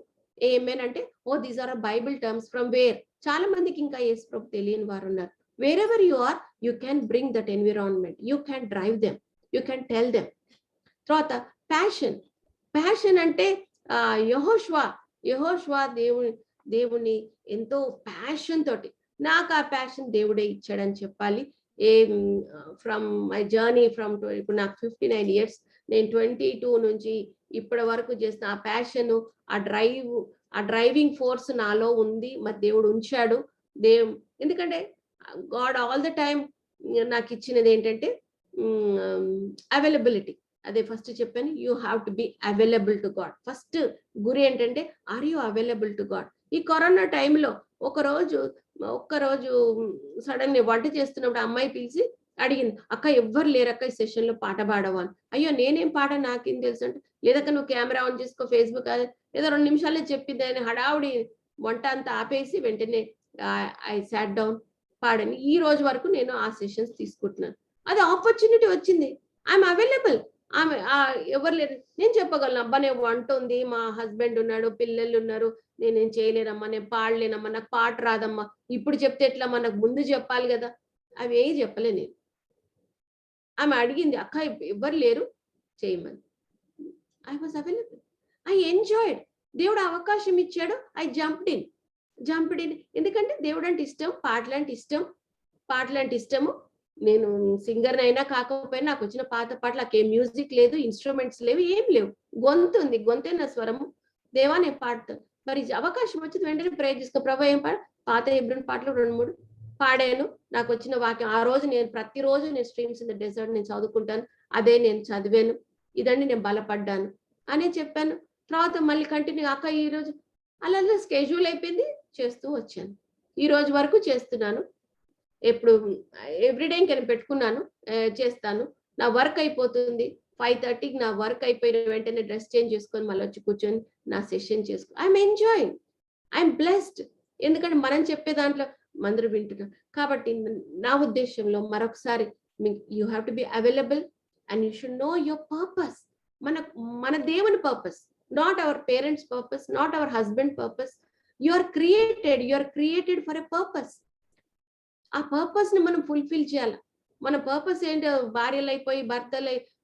E: ఏమేనంటే oh these are Bible terms from where. చాలా మందికి ఇంకా యేసు ప్రభు తెలియని వారు ఉన్నారు. Wherever you are, you can bring that environment. You can drive them. You can tell them. తర్వాత ప్యాషన్ అంటే యెహోషువ దేవుని ఎంతో ప్యాషన్ తోటి, నాకు ఆ ప్యాషన్ దేవుడే ఇచ్చాడని చెప్పాలి. ఫ్రమ్ మై జర్నీ ఇప్పుడు నాకు 59 years, నేను 22 నుంచి ఇప్పటి వరకు చేసిన ఆ ప్యాషన్, ఆ డ్రైవింగ్ ఫోర్స్ నాలో ఉంది. మరి దేవుడు ఉంచాడు. ఎందుకంటే గాడ్ ఆల్ ద టైమ్ నాకు ఇచ్చినది ఏంటంటే అవైలబిలిటీ. అదే ఫస్ట్ చెప్పాను, you have to be available to God. First గురి ఏంటంటే are you available to God. ఈ కరోనా టైంలో ఒక్కరోజు సడన్ గా వంట చేస్తున్నప్పుడు అమ్మాయి పిలిచి అడిగింది, అక్క ఎవ్వరు లేరక్క ఈ సెషన్ లో పాట పాడవా అని. అయ్యో నేనేం పాట, నాకేం తెలుసు అంటే, లేదక్క నువ్వు కెమెరా ఆన్ చేసుకో, ఫేస్బుక్ ఏదో 2 నిమిషాలే చెప్పింది అని హడావుడి వంట అంతా ఆపేసి వెంటనే ఐ సాట్ డౌన్ పాడని. ఈ రోజు వరకు నేను ఆ సెషన్స్ తీసుకుంటున్నాను. అది ఆపర్చునిటీ వచ్చింది. I'm available. ఆమె ఎవరు లేరు, నేను చెప్పగలను, అబ్బా నేను వంట ఉంది, మా హస్బెండ్ ఉన్నాడు, పిల్లలు ఉన్నారు, నేనేం చేయలేనమ్మా, నేను పాడలేనమ్మా, నాకు పాట రాదమ్మా, ఇప్పుడు చెప్తే ఎట్లా, నాకు ముందు చెప్పాలి కదా. అవి ఏవి చెప్పలే నేను. ఆమె అడిగింది, అక్క ఎవరు లేరు చేయమని. I was available. I enjoyed. దేవుడు అవకాశం ఇచ్చాడు. I jumped in. ఎందుకంటే దేవుడు అంటే ఇష్టం, పాటలంటే ఇష్టము. నేను సింగర్ అయినా కాకపోయినా నాకు వచ్చిన పాత పాటలు, నాకు ఏం మ్యూజిక్ లేదు, ఇన్స్ట్రుమెంట్స్ లేవు, ఏం లేవు, గొంతు ఉంది, గొంతే నా స్వరము. దేవా నేను పాడతాను. మరి అవకాశం వచ్చింది, వెంటనే ప్రేయర్ చేసుకో, ప్రభా ఏం పాత హెబ్రోన్ పాటలు 2-3 పాడాను. నాకు వచ్చిన వాక్యం ఆ రోజు, ప్రతిరోజు నేను స్ట్రీమ్స్ ఇన్ ద డెజర్ట్ నేను చదువుకుంటాను, అదే నేను చదివాను, ఇదండి నేను బలపడ్డాను అని చెప్పాను. తర్వాత మళ్ళీ కంటిన్యూ, అక్క ఈ రోజు అలా స్కెడ్యూల్ అయిపోయింది, చేస్తూ వచ్చాను. ఈ రోజు వరకు చేస్తున్నాను. ఎప్పుడు ఎవ్రీడే ఇంకా నేను పెట్టుకున్నాను, చేస్తాను. నా వర్క్ అయిపోతుంది 5:30కి, నా వర్క్ అయిపోయిన వెంటనే డ్రెస్ చేంజ్ చేసుకొని మళ్ళీ వచ్చి కూర్చొని నా సెషన్ చేసుకో. I'm enjoying, I'm blessed. ఎందుకంటే మనం చెప్పే దాంట్లో అందరూ వింటున్నారు. కాబట్టి నా ఉద్దేశంలో మరొకసారి, you have to be available and you should know your purpose. మన దేవుని purpose, not our parents purpose, not our husband purpose. You are created for a purpose. ఆ పర్పస్ ని మనం ఫుల్ఫిల్ చేయాలి. మన పర్పస్ ఏంటో, భార్యలు అయిపోయి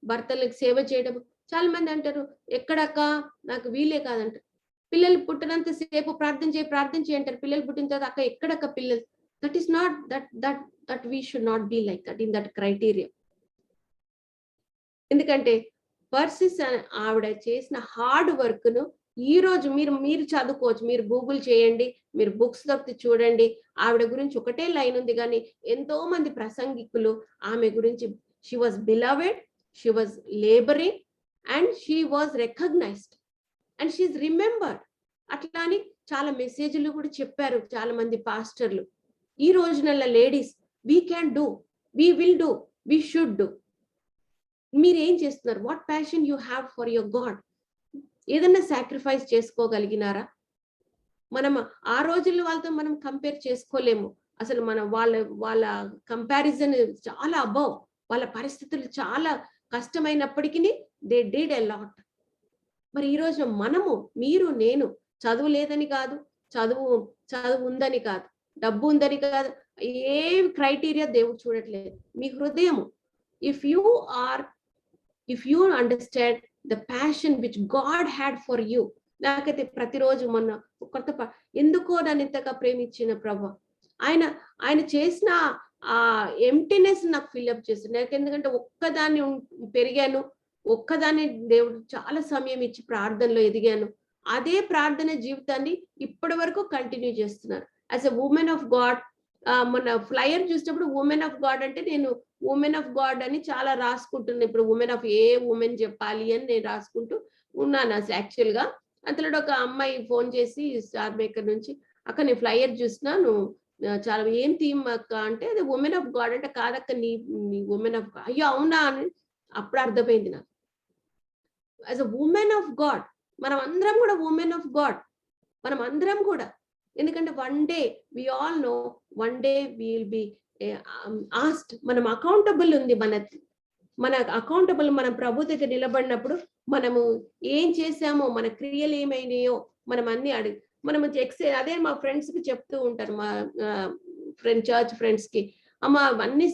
E: భర్తలకు సేవ చేయడం. చాలా మంది అంటారు, ఎక్కడక్క నాకు వీలే కాదంట. పిల్లలు పుట్టినంత సేపు ప్రార్థన చేయి అంటారు. పిల్లలు పుట్టిన తర్వాత అక్క ఎక్కడక్క పిల్లలు. That is not that we should not be like that in that criteria. ఎందుకంటే పర్సిస్ ఆవిడ చేసిన హార్డ్ వర్క్ ను ఈ రోజు మీరు చదువుకోవచ్చు, మీరు గూగుల్ చేయండి, మీరు బుక్స్ దొరికి చూడండి. ఆవిడ గురించి ఒకటే లైన్ ఉంది, కానీ ఎంతో మంది ప్రసంగికులు ఆమె గురించి, she was beloved, she was labouring and she was recognised and she is remembered. అట్లా అని చాలా మెసేజ్లు కూడా చెప్పారు చాలా మంది పాస్టర్లు. ఈ రోజునల్ల ladies, we can do, we will do, we should do. మీరు ఏం చేస్తున్నారు? What passion you have for your God? ఏదన్నా సాక్రిఫైస్ చేసుకోగలిగినారా? మనం ఆ రోజుల్లో వాళ్ళతో మనం కంపేర్ చేసుకోలేము. అసలు మనం వాళ్ళ కంపారిజన్ చాలా అబౌవ్. వాళ్ళ పరిస్థితులు చాలా కష్టమైనప్పటికీ దే డిడ్ ఎ లాట్. మరి ఈ రోజు మనము, మీరు, నేను చదువు లేదని కాదు, చదువు ఉందని కాదు, డబ్బు ఉందని కాదు, ఏ క్రైటీరియా దేవుడు చూడట్లేదు. మీ హృదయము. If you understand the passion which God had for you. నాకైతే ప్రతిరోజు మొన్న ఎందుకో నన్ను ఇంతగా ప్రేమించిన ప్రభు, ఆయన చేసిన ఆ ఎంప్టీనెస్ నాకు ఫిల్అప్ చేస్తుంది. నాకు ఎందుకంటే ఒక్కదాన్ని పెరిగాను, ఒక్కదాన్ని దేవుడు చాలా సమయం ఇచ్చి ప్రార్థనలో ఎదిగాను. అదే ప్రార్థన జీవితాన్ని ఇప్పటి వరకు కంటిన్యూ చేస్తున్నారు. As a women of God. మొన్న ఫ్లయర్ చూసినప్పుడు ఉమెన్ ఆఫ్ గాడ్ అంటే నేను ఉమెన్ ఆఫ్ గాడ్ అని చాలా రాసుకుంటున్నాను. ఇప్పుడు ఉమెన్ ఆఫ్ ఏ ఉమెన్ చెప్పాలి అని నేను రాసుకుంటూ ఉన్నాను. అసలు యాక్చువల్ గా అంతలో ఒక అమ్మాయి ఫోన్ చేసి స్టార్ మేకర్ నుంచి, అక్క నేను ఫ్లయర్ చూసినా, నువ్వు చాలా ఏం థీమ్ అక్క అంటే, అది ఉమెన్ ఆఫ్ గాడ్ అంటే, కాదక్క నీ ఉమెన్ ఆఫ్ గాడ్. అయ్యో అవునా అని అప్పుడు అర్థమైంది నాకు. As a women of God, మనం అందరం కూడా ఉమెన్ ఆఫ్ గాడ్. మనం అందరం కూడా, ఎందుకంటే one day we all know, one day will be asked. మనం అకౌంటబుల్ ఉంది, మన అకౌంటబుల్. మనం ప్రభు దగ్గర నిలబడినప్పుడు మనము ఏం చేసామో, మన క్రియలు ఏమైనాయో మనం అన్ని మనము అదే మా ఫ్రెండ్స్ కి చెప్తూ ఉంటారు, మా చర్చ్ ఫ్రెండ్స్ కి, అమ్మ అన్ని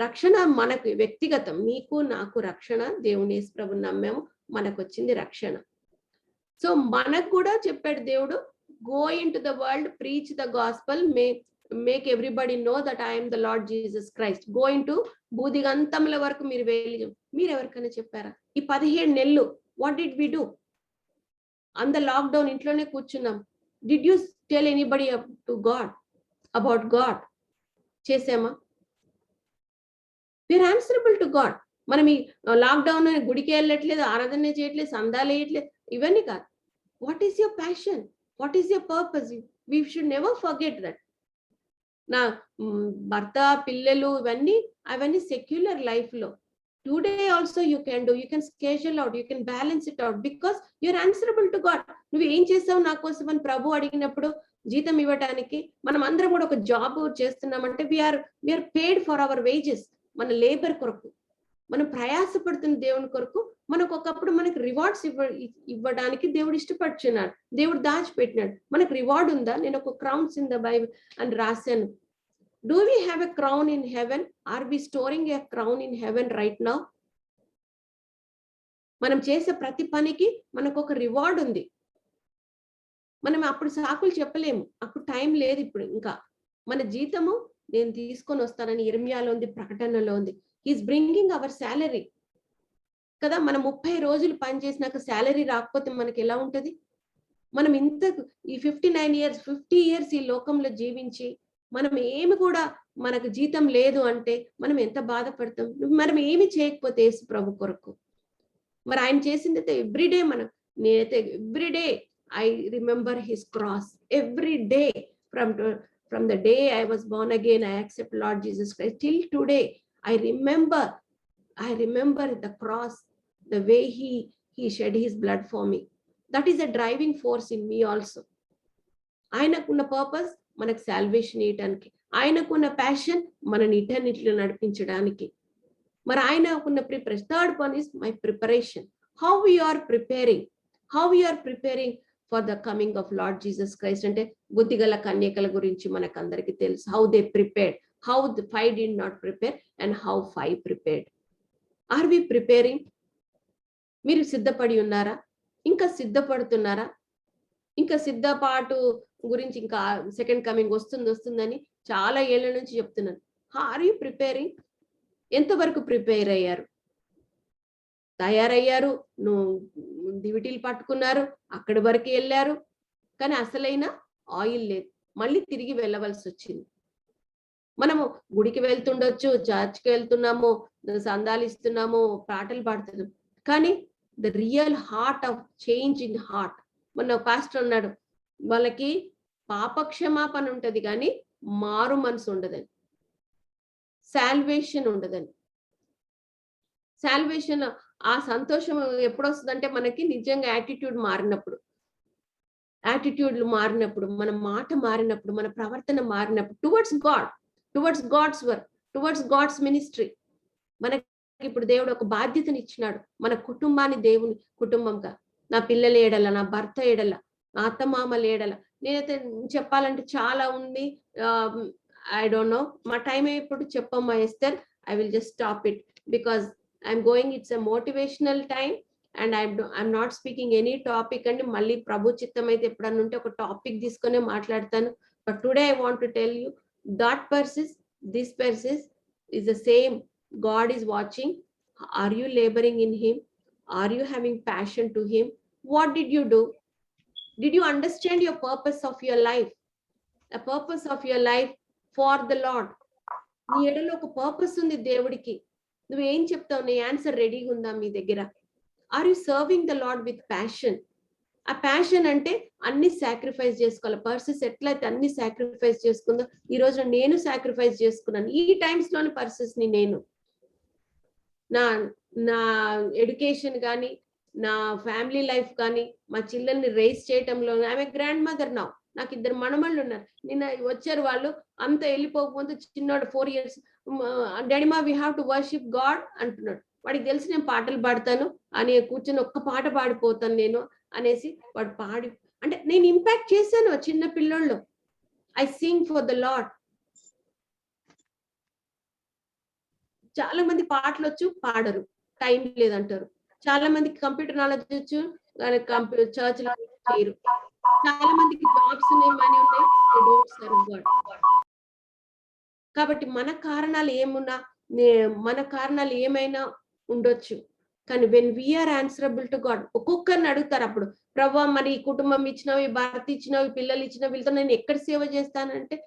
E: రక్షణ మనకు వ్యక్తిగతం. మీకు నాకు రక్షణ, దేవుని యేసు ప్రభుని నమ్మాము, మనకు వచ్చింది రక్షణ. సో మనకు కూడా చెప్పాడు దేవుడు, go into the world, preach the gospel, make everybody know that I'm the Lord Jesus Christ. Go into భూదిగంతముల వరకు మీరు వెళ్ళి. మీరు ఎవరికైనా చెప్పారా? ఈ 17 నెలలు వాట్ డిడ్ వి డూ? అంద లాక్డౌన్ ఇంట్లోనే కూర్చున్నాం. Did you tell anybody to God about God? చేసామా? We are answerable to God. మనం ఈ లాక్డౌన్ గుడికి వెళ్ళట్లేదు, ఆరాధన చేయట్లేదు, సందాలు వేయట్లేదు, ఇవన్నీ కాదు. What is your passion? What is your purpose? We should never forget that. నా భర్త, పిల్లలు, అవన్నీ సెక్యులర్ లైఫ్ లో. Today also you can do, you can schedule out, you can balance it out, because you're answerable to God. నువ్వు ఏం చేసావు నా కోసం అని ప్రభు అడిగినప్పుడు జీతం ఇవ్వడానికి, మనం అందరం కూడా ఒక జాబ్ చేస్తున్నామంటే we're paid for our wages. మన లేబర్ కొరకు, మనం ప్రయాసపడుతున్న దేవుని కొరకు. మనకు ఒకప్పుడు మనకు రివార్డ్స్ ఇవ్వడానికి దేవుడు ఇష్టపడుచున్నాడు, దేవుడు దాచిపెట్టినాడు. మనకు రివార్డ్ ఉందా? నేను ఒక క్రౌన్స్ ఇన్ ద బైబిల్ అని రాశాను. Do we have a crown in heaven? Are we storing a crown in heaven right now? మనం చేసే ప్రతి పనికి మనకు ఒక రివార్డ్ ఉంది. మనం అప్పుడు సాకులు చెప్పలేము, అప్పుడు టైం లేదు. ఇప్పుడు ఇంకా మన జీతము నేను తీసుకొని వస్తానని ఇర్మియాలో ఉంది, ప్రకటనలో ఉంది. హీస్ బ్రింగింగ్ అవర్ శాలరీ కదా. మనం 30 రోజులు పని చేసినాక శాలరీ రాకపోతే మనకి ఎలా ఉంటది? మనం ఈ 50 years ఈ లోకంలో జీవించి మనం ఏమి కూడా మనకు జీతం లేదు అంటే మనం ఎంత బాధపడతాం. మనం ఏమి చేయకపోతే యేసు ప్రభు కొరకు. మరి ఆయన చేసింది అయితే ఎవ్రీడే. నేనైతే everyday I remember his cross. Every day from the day I was born again, I accept Lord Jesus Christ. Till today, I remember the cross, the way he shed his blood for me. That is a driving force in me also. ఆయనకున్న purpose మనకు salvation ఇవ్వడానికి, ఆయనకున్న passion మనని ఇటర్నిటీలో నడిపించడానికి. మరి ఆయనకున్న preparation. Third one is my preparation. How we are preparing for the coming of Lord Jesus Christ. అంటే బుద్ధిగల కన్యకల గురించి మనకు అందరికీ తెలుసు. How they prepared, how the 5 did not prepare and how 5 prepared. Are we preparing? మీరు సిద్ధపడి ఉన్నారా? ఇంకా సిద్ధపడుతున్నారా? ఇంకా సిద్ధపాటు గురించి, ఇంకా సెకండ్ కమింగ్ వస్తుందని చాలా ఏళ్ల నుంచి చెప్తున్నాను. Are you preparing? ఎంతవరకు ప్రిపేర్ అయ్యారు? తయారయ్యారు, దివిటీలు పట్టుకున్నారు, అక్కడి వరకు వెళ్ళారు, కానీ అసలైన ఆయిల్ లేదు. మళ్ళీ తిరిగి వెళ్ళవలసి వచ్చింది. మనము గుడికి వెళ్తుండొచ్చు, చర్చ్కి వెళ్తున్నాము, సందాలు ఇస్తున్నాము, పాటలు పాడుతున్నాము, కానీ the real heart of change in heart. మొన్న పాస్టర్ అన్నాడు, వాళ్ళకి పాపక్షమాపణ ఉంటది కానీ మారు మనసు ఉండదని, సాల్వేషన్ ఉండదని. సాల్వేషన్, ఆ సంతోషం ఎప్పుడు వస్తుందంటే మనకి నిజంగా యాటిట్యూడ్లు మారినప్పుడు, మన మాట మారినప్పుడు, మన ప్రవర్తన మారినప్పుడు, towards God's work, towards God's ministry. మనకి ఇప్పుడు దేవుడు ఒక బాధ్యతని ఇచ్చినాడు, మన కుటుంబాన్ని దేవుని కుటుంబంగా, నా పిల్లల ఏడల, నా భర్త ఏడల, నా అత్తమామల ఏడల. నేనైతే చెప్పాలంటే చాలా ఉంది. ఐ డోంట్ నో, మా టైం ఇప్పుడు చెప్పమ్మా Esther. I will just stop it because I'm going, it's a motivational time and I'm not speaking any topic అండి. మళ్ళీ ప్రభు చిత్తం అయితే ఎప్పుడన్నా ఉంటే ఒక టాపిక్ తీసుకొని మాట్లాడతాను. But today I want to tell you that this persis is the same. God is watching. Are you laboring in him? Are you having passion to him? What did you do? Did you understand your purpose of your life? A purpose of your life for the Lord. నీ ఎడలో ఒక purpose ఉంది దేవుడికి. నువ్వేం చెప్తావు? నీ answer రెడీగా ఉందా మీ దగ్గర? Are you serving the Lord with passion? ఆ ప్యాషన్ అంటే అన్ని సాక్రిఫైస్ చేసుకోవాలి. పర్సెస్ ఎట్లయితే అన్ని సాక్రిఫైస్ చేసుకుందో, ఈ రోజు నేను సాక్రిఫైస్ చేసుకున్నాను. ఈ టైమ్స్ లోని పర్సెస్ ని నేను నా ఎడ్యుకేషన్ కానీ, నా ఫ్యామిలీ లైఫ్ కానీ, మా చిల్డ్రన్ని రేస్ చేయటంలో, ఆమె గ్రాండ్ మదర్ నా, నాకు 2 మనమళ్ళు ఉన్నారు. నిన్న వచ్చారు వాళ్ళు, అంత వెళ్ళిపోకముందు చిన్నోడు 4 years, డాడీమా we have to worship God అంటున్నాడు. వాడికి తెలిసి నేను పాటలు పాడతాను అని కూర్చొని ఒక్క పాట పాడిపోతాను నేను అనేసి వాడు పాడి, అంటే నేను ఇంపాక్ట్ చేశాను చిన్న పిల్లోళ్ళు. I sing for the Lord. చాలా మంది పాటలు వచ్చు, పాడరు, టైం లేదంటారు. చాలా మందికి కంప్యూటర్ నాలెడ్జ్ వచ్చు, చర్చ్ లో చేయరు. చాలా మందికి జాబ్స్ ఉన్నాయి, మనీ ఉన్నాయి, they don't serve God. కాబట్టి మన కారణాలు ఏమైనా ఉండొచ్చు, కానీ when we're answerable to God, ఒక్కొక్కరిని అడుగుతారు అప్పుడు, ప్రభా మరి ఈ కుటుంబం ఇచ్చినావు, ఈ భర్త ఇచ్చినావు, ఈ పిల్లలు ఇచ్చినావు, వీళ్ళతో నేను ఎక్కడ సేవ చేస్తానంటే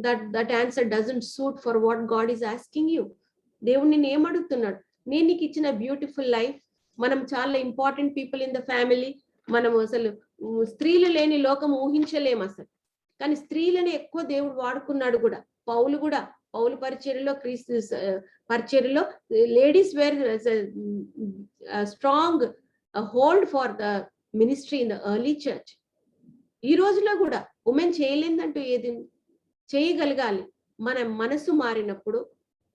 E: that answer doesn't suit for what God is asking you. దేవుడు నిన్ను ఏమడుగుతున్నాడు? నేను నీకు ఇచ్చిన బ్యూటిఫుల్ లైఫ్. మనం చాలా important people in the family. మనం అసలు స్త్రీలు లేని లోకం ఊహించలేము అసలు, కానీ స్త్రీలని ఎక్కువ దేవుడు వాడుకున్నాడు కూడా. పౌలు పరిచర్యలో, క్రీస్తు పరిచర్యలో ladies were stronghold for the ministry in the early church. ఈ రోజులో కూడా ఉమెన్ చేయలేదంటూ ఏది చేయగలగాలి. మన మనసు మారినప్పుడు,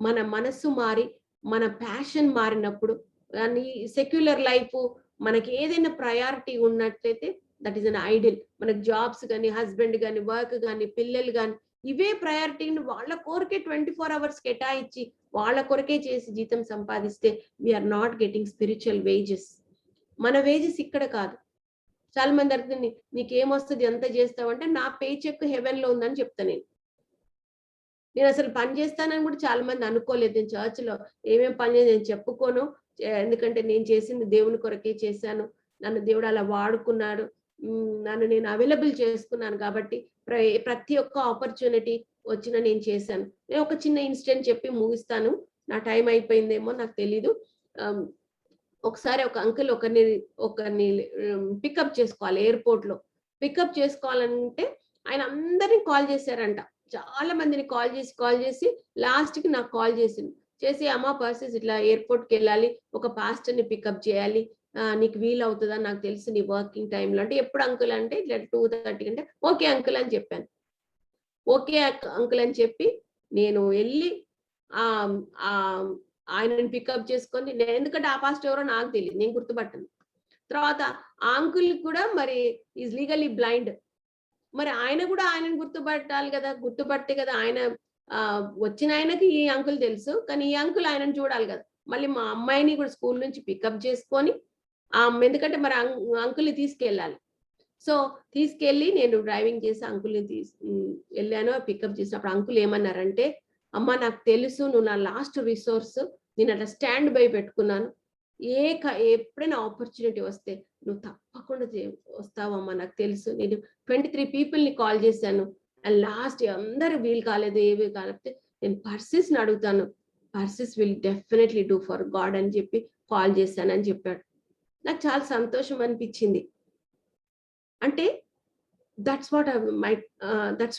E: మన ప్యాషన్ మారినప్పుడు, కానీ సెక్యులర్ లైఫ్ మనకి ఏదైనా ప్రయారిటీ ఉన్నట్లయితే దట్ ఈస్ అన్ ఐడియల్. మనకు జాబ్స్ కానీ, హస్బెండ్ కానీ, వర్క్ కానీ, పిల్లలు కానీ, ఇవే ప్రయారిటీని వాళ్ళ కొరకే 24 hours కేటాయించి వాళ్ళ కొరకే చేసి జీతం సంపాదిస్తే we're not getting spiritual wages. మన వేజెస్ ఇక్కడ కాదు. చాలా మంది అర్థం, నీకేమొస్తుంది, ఎంత చేస్తావంటే నా పే చెక్ హెవెన్ లో ఉందని చెప్తా. నేను అసలు పని చేస్తానని కూడా చాలా మంది అనుకోలేదు. నేను చర్చ్ లో ఏమేమి పని చేసి నేను చెప్పుకోను, ఎందుకంటే నేను చేసింది దేవుని కొరకే చేశాను. నన్ను దేవుడు అలా వాడుకున్నాడు, నన్ను నేను అవైలబుల్ చేసుకున్నాను. కాబట్టి ప్రతి ఒక్క ఆపర్చునిటీ వచ్చిన నేను చేశాను. నేను ఒక చిన్న ఇన్సిడెంట్ చెప్పి ముగిస్తాను, నా టైం అయిపోయిందేమో నాకు తెలీదు. ఒకసారి ఒక అంకుల్ ఒకరిని పికప్ చేసుకోవాలి, ఎయిర్పోర్ట్ లో పికప్ చేసుకోవాలంటే ఆయన అందరినీ కాల్ చేశారంట. చాలా మందిని కాల్ చేసి లాస్ట్ కి నాకు కాల్ చేసి అమ్మా పర్సెస్ ఇట్లా ఎయిర్పోర్ట్ కి వెళ్ళాలి, ఒక పాస్టర్ ని పికప్ చేయాలి, నీకు వీలు అవుతుందా, నాకు తెలుసు నీ వర్కింగ్ టైంలో. అంటే ఎప్పుడు అంకుల్ అంటే ఇట్లా 2:30 అంటే ఓకే అంకుల్ అని చెప్పాను. ఓకే అంకుల్ అని చెప్పి నేను వెళ్ళి ఆయనని పికప్ చేసుకొని, ఎందుకంటే ఆ పాస్టర్ ఎవరో నాకు తెలియదు, నేను గుర్తుపట్టాను. తర్వాత ఆ అంకుల్ కూడా మరి ఈజ్ లీగల్లీ బ్లైండ్. మరి ఆయన కూడా ఆయనను గుర్తుపట్టాలి కదా, గుర్తుపట్టే కదా ఆయన వచ్చిన ఆయనకి ఈ అంకుల్ తెలుసు, కానీ ఈ అంకుల్ ఆయనను చూడాలి కదా. మళ్ళీ మా అమ్మాయిని కూడా స్కూల్ నుంచి పికప్ చేసుకొని, ఎందుకంటే మరి అంకుల్ని తీసుకెళ్ళాలి. సో తీసుకెళ్ళి నేను డ్రైవింగ్ చేసి అంకుల్ని వెళ్ళాను. పికప్ చేసినప్పుడు అంకుల్ ఏమన్నారంటే, అమ్మ నాకు తెలుసు నువ్వు నా లాస్ట్ రిసోర్స్, నేను అట్లా స్టాండ్ బై పెట్టుకున్నాను, ఎప్పుడైనా ఆపర్చునిటీ వస్తే నువ్వు తప్పకుండా వస్తావమ్మా, నాకు తెలుసు. నేను 23 people ని కాల్ చేశాను, అండ్ లాస్ట్ అందరు వీలు కాలేదు, ఏవి కాలేకపోతే నేను పర్సెస్ ని అడుగుతాను, purses will definitely do for God అని చెప్పి కాల్ చేశానని చెప్పాడు. నాకు చాలా సంతోషం అనిపించింది. అంటే that's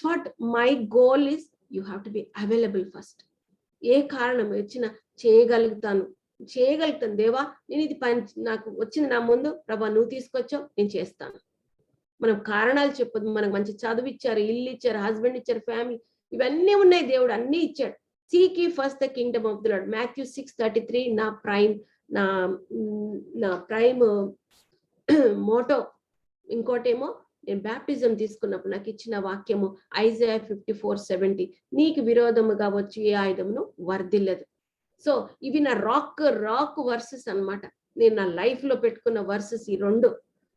E: what my goal is, you have to be available first. ఏ కారణం వచ్చినా చేయగలుగుతాను, చేయగలుగుతాను. దేవా నేను ఇది పని నాకు వచ్చింది నా ముందు, ప్రభా నువ్వు తీసుకొచ్చావు, నేను చేస్తాను. మనం కారణాలు చెప్పొద్దు. మనకు మంచి చదువు ఇచ్చారు, ఇల్లు ఇచ్చారు, హస్బెండ్ ఇచ్చారు, ఫ్యామిలీ ఇవన్నీ ఉన్నాయి, దేవుడు అన్ని ఇచ్చాడు. Seek ye first the kingdom of the Lord. Matthew 6:33 నా ప్రైమ్ మోటో. ఇంకోటేమో నేను బ్యాప్టిజం తీసుకున్నప్పుడు నాకు ఇచ్చిన వాక్యము ఐజాయా 54:70, నీకు విరోధముగా వచ్చి ఏ ఆయుధమును వర్ధిల్లదు. సో ఇవి నా రాక్ వర్సెస్ అన్నమాట. నేను నా లైఫ్ లో పెట్టుకున్న వర్సెస్ ఈ రెండు.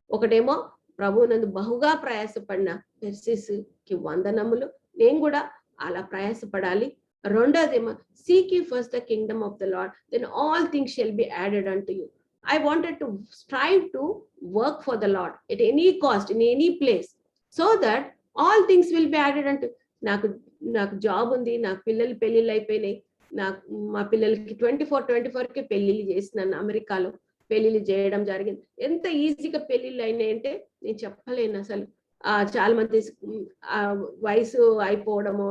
E: ఒకటేమో ప్రభువునందు బహుగా ప్రయాసపడిన పెర్సిస్ కి వందనములు, నేను కూడా అలా ప్రయాసపడాలి. రెండోదేమో seek ye first the kingdom of the Lord, then all things shall be added unto you. I wanted to strive to work for the Lord at any cost, in any place, so that all things will be added unto. నాకు job ఉంది, నాకు పిల్లలు పెళ్లిళ్ళు అయిపోయినాయి, మా పిల్లలకి 24 కి పెళ్లిళ్ళు చేసినాను. అమెరికాలో పెళ్లిళ్ళు చేయడం జరిగింది. ఎంత ఈజీగా పెళ్లిళ్ళు అయినాయి అంటే నేను చెప్పలేను అసలు. చాలా మంది వయసు అయిపోవడము,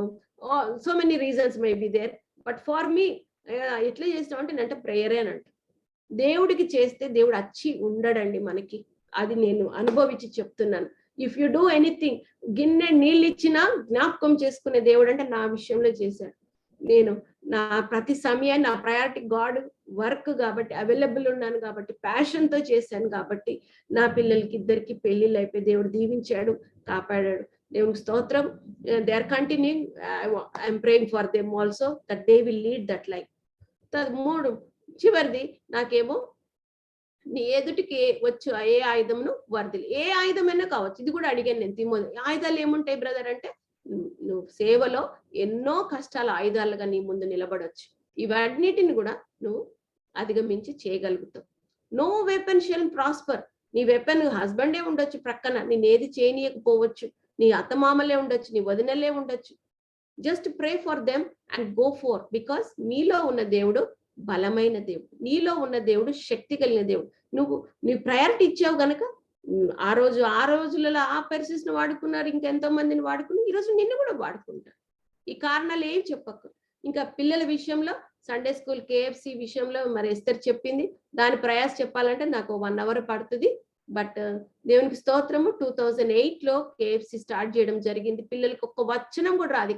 E: so many reasons may be there, but for me ఎట్లా చేస్తాం అంటే నేనంటే ప్రేయరే అని అంట. దేవుడికి చేస్తే దేవుడు వచ్చి ఉండడండి మనకి. అది నేను అనుభవించి చెప్తున్నాను. ఇఫ్ యు డూ ఎనీథింగ్, గిన్నె నీళ్ళు ఇచ్చినా జ్ఞాపకం చేసుకునే దేవుడు అంటే నా విషయంలో చేశాడు. నేను నా ప్రతి సమయాన్ని, నా ప్రయారిటీ గాడ్ వర్క్ కాబట్టి, అవైలబుల్ ఉన్నాను కాబట్టి, ప్యాషన్ తో చేశాను కాబట్టి నా పిల్లలకి ఇద్దరికి పెళ్లిళ్ళు అయిపోయి దేవుడు దీవించాడు, కాపాడాడు. దేవునికి స్తోత్రం. They are continuing. I'm praying for them also that they will lead that life. మూడు చివరిది నాకేమో నీ ఎదుటికి వచ్చు ఏ ఆయుధమును వర్ధిల్లు. ఏ ఆయుధమైనా కావచ్చు. ఇది కూడా అడిగాను నేను తిమోతి. ఆయుధాలు ఏముంటాయి బ్రదర్ అంటే, నువ్వు సేవలో ఎన్నో కష్టాల ఆయుధాలుగా నీ ముందు నిలబడొచ్చు. ఇవన్నిటిని కూడా నువ్వు అధిగమించి చేయగలుగుతావు. No weapon shall prosper. నీ వెపన్ హస్బెండే ఉండొచ్చు ప్రక్కన, నేను ఏది చేయనీయకపోవచ్చు, నీ అత్తమామలే ఉండొచ్చు, నీ వదినలే ఉండొచ్చు. Just pray for them and go four, because మీలో ఉన్న దేవుడు బలమైన దేవుడు, నీలో ఉన్న దేవుడు శక్తి కలిగిన దేవుడు. నువ్వు ప్రయారిటీ ఇచ్చావు గనక ఆ రోజులలో ఆ పరిస్థితిని వాడుకున్నారు, ఇంకెంతో మందిని వాడుకున్నారు, ఈరోజు నిన్ను కూడా వాడుకుంటారు. ఈ కారణాలు ఏం చెప్పకు. ఇంకా పిల్లల విషయంలో సండే స్కూల్ KFC విషయంలో మరి ఎస్తర్ చెప్పింది, దాని ప్రయాస చెప్పాలంటే నాకు 1 hour పడుతుంది. బట్ దేవునికి స్తోత్రము, 2008 లో KFC స్టార్ట్ చేయడం జరిగింది. పిల్లలకి ఒక్క వచనం కూడా రాదు,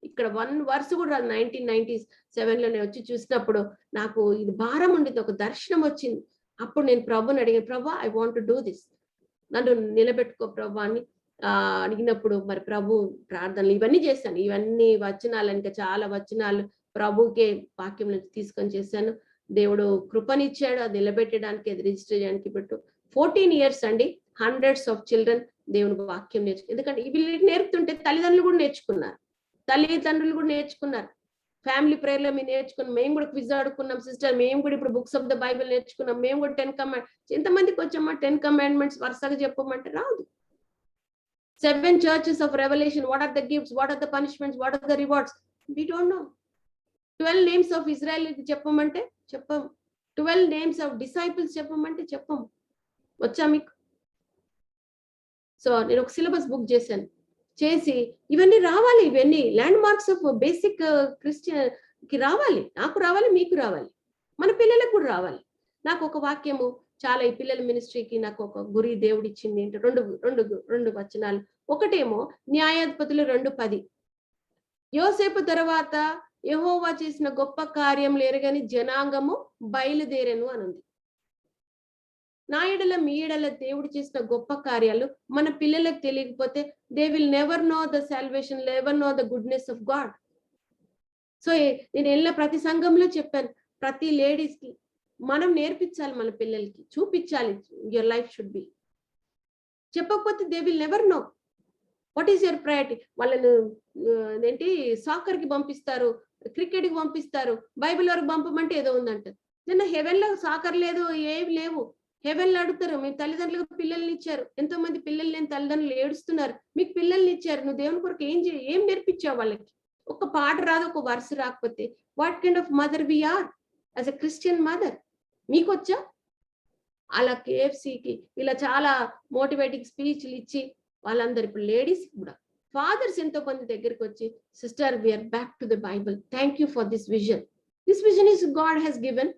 E: ఇక్కడ 1 verse కూడా రాదు. 1997 లోనే వచ్చి చూసినప్పుడు నాకు ఇది భారం ఉండేది, ఒక దర్శనం వచ్చింది. అప్పుడు నేను ప్రభుని అడిగాను, ప్రభా I want to do this, నన్ను నిలబెట్టుకో ప్రభా అని అడిగినప్పుడు మరి ప్రభు ప్రార్థనలు ఇవన్నీ చేశాను. ఇవన్నీ వచనాలు, ఇంకా చాలా వచనాలు ప్రభుకే వాక్యం నుంచి తీసుకొని చేశాను. దేవుడు కృపనిచ్చాడు అది నిలబెట్టడానికి, అది రిజిస్టర్ చేయడానికి. పెట్టు 14 years అండి, హండ్రెడ్స్ ఆఫ్ చిల్డ్రన్ దేవుని వాక్యం నేర్చుకు. ఎందుకంటే ఇవి నేర్పుతుంటే తల్లిదండ్రులు కూడా నేర్చుకున్నారు, ఫ్యామిలీ ప్రేయర్లో మేము నేర్చుకున్నాం. మేము కూడా క్విజ్ ఆడుకున్నాం సిస్టర్, మేము కూడా ఇప్పుడు బుక్స్ ఆఫ్ ద బైబిల్ నేర్చుకున్నాం. మేము కూడా 10 commandments. ఎంతమందికి వచ్చామా 10 commandments వరుసగా చెప్పమంటే రాదు. 7 churches of Revelation, what are the gifts, what are the punishments, what are the rewards, we don't know. 12 names of Israel చెప్పమంటే చెప్పం. 12 names of disciples చెప్పమంటే చెప్పం. వచ్చా మీకు? సో నేను ఒక సిలబస్ బుక్ చేసి ఇవన్నీ రావాలి, ఇవన్నీ land marks of basic Christian కి రావాలి, నాకు రావాలి, మీకు రావాలి, మన పిల్లలకు కూడా రావాలి. నాకు ఒక వాక్యము చాలా, ఈ పిల్లల మినిస్ట్రీకి నాకు ఒక గురి దేవుడు ఇచ్చింది ఏంటి, రెండు వచనాలు. ఒకటేమో న్యాయాధిపతులు 2:10, యోసేపు తర్వాత యెహోవా చేసిన గొప్ప కార్యములు ఎరగని జనాంగము బయలుదేరెను అనుంది. నా ఎడల మీ ఎడల దేవుడు చేసిన గొప్ప కార్యాలు మన పిల్లలకు తెలియకపోతే they will never know the salvation, never know the goodness of God. So నేను వెళ్ళిన ప్రతి సంఘంలో చెప్పాను, ప్రతి లేడీస్ కి మనం నేర్పించాలి, మన పిల్లలకి చూపించాలి, యువర్ లైఫ్ షుడ్ బి. చెప్పకపోతే they will never know what is your priority. వాళ్ళను ఏంటి సాకర్ కి పంపిస్తారు, క్రికెట్ కి పంపిస్తారు, బైబిల్ వరకు పంపమంటే ఏదో ఉందంటారు. నిన్న హెవెన్ లో సాకర్ లేదు, ఏమి లేవు. హెవెన్ లో అడుగుతారు, మీ తల్లిదండ్రులకు పిల్లల్ని ఇచ్చారు, ఎంతో మంది పిల్లలు లేని తల్లిదండ్రులు ఏడుస్తున్నారు, మీకు పిల్లల్ని ఇచ్చారు, నువ్వు దేవుని కొరకు ఏం నేర్పించావు వాళ్ళకి? ఒక పాట రాదు, ఒక వర్స్ రాకపోతే what kind of mother we are as a Christian mother? మీకు వచ్చా? అలా KFCకి ఇలా చాలా మోటివేటింగ్ స్పీచ్లు ఇచ్చి వాళ్ళందరూ ఇప్పుడు లేడీస్ కూడా ఫాదర్స్ ఎంతో మంది దగ్గరికి వచ్చి, sister we're back to the Bible, thank you for this vision, this vision is God has given.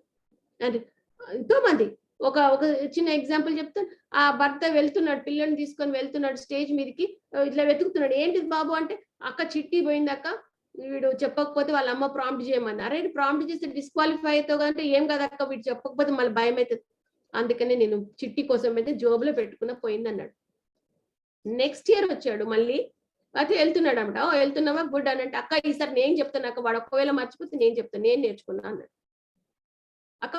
E: అంటే ఎంతో మంది ఒక ఒక చిన్న ఎగ్జాంపుల్ చెప్తాను. ఆ భర్త వెళ్తున్నాడు, పిల్లని తీసుకొని వెళ్తున్నాడు స్టేజ్ మీదకి, ఇట్లా వెతుకుతున్నాడు. ఏంటిది బాబు అంటే, అక్క చిట్టి పోయింది అక్క, వీడు చెప్పకపోతే వాళ్ళ అమ్మ ప్రాంప్ట్ చేయమని. అరే ప్రాంప్ట్ చేస్తే డిస్క్వాలిఫై అవుతావు అంటే, ఏం కదక్క వీడు చెప్పకపోతే మళ్ళీ భయం అవుతుంది, అందుకనే నేను చిట్టి కోసం అయితే జోబులో పెట్టుకున్న పోయింది అన్నాడు. నెక్స్ట్ ఇయర్ వచ్చాడు మళ్ళీ, అయితే వెళ్తున్నాడు అన్నమాట. వెళ్తున్నావా గుడ్ అని అంటే, అక్క ఈసారి నేను చెప్తాను అక్క, వాడు ఒకవేళ మర్చిపోతే నేను చెప్తాను, నేను నేర్చుకున్నా అన్నాడు. అక్క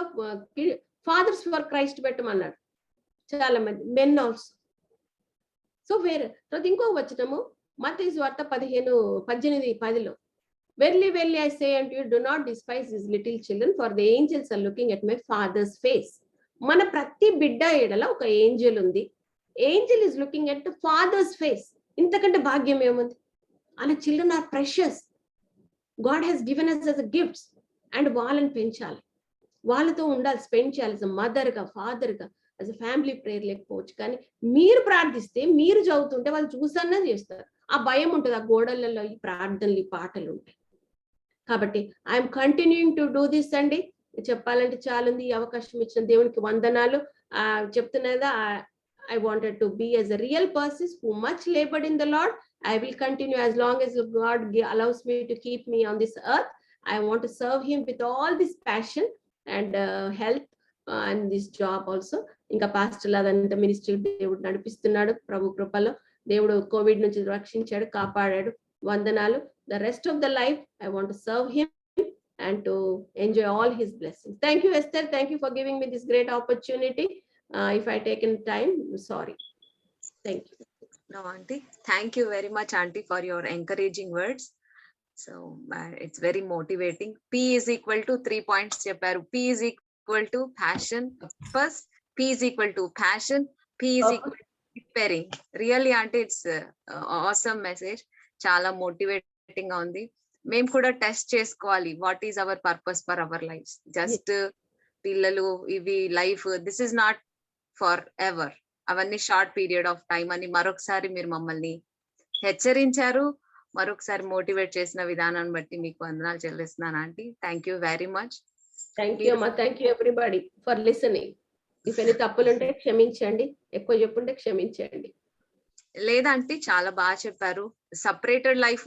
E: ఫాదర్స్ ఫర్ క్రైస్ట్ పెట్టమన్నాడు చాలా మంది, మెన్ ఆల్సో. సో వేరే తర్వాత ఇంకో వచనము మత్తయి సువార్త 15:10 verily verily I say unto you, do not despise this little children, for the angels are looking at my father's face. మన ప్రతి బిడ్డ ఎడల ఒక ఏంజెల్ ఉంది. Angel is looking at father's face. ఇంతకంటే భాగ్యం ఏముంది? అలా children are precious, God has given us as a gifts, and వాళ్ళని పెంచాలి, వాళ్ళతో ఉండాలి, స్పెండ్ చేయాలి. as a మదర్గా, ఫాదర్గా, as a ఫ్యామిలీ ప్రేయర్ లేకపోవచ్చు, కానీ మీరు ప్రార్థిస్తే, మీరు చదువుతుంటే వాళ్ళు చూసన్నా చేస్తారు. ఆ భయం ఉంటుంది, ఆ గోడలలో ఈ ప్రార్థనలు, ఈ పాటలు ఉంటాయి. కాబట్టి I'm continuing to do this అండి. చెప్పాలంటే చాలా ఉంది. ఈ అవకాశం ఇచ్చిన దేవునికి వందనాలు. చెప్తున్నదా, I wanted to be as a real person who much labored in the Lord. I will continue as long as God allows me to keep me on this earth. I want to serve him with all this passion and health and this job also. ఇంకా pastor అదంతా ministry దేవుడు నడిపిస్తున్నాడు. ప్రభు కృపలో దేవుడు Covid నుంచి రక్షించాడు, కాపాడాడు. వందనాలు. The rest of the life I want to serve him and to enjoy all his blessings. Thank you, Esther. Thank you for giving me this great opportunity. If I taken time, sorry. Thank you.
C: No, auntie. Thank you very much, auntie, for your encouraging words. So it's very motivating. P is equal to 3 points చెప్పారు. P is equal to passion. First, P is equal to passion. P is equal to preparing. Really, auntie, it's awesome message. చాలా motivating గా ఉంది. మేము కూడా test చేసుకోవాలి, what is our purpose for our life. Just పిల్లలు, ఇవి life, this is not for ever, అవన్నీ short period of time అని మరొకసారి మీరు మమ్మల్ని హెచ్చరించారు. మరొకసారి మోటివేట్ చేసిన విధానాన్ని బట్టి మీకు వందనాలు చెల్లిస్తున్నాను aunty. Thank you very much.
E: Thank you అమ్మా. Thank you everybody for listening. If any తప్పులుంటే క్షమించండి, ఎక్కువ చెప్పుంటే క్షమించండి.
B: లేదంటే చాలా బాగా చెప్పారు. సపరేటెడ్ లైఫ్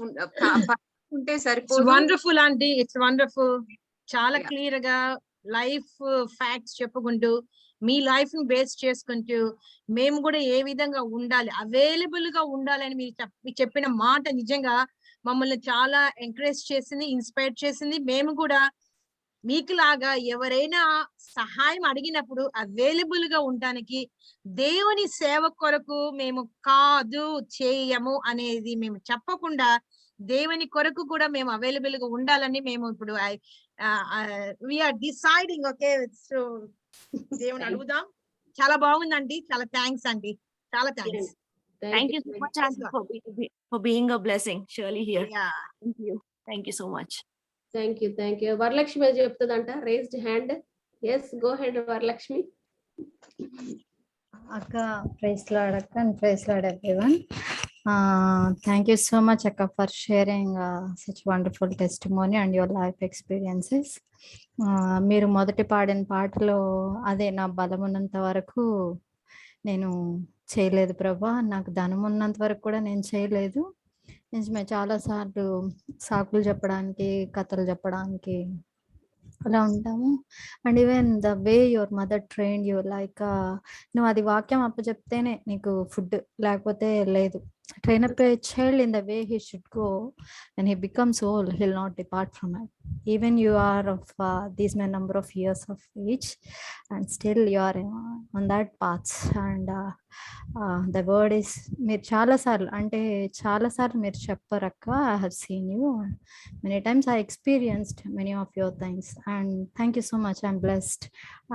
B: ఉంటే సరిపోదు.
F: Wonderful aunty, it's wonderful. చాలా
B: Yeah.
F: క్లియర్ గా లైఫ్ ఫ్యాక్ట్స్ చెప్పుకుంటూ, మీ లైఫ్ ని బేస్ చేసుకుంటూ, మేము కూడా ఏ విధంగా ఉండాలి, అవైలబుల్ గా ఉండాలని మీరు చెప్పిన మాట నిజంగా మమ్మల్ని చాలా ఎంకరేజ్ చేసింది, ఇన్స్పైర్ చేసింది. మేము కూడా మీకు లాగా ఎవరైనా సహాయం అడిగినప్పుడు అవైలబుల్ గా ఉండడానికి, దేవుని సేవ కొరకు మేము కాదు చేయము అనేది మేము చెప్పకుండా, దేవుని కొరకు కూడా మేము అవైలబుల్ గా ఉండాలని మేము ఇప్పుడు వీఆర్ డిసైడింగ్. ఓకే, సో దేవుని అడుగుదాం. చాలా బాగుందండి. చాలా థ్యాంక్స్ అండి. చాలా thanks.
H: Thank you so much, Aunty, for being a blessing, surely here.
F: Yeah.
H: Thank you so much.
E: Thank you. Thank you. Varalakshmi చెప్తుందంట, raised hand. Yes, go ahead Varalakshmi.
I: అక్క, praise Lord అక్క, and praise Lord everyone. Thank you so much, Akka, for sharing such wonderful testimony and your life experiences. మీరు మొదటి పాడిన పాటలో, అదే నా బలం ఉన్నంత వరకు నేను చేయలేదు ప్రభా, నాకు ధనం ఉన్నంత వరకు కూడా నేను చేయలేదు. నిజమే, చాలా సార్లు సాకులు చెప్పడానికి, కథలు చెప్పడానికి అలా ఉంటాము. And even the way your mother trained you, like నువ్వు అది వాక్యం అప్పచెప్తేనే నీకు ఫుడ్, లేకపోతే లేదు. Train up a child in the way he should go. When he becomes old, he'll not depart from it. Even you are of these many number of years of age, and still you are on that path. And the word is, మీరు చాలా సార్లు, అంటే చాలా సార్లు మీరు చెప్పారక్క. I have seen you many times. I experienced many of your things, and thank you so much. I'm blessed.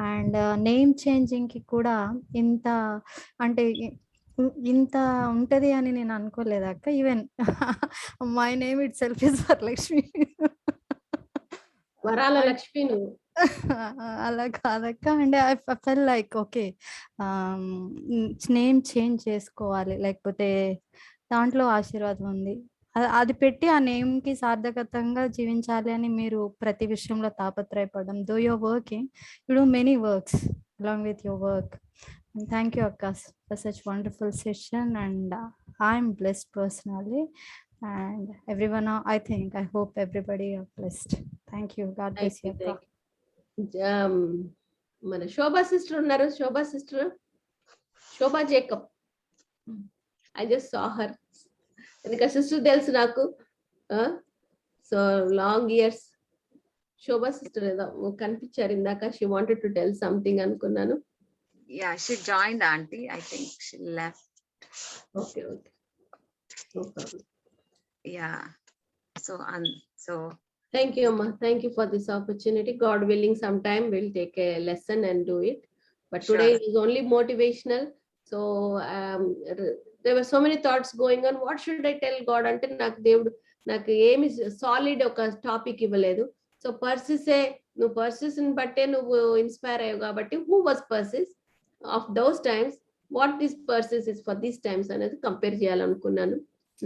I: And name changing కి కూడా ఇంత, అంటే ఇంత ఉంటది అని నేను అనుకోలేదు అక్క. Even my name itself is Varalakshmi.
E: వరాల లక్ష్మి నువ్వు.
I: అలా కాదక్క. And I fell like okay, name change చేసుకోవాలి, లేకపోతే దాంట్లో ఆశీర్వాదం ఉంది. అది పెట్టి ఆ నేమ్ కి సార్థకతంగా జీవించాలి అని మీరు ప్రతి విషయంలో తాపత్రయపడడం. Though your working, you do many works along with your work. And thank you, Akka, for such wonderful session. And I'm blessed personally. And everyone, I hope everybody are blessed. Thank you. God bless you, Akka.
E: మన Shobha sister ఉన్నారు. Shobha sister, Shobha Jacob. I just saw her. ఎందుకంటే sister తెలుసు నాకు. So long years. Shobha sister ఏదో కనిపించారు ఇందాక. She wanted to tell something అనుకున్నాను.
C: Yeah, she joined, auntie. I think she left.
E: Okay okay, no problem.
C: Yeah. So
E: Thank you, Amma. Thank you for this opportunity. God willing, sometime we'll take a lesson and do it. But today
C: Sure.
E: is only motivational. So there were so many thoughts going on. What should I tell God? Ante నాకు ఏమి solid ఒక topic ఇవ్వలేదు. So పర్సిసే, నువ్వు పర్సిస్ని బట్టే నువ్వు inspire అయ్యావు కాబట్టి who was Persis of those times, what this Persis is for these times అనేది కంపేర్ చేయాలనుకున్నాను.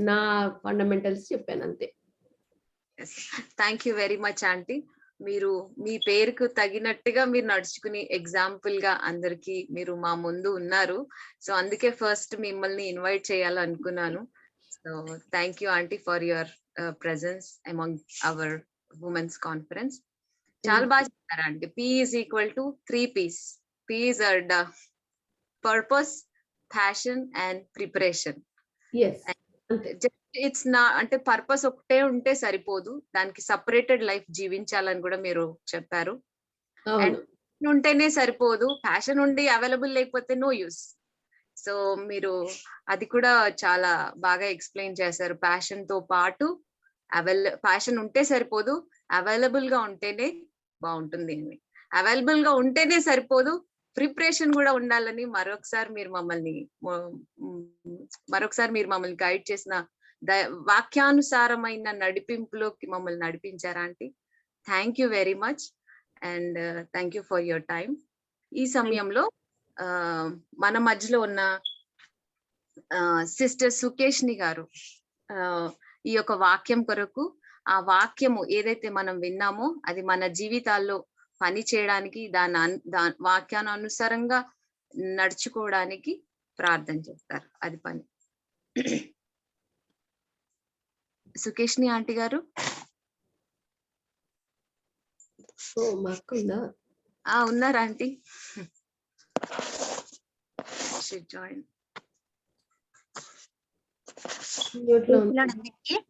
E: నా ఫండమెంటల్స్ చెప్పాను అంతే.
C: Thank you very much aunty. మీరు మీ పేరుకు తగినట్టుగా మీరు నడుచుకుని ఎగ్జాంపుల్ గా అందరికి మీరు మా ముందు ఉన్నారు. సో అందుకే ఫస్ట్ మిమ్మల్ని ఇన్వైట్ చేయాలనుకున్నాను. So thank you aunty for your presence among hour women's conference. చాలా బాగా చెప్పారు aunty. P is equal to 3 P's. P's are the purpose, passion and preparation.
E: Yes.
C: It's నా అంటే పర్పస్ ఒకటే ఉంటే సరిపోదు, దానికి సపరేటెడ్ లైఫ్ జీవించాలని కూడా మీరు చెప్పారు. అండ్ ఉంటేనే సరిపోదు, ప్యాషన్ ఉండి అవైలబుల్ లేకపోతే నో యూస్. సో మీరు అది కూడా చాలా బాగా ఎక్స్ప్లెయిన్ చేశారు. ప్యాషన్ తో పాటు ప్యాషన్ ఉంటే సరిపోదు, అవైలబుల్ గా ఉంటేనే బాగుంటుంది అని. అవైలబుల్ గా ఉంటేనే సరిపోదు, ప్రిపరేషన్ కూడా ఉండాలని మరొకసారి మీరు మమ్మల్ని గైడ్ చేసిన వాక్యానుసారమైన నడిపింపులోకి మమ్మల్ని నడిపించారా aunty. Thank you very much and thank you for your time. ఈ సమయంలో మన మధ్యలో ఉన్న సిస్టర్ సుకేష్ని గారు ఈ యొక్క వాక్యం కొరకు, ఆ వాక్యము ఏదైతే మనం విన్నామో అది మన జీవితాల్లో పని చేయడానికి, దాని వాక్యానుసారంగా నడుచుకోవడానికి ప్రార్థన చేస్తారు. అది పని. సుకేష్ని ఆంటీ గారు ఉన్నారా aunty? Join.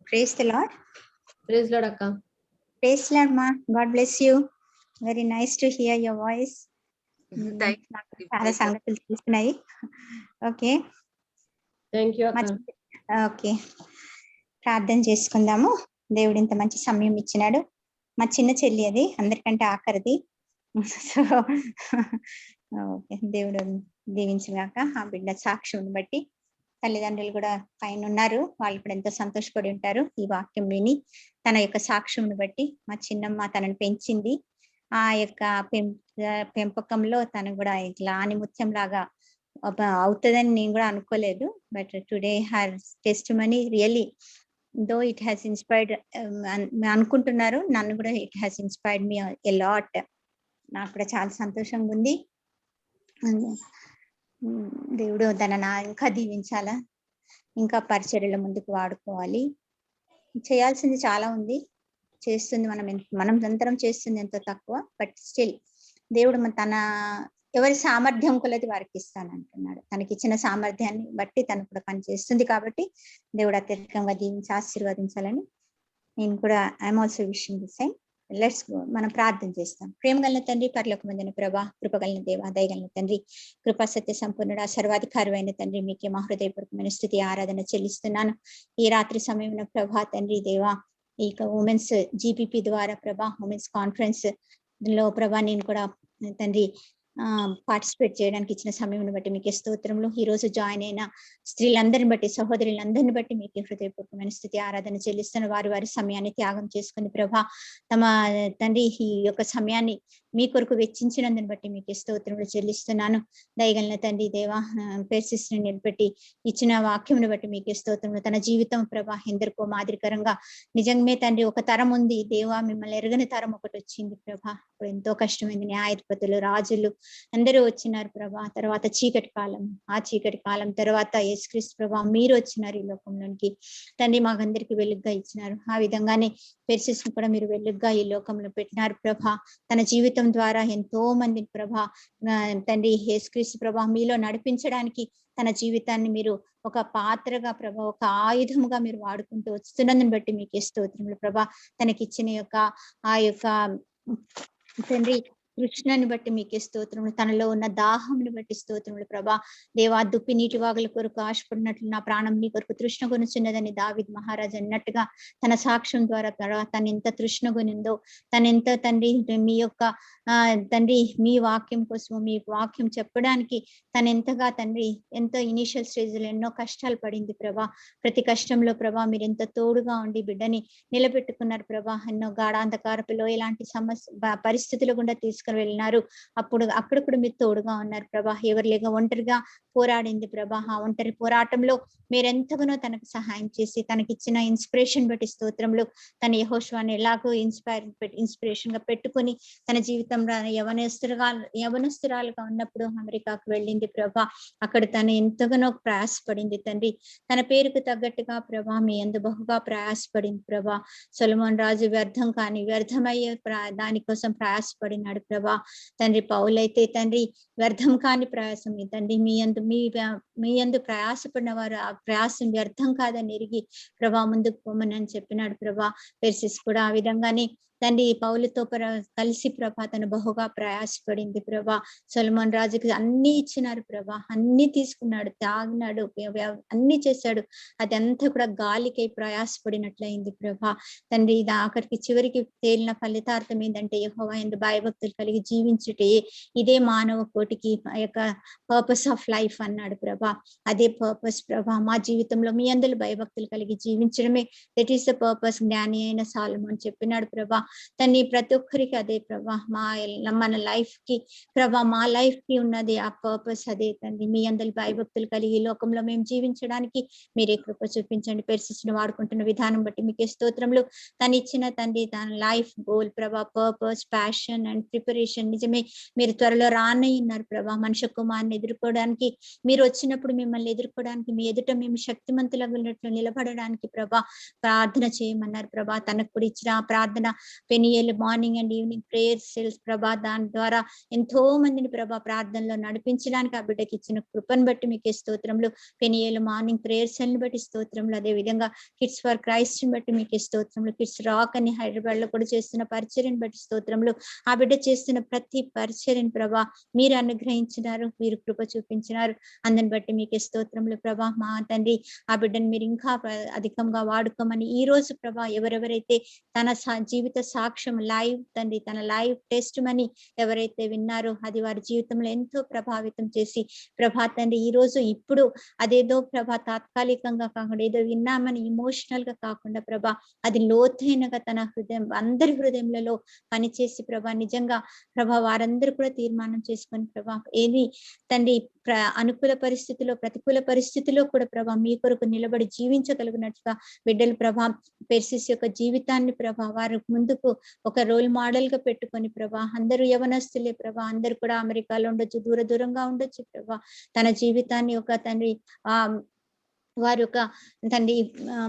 J: Praise the Lord.
E: Praise Lord akka.
J: Praise Lord ma. God bless you. Very nice to hear your voice. చాలా సంగతులు తెలుస్తున్నాయి. ఓకే,
E: థ్యాంక్ యూ అక్క.
J: ఓకే, ప్రార్థన చేసుకుందాము. దేవుడు ఇంత మంచి సమయం ఇచ్చినాడు. మా చిన్న చెల్లి అది, అందరికంటే ఆఖరిది. సో ఓకే, దేవుడు దీవించుగాక. ఆ బిడ్డ సాక్ష్యం బట్టి తల్లిదండ్రులు కూడా పైన ఉన్నారు, వాళ్ళు కూడా ఎంతో సంతోషపడి ఉంటారు ఈ వాక్యం విని. తన యొక్క సాక్ష్యం బట్టి మా చిన్నమ్మ తనని పెంచింది. ఆ యొక్క పెంపకంలో తను కూడా ఇట్లా ఆనిముత్యం లాగా అవుతుందని నేను కూడా అనుకోలేదు. But today her testimony really though it has inspired అనుకుంటున్నారు, నన్ను కూడా it has inspired me a lot. నాకు కూడా చాలా సంతోషంగా ఉంది. దేవుడు తనని ఇంకా దీవించాలా, ఇంకా పరిచర్యల ముందుకు వాడుకోవాలి. చేయాల్సింది చాలా ఉంది, చేస్తుంది. మనం అందరం చేస్తుంది ఎంతో తక్కువ. బట్ స్టిల్ దేవుడు తన ఎవరి సామర్థ్యం కొలది వారికి ఇస్తానంటున్నాడు. తనకి ఇచ్చిన సామర్థ్యాన్ని బట్టి తను కూడా పని చేస్తుంది. కాబట్టి దేవుడు అత్యధికంగా దీవించి ఆశీర్వదించాలని నేను కూడా I'm also wishing the same. Let's go, మనం ప్రార్థన చేస్తాం. ప్రేమ కలిగిన తండ్రి, పరలోకమందున ప్రభా, కృపగలిగిన దేవ, దయగలిగిన తండ్రి, కృపా సత్య సంపూర్ణుడా, సర్వాధికారి అయిన తండ్రి, మీకే మా హృదయపూర్వకమైన స్థుతి ఆరాధన చెల్లిస్తున్నాను. ఈ రాత్రి సమయంలో ప్రభా తండ్రి దేవా, ఈ ఉమెన్స్ GPP ద్వారా ప్రభా ఉమెన్స్ కాన్ఫరెన్స్ లో ప్రభా నేను కూడా తండ్రి పార్టిసిపేట్ చేయడానికి ఇచ్చిన సమయం బట్టి మీకు స్తోత్రములు. ఈ రోజు జాయిన్ అయిన స్త్రీలందరిని బట్టి, సహోదరులందరిని బట్టి మీకు హృదయపూర్వకమైన స్థుతి ఆరాధన చెల్లిస్తున్న వారి సమయాన్ని త్యాగం చేసుకుని ప్రభా తమ తండ్రి ఈ యొక్క సమయాన్ని మీ కొరకు వెచ్చించినందుని బట్టి మీకు స్తోత్రములు చెల్లిస్తున్నాను. దయగలిగిన తండ్రి దేవా, పెర్సిస్ని నిలబెట్టి ఇచ్చిన వాక్యమును బట్టి మీకు స్తోత్రములు. తన జీవితం ప్రభా ఎందరికో మాదిరికరంగా నిజంగా తండ్రి ఒక తరం ఉంది దేవా, మిమ్మల్ని ఎరగని తరం ఒకటి వచ్చింది ప్రభా. ఇప్పుడు ఎంతో కష్టమైంది. న్యాయాధిపతులు, రాజులు అందరూ వచ్చినారు ప్రభా. తర్వాత చీకటి కాలం, ఆ చీకటి కాలం తర్వాత యేసుక్రీస్తు ప్రభా మీరు వచ్చినారు ఈ లోకంలోనికి. తండ్రి మాకందరికి వెలుగుగా ఇచ్చినారు. ఆ విధంగానే పెర్సిస్ ను కూడా మీరు వెలుగుగా ఈ లోకంలో పెట్టినారు ప్రభా. తన జీవితం ద్వారా ఎంతో మందిని ప్రభా తండ్రి యేసుక్రీస్తు ప్రభా మీలో నడిపించడానికి తన జీవితాన్ని మీరు ఒక పాత్రగా ప్రభా, ఒక ఆయుధముగా మీరు వాడుకుంటూ వస్తున్నందుని బట్టి మీకు స్తోత్రములు ప్రభా. తనకిచ్చిన యొక్క ఆ యొక్క తండ్రి కృష్ణని బట్టి మీకు స్తోత్రములు. తనలో ఉన్న దాహంని బట్టి స్తోత్రములు ప్రభా. దేవా, దుప్పి నీటి వాగుల కొరకు ఆశపడినట్లు నా ప్రాణం నీ కొరకు తృష్ణ కొనుచున్నదని దావీద్ మహారాజు అన్నట్టుగా తన సాక్ష్యం ద్వారా తను ఎంత తృష్ణ కొనిందో, తనెంత తండ్రి మీ యొక్క తండ్రి మీ వాక్యం కోసం, మీ వాక్యం చెప్పడానికి తను ఎంతగా తండ్రి ఎంతో ఇనిషియల్ స్టేజ్ లో ఎన్నో కష్టాలు పడింది ప్రభా. ప్రతి కష్టంలో ప్రభా మీరు ఎంత తోడుగా ఉండి బిడ్డని నిలబెట్టుకున్నారు ప్రభా. ఎన్నో గాఢాంధకారపులో ఇలాంటి సమస్య పరిస్థితులు గుండా తీసుకుని వెళ్ళినారు. అప్పుడు అక్కడ కూడా మీరు తోడుగా ఉన్నారు ప్రభా. ఎవరు లేక ఒంటరిగా పోరాడింది ప్రభా. ఆ ఒంటరి పోరాటంలో మీరెంతగానో తనకు సహాయం చేసి తనకిచ్చిన ఇన్స్పిరేషన్ బట్టి స్తోత్రములు. తన యెహోషువని ఎలాగో ఇన్స్పిరేషన్ గా పెట్టుకొని తన జీవితం యవనస్తురాలుగా ఉన్నప్పుడు అమెరికాకు వెళ్ళింది ప్రభా. అక్కడ తను ఎంతగానో ప్రయాసపడింది తండ్రి. తన పేరుకు తగ్గట్టుగా ప్రభా మీ యందు బహుగా ప్రయాసపడింది ప్రభా. సొలొమోన్ రాజు వ్యర్థమయ్యే దానికోసం ప్రయాసపడినాడు ప్రభా. తండ్రి పౌలైతే తండ్రి వ్యర్థం కాని ప్రయాసం తండ్రి మీ యందు ప్రయాసపడిన వారు ఆ ప్రయాసం వ్యర్థం కాదని ఎరిగి ప్రభా ముందుకు పోమని చెప్పినాడు ప్రభా. పెర్సిస్ కూడా ఆ విధంగానే తండ్రి పౌలుతో కలిసి ప్రభా తను బహుగా ప్రయాసపడింది ప్రభా. సొలొమోన్ రాజుకి అన్ని ఇచ్చినారు ప్రభా. అన్ని తీసుకున్నాడు, తాగినాడు, అన్ని చేశాడు. అదంతా కూడా గాలికై ప్రయాసపడినట్లయింది ప్రభా. తండ్రి ఇది ఆఖరికి చివరికి తేలిన ఫలితార్థం ఏంటంటే యెహోవా యందు భయభక్తులు కలిగి జీవించుటే ఇదే మానవ కోటికి ఆ యొక్క పర్పస్ ఆఫ్ లైఫ్ అన్నాడు ప్రభా. అదే పర్పస్ ప్రభా. మా జీవితంలో మీ అందరూ భయభక్తులు కలిగి జీవించడమే దట్ ఈస్ ద పర్పస్. జ్ఞాని అయిన సొలొమోన్ చెప్పినాడు ప్రభా. తన్ని ప్రతి ఒక్కరికి అదే ప్రభా. మన లైఫ్ కి ప్రభా, మా లైఫ్ కి ఉన్నది ఆ పర్పస్ అదే తండ్రి. మీ అందరి భయభక్తులు కలిగి ఈ లోకంలో మేము జీవించడానికి మీరే కృప చూపించండి. పెర్సిస్ ను వాడుకుంటున్న విధానం బట్టి మీకే స్తోత్రములు. తను ఇచ్చిన తండ్రి తన లైఫ్ గోల్ ప్రభా, పర్పస్, ప్యాషన్ అండ్ ప్రిపరేషన్ నిజమే మీరు త్వరలో రానయ్యున్నారు ప్రభా. మనుష్య కుమారుని ఎదుర్కోవడానికి మీరు వచ్చినప్పుడు మిమ్మల్ని ఎదుర్కోవడానికి మీ ఎదుట మేము శక్తిమంతులగినట్లు నిలబడడానికి ప్రభా ప్రార్థన చేయమన్నారు ప్రభా. తనకు కూడా ఇచ్చిన ఆ ప్రార్థన Peniel morning and evening prayer cells ప్రభా, దాని ద్వారా ఎంతో మందిని ప్రభా ప్రార్థనలో నడిపించడానికి ఆ బిడ్డకి ఇచ్చిన కృపను బట్టి మీకు స్తోత్రములు. పెనియల్ మార్నింగ్ ప్రేయర్ సెల్ ని బట్టి స్తోత్రములు. అదే విధంగా కిడ్స్ ఫర్ క్రైస్ట్ ని బట్టి మీకు స్తోత్రములు. కిడ్స్ రాక్ అని హైదరాబాద్ లో కూడా చేస్తున్న పరిచర్యను బట్టి స్తోత్రములు. ఆ బిడ్డ చేస్తున్న ప్రతి పరిచర్యను ప్రభా మీరు అనుగ్రహించినారు, మీరు కృప చూపించినారు. అందుని బట్టి మీకు స్తోత్రములు ప్రభా. మా తండ్రి ఆ బిడ్డను మీరు ఇంకా అధికంగా వాడుకోమని ఈ రోజు ప్రభా ఎవరెవరైతే తన జీవిత సాక్ష్యం లైవ్ తండ్రి తన లైవ్ టెస్ట్ మని ఎవరైతే విన్నారో అది వారి జీవితంలో ఎంతో ప్రభావితం చేసి ప్రభా తండ్రి ఈ రోజు ఇప్పుడు అదేదో ప్రభా తాత్కాలికంగా కాకుండా ఏదో విన్నామని ఇమోషనల్ గా కాకుండా ప్రభా అది లోతైనగా తన హృదయం అందరి హృదయంలో పనిచేసి ప్రభా నిజంగా ప్రభా వారందరూ కూడా తీర్మానం చేసుకొని ప్రభా ఏది తండ్రి అనుకూల పరిస్థితిలో ప్రతికూల పరిస్థితిలో కూడా ప్రభా మీ కొరకు నిలబడి జీవించగలిగినట్లుగా బిడ్డలు ప్రభా పెర్సిస్ యొక్క జీవితాన్ని ప్రభా వారు ముందుకు ఒక రోల్ మోడల్ గా పెట్టుకొని ప్రభా అందరూ యవనస్తులే ప్రభా, అందరూ కూడా అమెరికాలో ఉండొచ్చు, దూరంగా ఉండొచ్చు ప్రభా. తన జీవితాన్ని ఒక తండ్రి వారు ఒక తండ్రి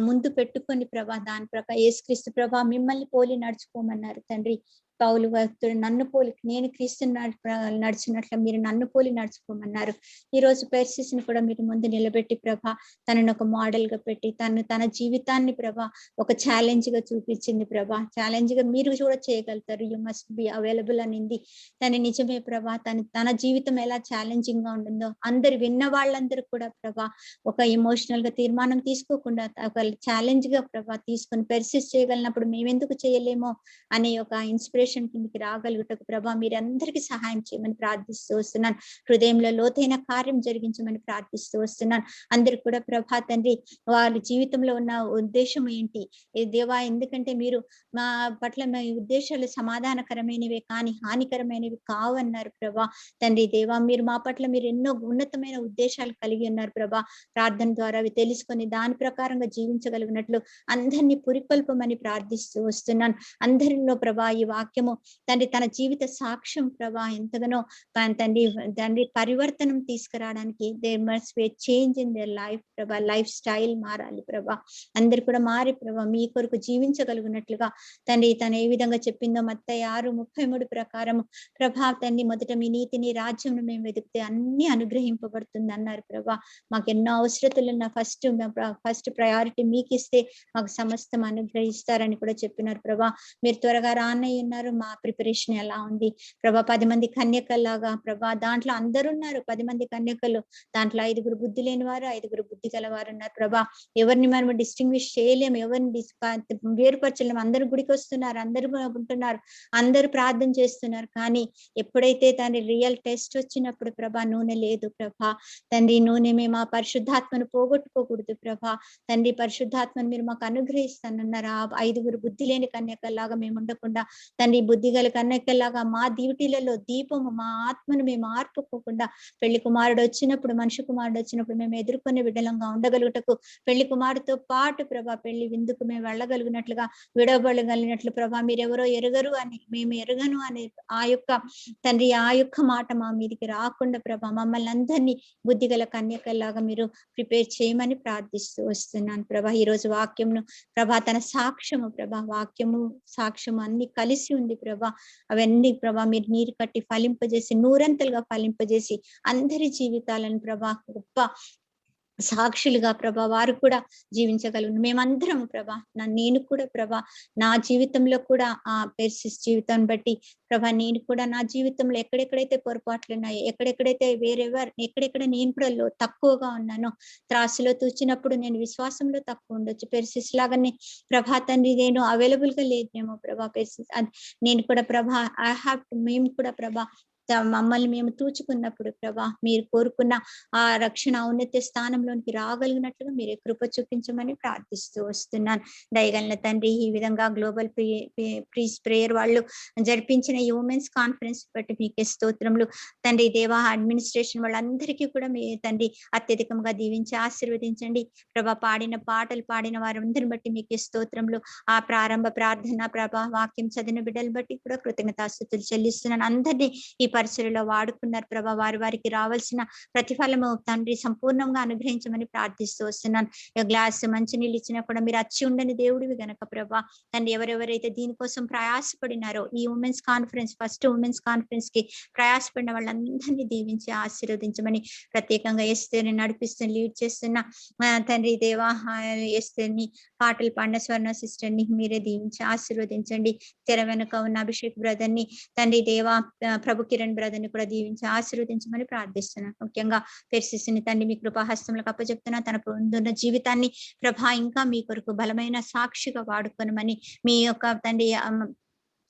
J: ముందు పెట్టుకొని ప్రభా దాని ప్రకారం యేసుక్రీస్తు ప్రభా మిమ్మల్ని పోలి నడుచుకోమన్నారు తండ్రి. పౌలు భక్తుడు నన్ను పోలి నేను క్రీస్తు నడిచినట్లు మీరు నన్ను పోలి నడుచుకోమన్నారు. ఈ రోజు పెర్సిస్ ని కూడా మీరు ముందు నిలబెట్టి ప్రభా తనను ఒక మోడల్ గా పెట్టి తన జీవితాన్ని ప్రభా ఒక ఛాలెంజ్ గా చూపించింది ప్రభా. ఛాలెంజ్ గా మీరు కూడా చేయగలుగుతారు, యు మస్ట్ బి అవైలబుల్ అనింది. తన నిజమే ప్రభా తన జీవితం ఎలా ఛాలెంజింగ్ గా ఉంటుందో అందరు విన్న వాళ్ళందరూ కూడా ప్రభా ఒక ఎమోషనల్ గా తీర్మానం తీసుకోకుండా ఒక ఛాలెంజ్ గా ప్రభా తీసుకొని పెర్సిస్ చేయగలిగినప్పుడు మేమెందుకు చేయలేమో అనే ఒక ఇన్స్పిరేషన్ రివల్యూషన్ కిందకి రాగలుగుటకు ప్రభా మీరందరికీ సహాయం చేయమని ప్రార్థిస్తూ వస్తున్నాను. హృదయంలో లోతైన కార్యం జరిగించమని ప్రార్థిస్తూ వస్తున్నాను. అందరికి కూడా ప్రభా తండ్రి వారి జీవితంలో ఉన్న ఉద్దేశం ఏంటి దేవా, ఎందుకంటే మీరు మా పట్ల మా ఉద్దేశాలు సమాధానకరమైనవే కానీ హానికరమైనవి కావన్నారు ప్రభా తండ్రి దేవా. మీరు మా పట్ల మీరు ఎన్నో ఉన్నతమైన ఉద్దేశాలు కలిగి ఉన్నారు ప్రభా. ప్రార్థన ద్వారా అవి తెలుసుకొని దాని ప్రకారంగా జీవించగలిగినట్లు అందరినీ పురికొల్పమని ప్రార్థిస్తూ వస్తున్నాను. అందరిలో ప్రభా ఈ వాక్యము తండ్రి తన జీవిత సాక్ష్యం ప్రభా ఎంతగానో తండ్రి పరివర్తనం తీసుకురావడానికి there must be change in their life ప్రభా. లైఫ్ స్టైల్ మారాలి ప్రభా. అందరు కూడా మారి ప్రభా మీ కొరకు జీవించగలిగినట్లుగా తండ్రి తను ఏ విధంగా చెప్పిందో మత్తయి 6:33 ప్రకారం ప్రభా తండ్రి మొదట మీ నీతిని రాజ్యం మేము వెతికితే అన్ని అనుగ్రహింపబడుతుంది అన్నారు ప్రభా. మాకు ఎన్నో అవసరతలున్న ఫస్ట్ ప్రయారిటీ మీకు ఇస్తే మాకు సమస్తం అనుగ్రహిస్తారని కూడా చెప్పినారు ప్రభా. మీరు త్వరగా రానయ్య ఉన్నారు. మా ప్రిపరేషన్ ఎలా ఉంది ప్రభా? 10 మంది కన్యకల్లాగా ప్రభా దాంట్లో అందరు ఉన్నారు. 10 మంది కన్యకలు, దాంట్లో 5 బుద్ధి లేని వారు, 5 బుద్ధి గలవారు ఉన్నారు ప్రభా. ఎవరిని మనం డిస్టింగ్విష్ చేయలేము, ఎవరిని వేరుపరచలేము. అందరు గుడికి వస్తున్నారు, అందరు ఉంటున్నారు, అందరూ ప్రార్థన చేస్తున్నారు. కానీ ఎప్పుడైతే తండ్రి రియల్ టెస్ట్ వచ్చినప్పుడు ప్రభా నూనె లేదు ప్రభా తండ్రి. నూనె మేము ఆ పరిశుద్ధాత్మను పోగొట్టుకోకూడదు ప్రభా తండ్రి. పరిశుద్ధాత్మను మీరు మాకు అనుగ్రహిస్తానన్నారు. ఆ 5 బుద్ధి లేని కన్యకల్లాగా మేము ఉండకుండా తండ్రి బుద్ధి గల కన్యకల్లాగా మా దివిటీలలో దీపము మా ఆత్మను మేము ఆర్పుకోకుండా పెళ్లి కుమారుడు వచ్చినప్పుడు, మనిషి కుమారుడు వచ్చినప్పుడు మేము ఎదుర్కొనే విడలంగా ఉండగలుగుటకు, పెళ్లి కుమారుడితో పాటు ప్రభా పెళ్లి విందుకు మేము వెళ్ళగలిగినట్లుగా, విడవబడగలిగినట్లు ప్రభా మీరెవరో ఎరగరు అని మేము ఎరగను అనే ఆ యొక్క తండ్రి ఆ యొక్క మాట మా మీదికి రాకుండా ప్రభా మమ్మల్ని అందరినీ బుద్ధిగల కన్యకల్లాగా మీరు ప్రిపేర్ చేయమని ప్రార్థిస్తూ వస్తున్నాను ప్రభా. ఈ రోజు వాక్యంను ప్రభా తన సాక్ష్యము ప్రభా, వాక్యము సాక్ష్యము అన్ని కలిసి ఉంది ప్రభా. అవన్నీ ప్రభా మీరు నీరు కట్టి ఫలింపజేసి నూరంతలుగా ఫలింపజేసి అందరి జీవితాలను ప్రభా గొప్ప సాక్షులుగా ప్రభా వారు కూడా జీవించగలను. మేమందరం ప్రభా నేను కూడా ప్రభా నా జీవితంలో కూడా ఆ పెర్సిస్ జీవితాన్ని బట్టి ప్రభా నేను కూడా నా జీవితంలో ఎక్కడెక్కడైతే పొరపాట్లు ఉన్నాయో, ఎక్కడెక్కడైతే ఎక్కడెక్కడ నేను కూడా తక్కువగా ఉన్నానో, త్రాసులో తూచినప్పుడు నేను విశ్వాసంలో తక్కువ ఉండొచ్చు. పెర్సిస్ లాగానే ప్రభా తండ్రి నేను అవైలబుల్ గా లేదేమో ప్రభా పెర్సిస్ నేను కూడా ప్రభా మేము కూడా ప్రభా మమ్మల్ని మేము తూచుకున్నప్పుడు ప్రభా మీరు కోరుకున్న ఆ రక్షణ ఔన్నత్య స్థానంలోనికి రాగలిగినట్లుగా మీరే కృప చూపించమని ప్రార్థిస్తూ వస్తున్నాను. దయగల తండ్రి ఈ విధంగా గ్లోబల్ ప్రీస్ ప్రేయర్ వాళ్ళు జరిపించిన ఈ ఉమెన్స్ కాన్ఫరెన్స్ బట్టి మీకే స్తోత్రములు తండ్రి. దేవా అడ్మినిస్ట్రేషన్ వాళ్ళందరికీ కూడా మీ తండ్రి అత్యధికంగా దీవించి ఆశీర్వదించండి ప్రభా. పాడిన పాటలు పాడిన వారందరిని బట్టి మీకే స్తోత్రములు. ఆ ప్రారంభ ప్రార్థన ప్రభా వాక్యం చదివిన బిడ్డలు బట్టి కూడా కృతజ్ఞతాస్తుతులు చెల్లిస్తున్నాను. అందరినీ ఈ పరిచర్యలో వాడుకున్నారు ప్రభా. వారికి రావాల్సిన ప్రతిఫలము తండ్రి సంపూర్ణంగా అనుగ్రహించమని ప్రార్థిస్తూ వస్తున్నాను. గ్లాస్ మంచినీళ్ళు ఇచ్చినా కూడా మీరు అచ్చి ఉండని దేవుడివి గనక ప్రభా తండ్రి ఎవరెవరైతే దీనికోసం ప్రయాసపడినారో ఈ women's conference first women's conference కి ప్రయాసపడిన వాళ్ళందరినీ దీవించి ఆశీర్వదించమని ప్రత్యేకంగా ఎస్తేని నడిపిస్తూ లీడ్ చేస్తున్న తండ్రి దేవా ఎస్తేని పాటలు పాడిన స్వర్ణ సిస్టర్ ని మీరే దీవించి ఆశీర్వదించండి. తెర వెనుక ఉన్న అభిషేక్ బ్రదర్ ని తండ్రి దేవా ప్రభు కిరణ్ బ్రదర్ ని కూడా దీవించి ఆశీర్వదించమని ప్రార్థిస్తున్నాను. ముఖ్యంగా పెర్సిస్ ని తండ్రి మీ కృపాహస్తంలో అప్పచెప్తున్నా. తన పొందున్న జీవితాన్ని ప్రభా ఇంకా మీ కొరకు బలమైన సాక్షిగా వాడుకొనమని మీ యొక్క తండ్రి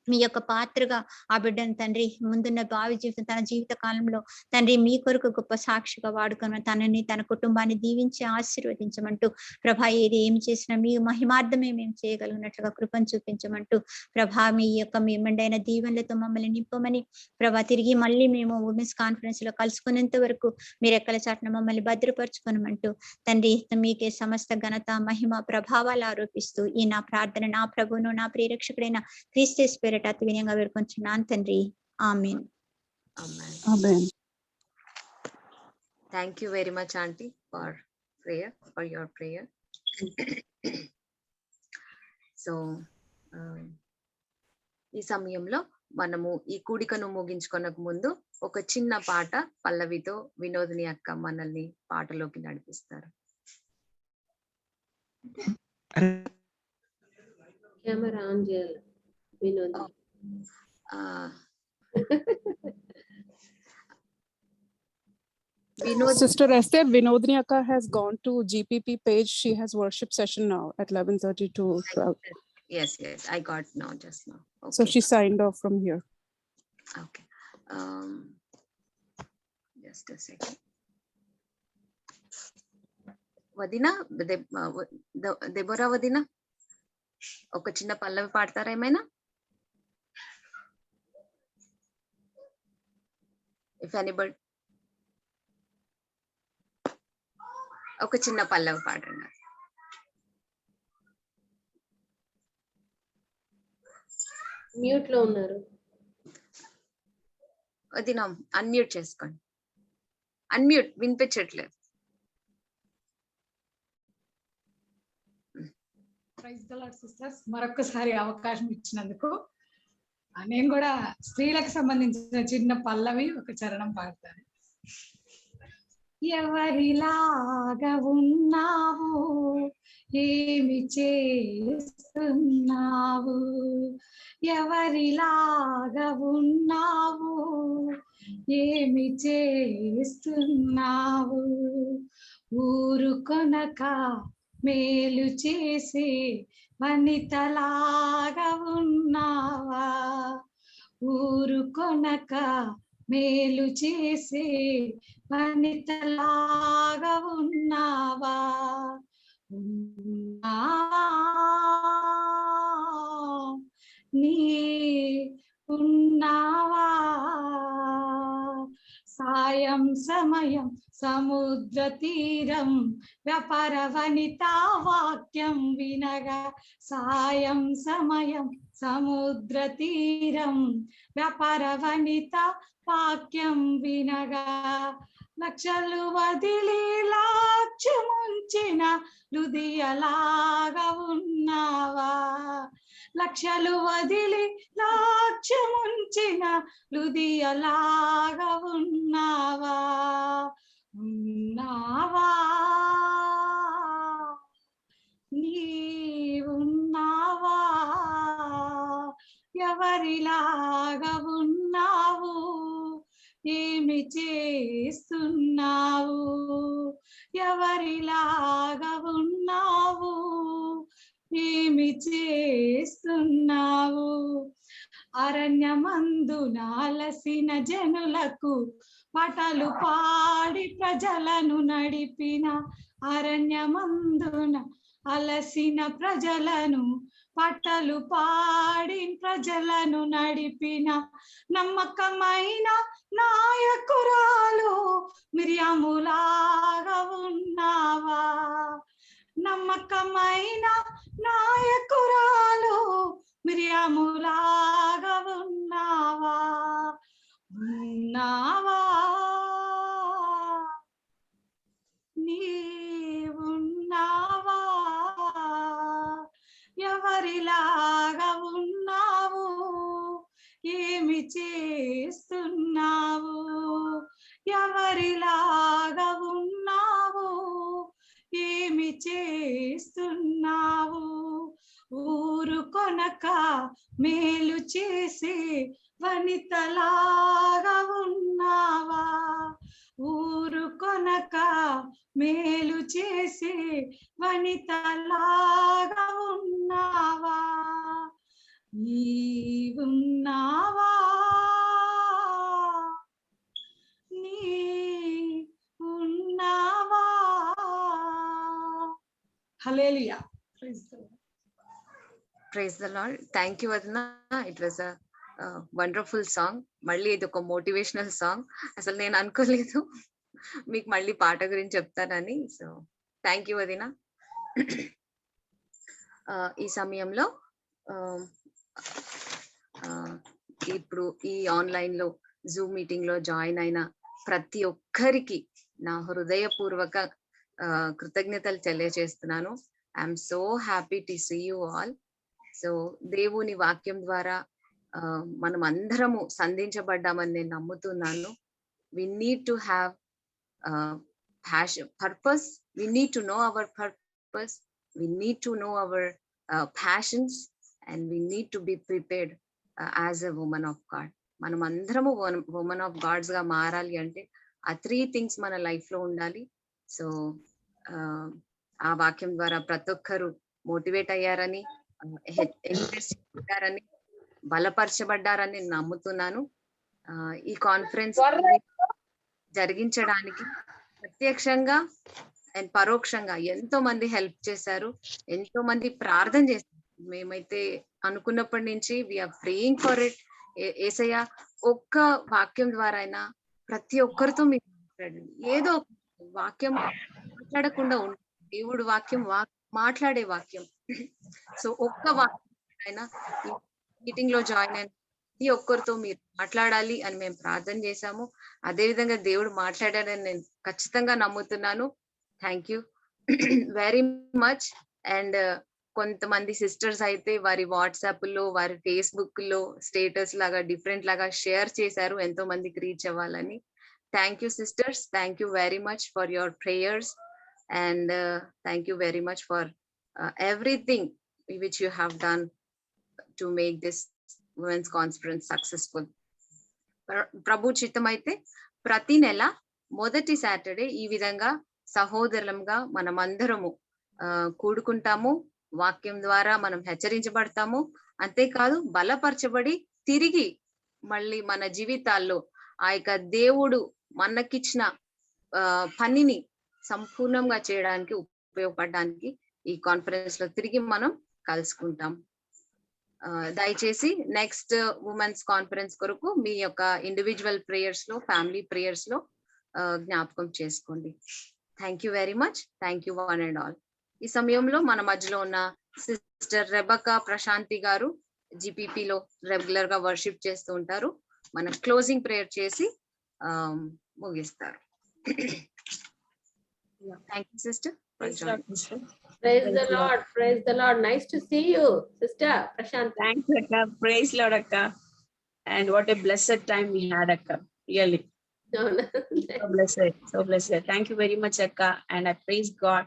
J: మీ యొక్క పాత్రగా ఆ బిడ్డను తండ్రి ముందున్న భావి జీవితం తన జీవిత కాలంలో తండ్రి మీ కొరకు గొప్ప సాక్షిగా వాడుకొని తనని తన కుటుంబాన్ని దీవించి ఆశీర్వదించమంటూ ప్రభా ఏది ఏం చేసినా మీ మహిమార్థమే మేము చేయగలిగినట్లుగా కృపను చూపించమంటూ ప్రభా మీ యొక్క మీ మెండైన దీవెనలతో మమ్మల్ని నింపమని ప్రభా తిరిగి మళ్ళీ మేము ఉమెన్స్ కాన్ఫరెన్స్ లో కలుసుకునేంత వరకు మీరు ఎక్కల చాటున మమ్మల్ని భద్రపరచుకోనమంటూ తండ్రి మీకే సమస్త ఘనత మహిమ ప్రభావాలు ఆరోపిస్తూ ఈ నా ప్రార్థన నా ప్రభువును నా ప్రియరక్షకుడైన క్రీస్తు అతి వినయంగా వేడుకొంచున్నాను తండ్రి. Amen.
C: Amen. Thank you very much aunty for your prayer. So ఈ సమయంలో మనము ఈ కూడికను ముగించుకొనక ముందు ఒక చిన్న పాట పల్లవితో వినోదిని అక్క మనల్ని పాటలోకి నడిపిస్తారు.
E: కెమెరా ఆన్ చేయాలి.
K: Sister Esther, Vinodini Akka has gone to GPP page. She has worship session now at 11:32.
C: Yes, I got now, just now.
K: So
C: Okay.
K: she signed off from here.
C: Okay. Just a second. వదినా, Deborah వదినా, ఒక చిన్న పల్లవి పాడతారా ఏమైనా? If anybody, ఒక చిన్న పల్లవి పాడండి.
E: Mute లో ఉన్నారు.
C: వదినా అన్మ్యూట్ చేసుకోండి. అన్మ్యూట్, వినిపించట్లేదు.
D: ప్రైజ్ ది లార్డ్ సిస్టర్స్, మరొకసారి అవకాశం ఇచ్చినందుకు. నేను కూడా స్త్రీలకు సంబంధించిన చిన్న పల్లవి ఒక చరణం పాడతాను. ఎవరిలాగా ఉన్నావు, ఏమి చేస్తున్నావు, ఎవరిలాగా ఉన్నావు, ఏమి చేస్తున్నావు, ఊరుకొనక మేలు చేసి వనితలాగా ఉన్నావా, ఊరుకొనక మేలు చేసి వనితలాగా ఉన్నావా, నీ ఉన్నావా, సాయం సమయం సముద్ర తీరం వ్యాపార వనిత వాక్యం వినగా, సాయం సమయం సముద్ర తీరం వ్యాపార వనిత వాక్యం వినగా, లక్షలు వదిలి లక్ష్యముంచిన హృదయలాగా ఉన్నావా, లక్షలు వదిలి లక్ష్యముంచిన హృదయలాగా ఉన్నావా, ఉన్నావా, నీవున్నావా, ఎవరిలాగా ఉన్నావు, ఏమి చేస్తున్నావు, ఎవరిలాగా ఉన్నావు, ఏమి చేస్తున్నావు, అరణ్యమందున అలసిన జనులకు పాటలు పాడి ప్రజలను నడిపిన, అరణ్యమందున అలసిన ప్రజలను పాటలు పాడి ప్రజలను నడిపిన, నమ్మకమైన నాయకురాలు మిరియాములాగా ఉన్నావా, నమ్మకమైన నాయకురాలు మిరియాములాగా ఉన్నావా, ఉన్నావా, నీవున్నావా, ఎవరిలాగా ఉన్నావు, ఏమి చేస్తున్నావు, ఎవరిలాగా ఉన్నావు, ఏమి చేస్తున్నావు, ఊరుకొనక మేలు చేసి వనితలాగా ఉన్నావా, ఊరుకొనక మేలు చేసి వనితలాగా ఉన్నావా, నీవున్నావా, నీ ఉన్నావా. హల్లెలూయా.
C: Praise the Lord. Thank you, Adna. It was a wonderful song. మళ్ళీ ఇది ఒక మోటివేషనల్ సాంగ్. అసలు నేను అనుకోలేదు మీకు మళ్ళీ పాట గురించి చెప్తానని. సో థ్యాంక్ యూ వదినా. ఈ సమయంలో ఇప్పుడు ఈ ఆన్లైన్ లో జూమ్ మీటింగ్ లో జాయిన్ అయిన ప్రతి ఒక్కరికి నా హృదయపూర్వక కృతజ్ఞతలు తెలియజేస్తున్నాను. I'm so happy to see you all. So దేవుని వాక్యం ద్వారా మనం అందరము సంధించబడ్డామని నేను నమ్ముతున్నాను. we need to have purpose. We need to know our purpose. We need to know our passions, and we need to be prepared as a woman of God. మనం అందరము woman of gods గా మారాలి అంటే ఆ 3 things మన life లో ఉండాలి. So ఆ వాక్యం ద్వారా ప్రతి ఒక్కరు మోటివేట్ అయ్యారని ఎంకరేజ్ చేశారని, బలపరచబడ్డారని నమ్ముతున్నాను. ఈ కాన్ఫరెన్స్ జరిగించడానికి ప్రత్యక్షంగా అండ్ పరోక్షంగా ఎంతో మంది హెల్ప్ చేశారు, ఎంతో మంది ప్రార్థన చేశారు. మేమైతే అనుకున్నప్పటి నుంచి వీఆర్ ప్రేయింగ్ ఫర్ ఇట్. యేసయ్య ఒక్క వాక్యం ద్వారా అయినా ప్రతి ఒక్కరితో మీరు మాట్లాడండి. ఏదో వాక్యం మాట్లాడకుండా ఉండండి. దేవుడు వాక్యం మాట్లాడే వాక్యం. సో ఒక్క వాక్యం అయినా మీటింగ్ లో జాయిన్ అయిన ప్రతి ఒక్కరితో మీరు మాట్లాడాలి అని మేము ప్రార్థన చేశాము. అదే విధంగా దేవుడు మాట్లాడారని నేను ఖచ్చితంగా నమ్ముతున్నాను. Thank you very much. And కొంతమంది సిస్టర్స్ అయితే వారి వాట్సాప్ లో, వారి ఫేస్బుక్ లో స్టేటస్ లాగా డిఫరెంట్ లాగా షేర్ చేశారు ఎంతో మందికి రీచ్ అవ్వాలని. Thank you sisters, thank you very much for your prayers and thank you very much for everything which you have done to make this women's conference successful. ప్రభు చిత్తమైతే ప్రతి నెల మొదటి సాటర్డే ఈ విధంగా సహోదరులంగా మనమందరము కూడుకుంటాము. వాక్యం ద్వారా మనం హెచ్చరించబడతాము. అంతేకాదు బలపరచబడి తిరిగి మళ్ళీ మన జీవితాల్లో ఆ యొక్క దేవుడు మనకిచ్చిన పనిని సంపూర్ణంగా చేయడానికి ఉపయోగపడడానికి ఈ కాన్ఫరెన్స్ లో తిరిగి మనం కలుసుకుంటాం. దయచేసి నెక్స్ట్ ఉమెన్స్ కాన్ఫరెన్స్ కొరకు మీ యొక్క ఇండివిజువల్ ప్రేయర్స్ లో, ఫ్యామిలీ ప్రేయర్స్ లో జ్ఞాపకం చేసుకోండి. Thank you very much. Thank you one and all. ఈ సమయంలో మన మధ్యలో ఉన్న సిస్టర్ రెబకా ప్రశాంతి గారు జిపిపి లో రెగ్యులర్ గా వర్షిప్ చేస్తూ ఉంటారు. మన క్లోజింగ్ ప్రేయర్ చేసి ముగిస్తారు. Thank you sister.
E: Praise the Lord. Praise the Lord. Nice to see you, Sister Prashant.
L: Thanks, Akka. Praise Lord, Akka. And what a blessed time we had, Akka. Really. So blessed. So blessed. Thank you very much, Akka. And I praise God.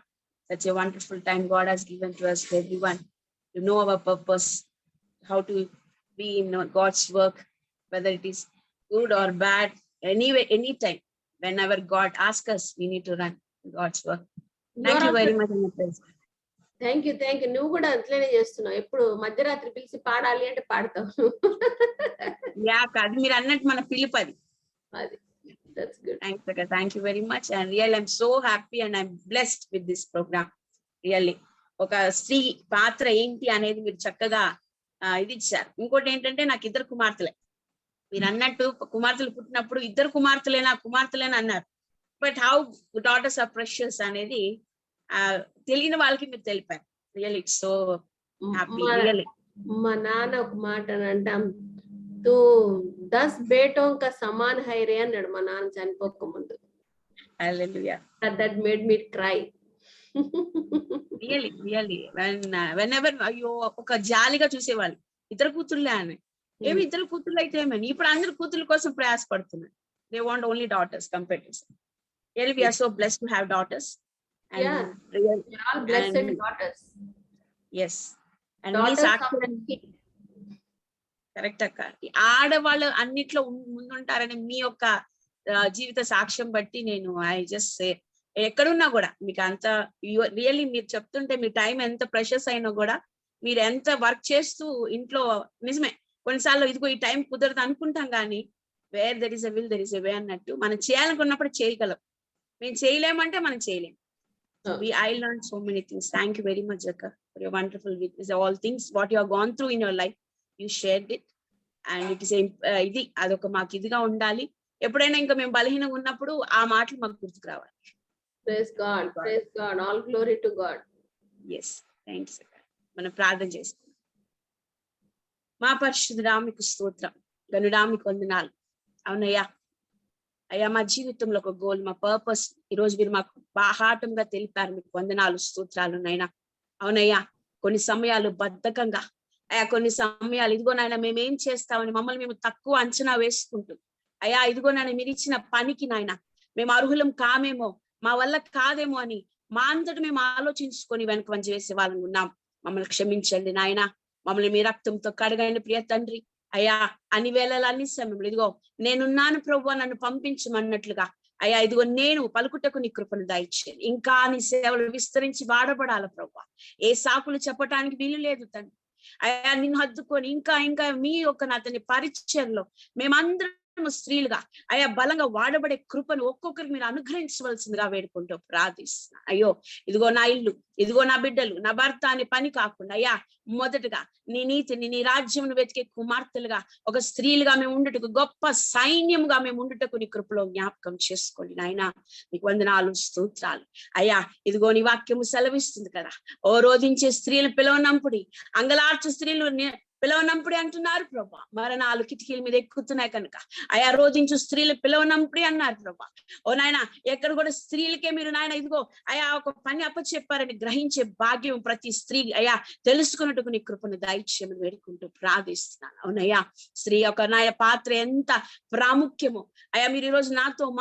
L: Such a wonderful time God has given to us, everyone, to know our purpose, how to be in God's work, whether it is good or bad. Anyway, anytime, whenever God asks us, we need to run God's work. Thank you very much.
E: Thank you. నువ్వు కూడా అట్లనే చేస్తున్నావు. ఎప్పుడు మధ్యరాత్రి పిలిచి పాడాలి అంటే పాడతావు.
L: అది మీరు అన్నట్టు మన పిలుపు అది.
E: That's good.
L: Thank you very much. And really, I'm so happy and I'm blessed with this program. Really. ఒక స్త్రీ పాత్ర ఏంటి అనేది మీరు చక్కగా ఇది ఇచ్చారు. ఇంకోటి ఏంటంటే నాకు ఇద్దరు కుమార్తెలే. మీరు అన్నట్టు కుమార్తెలు పుట్టినప్పుడు ఇద్దరు కుమార్తెలేనా అన్నారు. But how daughters are precious అనేది తెలియని వాళ్ళకి మీరు తెలిపారు. Really it's so happy. Really
E: మా నాన్న ఒక మాట అంటాం, తూ 10 బేటోం కా సమాన్ హై రే అన్నాడు మా నాన్న చనిపోక ముందు.
L: Hallelujah.
E: That made me cry.
L: Really whenever అయ్యో ఒక జాలిగా చూసేవాళ్ళు ఇద్దరు కూతుర్లే అని. ఏమి ఇద్దరు కూతుర్లు అయితే ఏమని, ఇప్పుడు అందరు కూతుర్ల కోసం ప్రయాసపడుతున్నారు. They want only daughters compare to. Really, we are so blessed to have daughters. And
E: yeah, we are all blessed daughters.
L: Yes. And
A: correct అక్క. ఆడవాళ్ళు అన్నిట్లో ముందుంటారని మీ యొక్క జీవిత సాక్ష్యం బట్టి నేను ఐ జస్ట్ సే ఎక్కడున్నా కూడా మీకు అంత రియల్లీ మీరు చెప్తుంటే మీ టైం ఎంత ప్రెషస్ అయినా కూడా మీరు ఎంత వర్క్ చేస్తూ ఇంట్లో నిజమే కొన్నిసార్లు ఇదిగో ఈ టైం కుదరదు అనుకుంటాం కానీ where there is a will there is a way అన్నట్టు మనం చేయాలనుకున్నప్పుడు చేయగలం. మేము చేయలేమంటే మనం చేయలేం. I learned so many things. Thank you very much, Akka, for your wonderful witness. All things what you have gone through in your life, you shared it, and it is ఇది అదొక మాకు ఇదిగా ఉండాలి. ఎప్పుడైనా ఇంకా మేము బలహీనంగా ఉన్నప్పుడు ఆ మాటలు మాకు గుర్తుకు రావాలి.
E: Praise God, praise God, all glory to God.
A: Yes, thanks Akka. మనం ప్రార్థన చేసుకుందాం. మా పరిశుద్ధుడా మీకు స్తోత్రం, గనుడా మీకు వందనాలు. అవునయ్యా, అయ్యా మా జీవితంలో ఒక గోల్, మా పర్పస్ ఈ రోజు మీరు మాకు బాహాటంగా తెలిపారు. మీకు వందనాలు స్తోత్రాలు నైనా. అవునయ్యా, కొన్ని సమయాలు బద్ధకంగా అయ్యా, కొన్ని సమయాలు ఇదిగో నాయన మేమేం చేస్తామని మమ్మల్ని మేము తక్కువ అంచనా వేసుకుంటూ అయ్యా ఇదిగో నాయన మీరు ఇచ్చిన పనికి నాయన మేము అర్హులం కామేమో, మా వల్ల కాదేమో అని మా అంతటి మేము ఆలోచించుకొని వెనక వంచి వేసే వాళ్ళని ఉన్నాం. మమ్మల్ని క్షమించండి నాయన, మమ్మల్ని మీ రక్తంతో కడగండి ప్రియ తండ్రి. అయ్యా అన్ని వేళలు అన్ని సమయంలో ఇదిగో నేనున్నాను ప్రభువా నన్ను పంపించమన్నట్లుగా అయ్యా ఇదిగో నేను పలుకుటకు నీ కృపను దయచేయండి. ఇంకా నీ సేవలు విస్తరించి వాడబడాల ప్రభువా. ఏ సాకులు చెప్పటానికి వీలు లేదు తండ్రి. అయా నిన్ను హత్తుకొని ఇంకా ఇంకా మీ యొక్క నా తండ్రి పరిచయంలో మేమందరం స్త్రీలుగా అయా బలంగా వాడబడే కృపను ఒక్కొక్కరికి మీరు అనుగ్రహించవలసిందిగా వేడుకుంటూ ప్రార్థిస్తున్నా. అయ్యో ఇదిగో నా ఇల్లు, ఇదిగో నా బిడ్డలు, నా భర్త అనే పని కాకుండా అయ్యా మొదటగా నీ నీతిని, నీ రాజ్యం వెతికే కుమార్తెలుగా ఒక స్త్రీలుగా మేము ఉండుటకు, గొప్ప సైన్యముగా మేము ఉండుటకు నీ కృపలో జ్ఞాపకం చేసుకోండి నాయన. నీకు వందనాలు, స్తోత్రాలు. అయ్యా ఇదిగో నీ వాక్యము సెలవిస్తుంది కదా, ఓ రోధించే స్త్రీలు పిలవనంపుడి, అంగలార్చు స్త్రీలు పిలవనంపుడి అంటున్నారు ప్రభా. మరణాలు కిటికీల మీద ఎక్కుతున్నాయి కనుక అయా రోధించు స్త్రీలు పిలవనంపుడి అన్నారు ప్రభా. ఓ నాయన ఎక్కడ కూడా స్త్రీలకే మీరు నాయన ఇదిగో అయా ఒక పని అప్పచెప్పారని గ్రహించే భాగ్యం ప్రతి స్త్రీ అయా తెలుసుకున్నట్టుకు నీ కృపను దయచేయమని వేడుకుంటూ ప్రార్థిస్తున్నాను. అవునయ్యా స్త్రీ యొక్క నాయ పాత్ర ఎంత ప్రాముఖ్యమో అయా మీరు ఈరోజు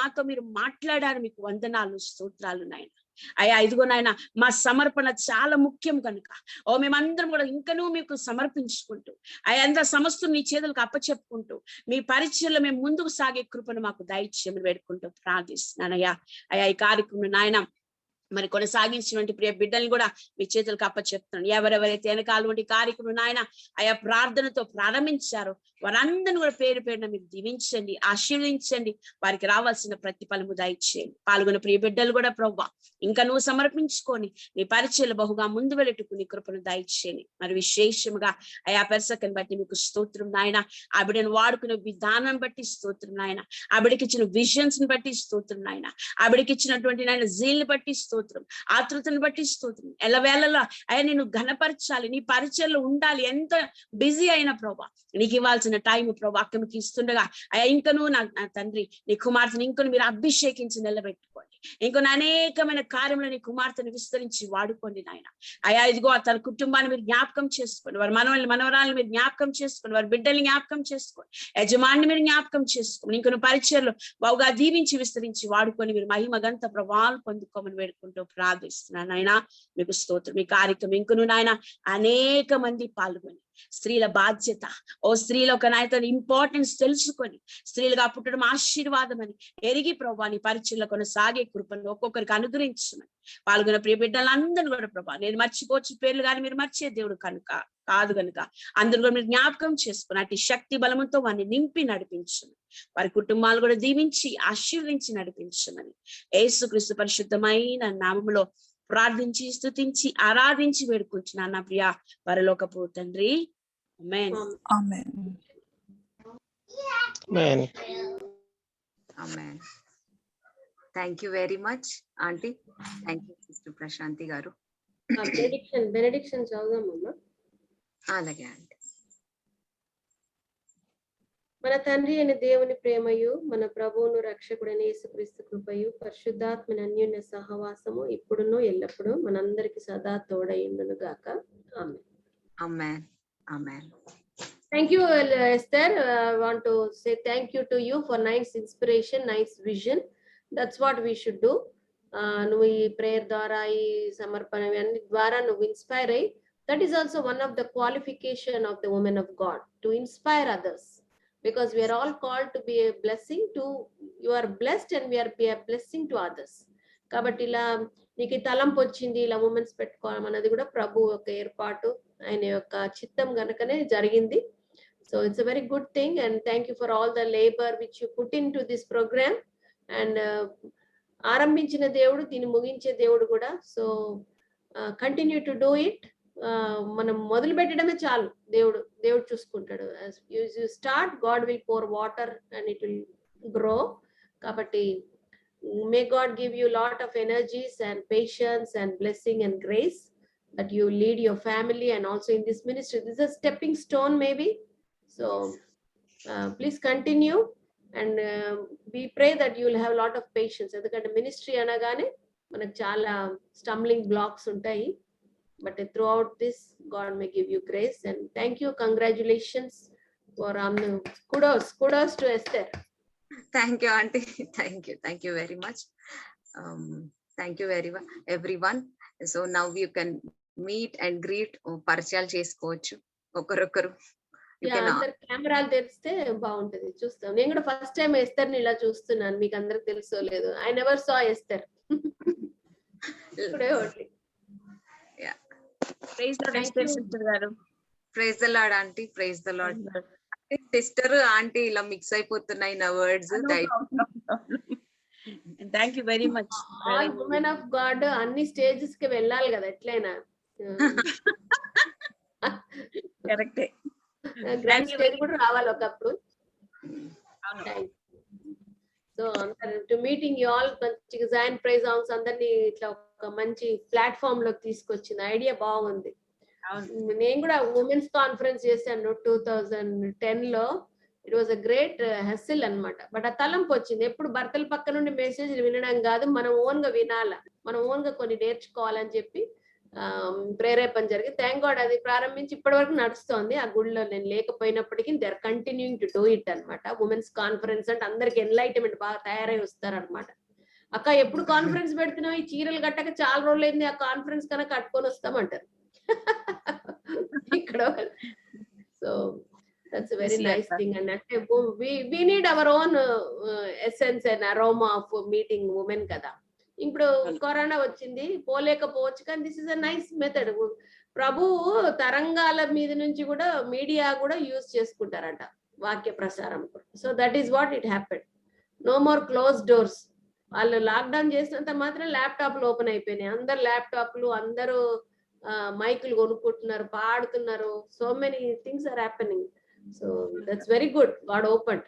A: మాతో మీరు మాట్లాడారు. మీకు వందనాలు, స్తోత్రాలు నాయన. అయ్యా ఇదిగో నాయన మా సమర్పణ చాలా ముఖ్యం కనుక ఓ మేమందరం కూడా ఇంకనూ మీకు సమర్పించుకుంటూ అయ్యా సమస్తం నీ చేతులకు అప్పచెప్పుకుంటూ మీ పరిచయంలో మేము ముందుకు సాగే కృపను మాకు దయచేయమని వేడుకుంటూ ప్రార్థిస్తున్నానయ్యా. అయ్యా ఈ కార్యక్రమం నాయన మరి కొనసాగించినటువంటి ప్రియ బిడ్డల్ని కూడా మీ చేతులకు అప్పచెప్తున్నాను. ఎవరెవరైతే వెనకాల వంటి కార్యక్రమం నాయన అయా ప్రార్థనతో ప్రారంభించారో వారందరిని కూడా పేరు పేరున మీరు దీవించండి, ఆశీర్వదించండి. వారికి రావాల్సిన ప్రతిఫలము దయచేయండి. పాల్గొన్న ప్రియ బిడ్డలు కూడా ప్రభువా ఇంకా నువ్వు సమర్పించుకొని నీ పరిచయలు బహుగా ముందు వెళ్ళేట్టుకు నీ కృపను దయచేయండి. మరి విశేషముగా అయా పెరసకని బట్టి మీకు స్తోత్రం నాయన. ఆ బిడ్డను వాడుకునే విధానం బట్టి స్తోత్రం నాయన. ఆ బిడ్డకి ఇచ్చిన విజన్స్ ని బట్టి స్తోత్రం నాయన. ఆ బిడ్డకి ఇచ్చినటువంటి నాయన జీల్ని బట్టి స్తోత్రం, ఆతృతను బట్టి స్తోత్రం. ఎల్లవేళలా అయ్యా నేను ఘనపరచాలి, నీ పరిచయంలో ఉండాలి. ఎంత బిజీ అయిన ప్రభా నీకు ఇవ్వాల్సిన టైం ప్రభా అక్కడికి ఇస్తుండగా అయ్యా ఇంకనూ నా తండ్రి నీ కుమార్తెను ఇంకొను మీరు అభిషేకించి నిలబెట్టుకోండి. ఇంకొన్ని అనేకమైన కార్యములు నీ కుమార్తెను విస్తరించి వాడుకోండి నాయన. అయ్యా ఇదిగో తన కుటుంబాన్ని మీరు జ్ఞాపకం చేసుకోండి, వారి మనవరాలను మీరు జ్ఞాపకం చేసుకోండి, వారి బిడ్డల్ని జ్ఞాపకం చేసుకోండి, యజమాని మీరు జ్ఞాపకం చేసుకోండి. ఇంకొన్ని పరిచయలు బాగుగా దీవించి విస్తరించి వాడుకొని మీరు మహిమ గంత ప్రభావాలు పొందుకోమని వేడుకుంటూ ప్రార్థిస్తున్నాను నాయన. మీకు స్తోత్రం. ఈ కార్యక్రమం ఇంకొను నాయన అనేక మంది పాల్గొని స్త్రీల బాధ్యత, ఓ స్త్రీల ఒక నాయకుని ఇంపార్టెన్స్ తెలుసుకొని స్త్రీలుగా పుట్టడం ఆశీర్వాదం అని ఎరిగి ప్రభా నీ పరిచయంలో కొనసాగే కృపను ఒక్కొక్కరికి అనుగ్రహించమని పాల్గొన్న ప్రియ బిడ్డలందరూ కూడా ప్రభా నేను మర్చిపోవచ్చు పేర్లు కానీ మీరు మర్చే దేవుడు కాదు కనుక అందరూ కూడా మీరు జ్ఞాపకం చేసుకుని అటు శక్తి బలముతో వారిని నింపి నడిపించమని, వారి కుటుంబాలు కూడా దీవించి ఆశీర్వించి నడిపించమని యేసుక్రీస్తు పరిశుద్ధమైన నామములో ప్రార్థించి స్తుతించి ఆరాధించి వేడుకుంటున్నాను నా ప్రియ పరలోకపు తండ్రి. Amen.
K: Amen.
C: Amen. Thank you very much aunty. Thank you sister Prashanti గారు.
E: బెనెడిక్షన్ చదువుదామమ్మా.
C: అలాగే ఆంటీ.
E: మన తండ్రి అయిన దేవుని ప్రేమయు మన ప్రభువును రక్షకుడైన యేసుక్రీస్తు కృపయు పరిశుద్ధాత్మని అన్యోన్య సహవాసము ఇప్పుడును ఎల్లప్పుడూ మనందరికి సదా తోడైండును గాక. ఆమేన్.
C: Amen. Amen.
E: Thank you, Esther. I want to say thank you to you for nice inspiration, nice vision. That's what we should do. నువ్వు ఈ ప్రేయర్ ద్వారా ఈ సమర్పణ అన్ని ద్వారా నువ్వు ఇన్స్పైర్ అయ్యి, that is also one of the qualification of the women of God, to inspire others, because we are all called to be a blessing to, you are blessed and we are be a blessing to others. కాబట్టి ఇలా నీకు తలంపు వచ్చింది ఇలా women's పెట్టుకోవడం అన్నది కూడా ప్రభు యొక్క ఏర్పాటు, ఆయన యొక్క చిత్తం గనుకనే జరిగింది. So it's a very good thing, and thank you for all the labor which you put into this program. And ఆరంభించిన దేవుడు దీన్ని ముగించే దేవుడు కూడా. So continue to do it. మనం మొదలు పెట్టడమే చాలు, దేవుడు చూసుకుంటాడు. You start, God will pour water and it will grow. కాబట్టి may God give you lot of energies and patience and blessing and grace that you lead your family and also in this ministry. This is a stepping stone maybe. So please continue, and we pray that you will have a lot of patience. Endukante ministry anagane manaku chaala stumbling blocks untayi, but throughout this God may give you grace. And thank you, congratulations for kudos to Esther.
C: Thank you aunty. Thank you very much. Thank you very much everyone. So now you can meet and greet, పరిచయాలు చేసుకోవచ్చు ఒకరొకరు.
E: అందరు కెమెరాలు తెరిస్తే బాగుంటది, చూస్తాం. నేను కూడా ఫస్ట్ టైం ఎస్తర్ ని ఇలా చూస్తున్నాను, మీకు అందరికి తెలుసో లేదు. I never saw Esther.
A: Praise Lord Esther sister గారు.
C: Praise the Lord aunty, praise the Lord. Sister aunty ఇలా మిక్స్ అయిపోతున్నాయి నా words.
L: Thank you very much.
E: All women of God అన్ని స్టేజెస్ కి వెళ్ళాలి కదా ఎట్లయినా.
L: కరెక్టే.
E: గ్రాండ్ స్టేజ్ కూడా రావాలి ఒకప్పుడు. So to meeting you all, మంచిగా జాయిన్ ప్రైజ్ సాంగ్స్ అందరినీ ఇట్లా ఒక మంచి ప్లాట్ఫామ్ లోకి తీసుకొచ్చిన ఐడియా బాగుంది. నేను కూడా ఉమెన్స్ కాన్ఫరెన్స్ చేశాను 2010 లో. ఇట్ వాజ్ అ గ్రేట్ హెసిల్ అన్నమాట. బట్ ఆ తలంపు వచ్చింది, ఎప్పుడు భర్తల పక్క నుండి మెసేజ్ వినడం కాదు, మనం ఓన్ గా వినాలా, మనం ఓన్ గా కొన్ని నేర్చుకోవాలని చెప్పి ప్రేరేపణ జరిగి థ్యాంక్ గాడ్ అది ప్రారంభించి ఇప్పటి వరకు నడుస్తోంది. ఆ గుడిలో నేను లేకపోయినప్పటికీ they are continuing to do it అనమాట. ఉమెన్స్ కాన్ఫరెన్స్ అంటే అందరికి ఎన్లైట్మెంట్ బాగా తయారై వస్తారనమాట. అక్క ఎప్పుడు కాన్ఫరెన్స్ పెడుతున్నావు, ఈ చీరలు కట్టక చాలా రోజులు అయింది, ఆ కాన్ఫరెన్స్ కన్నా కట్టుకొని వస్తామంటారు ఇక్కడ. So that's very nice thing. And అంటే we need our own essence and aroma of meeting women కదా. ఇప్పుడు కరోనా వచ్చింది, పోలేకపోవచ్చు, కానీ this is a nice method. ప్రభు తరంగాల మీద నుంచి కూడా మీడియా కూడా యూజ్ చేసుకుంటారట వాక్య ప్రసారం. So that is what it happened. No more close doors. వాళ్ళు లాక్డౌన్ చేసినంత మాత్రం ల్యాప్టాప్లు ఓపెన్ అయిపోయినాయి. అందరు ల్యాప్టాప్లు, అందరూ మైకులు కొనుక్కుంటున్నారు, పాడుతున్నారు. So many things are happening. So that's very good. God open.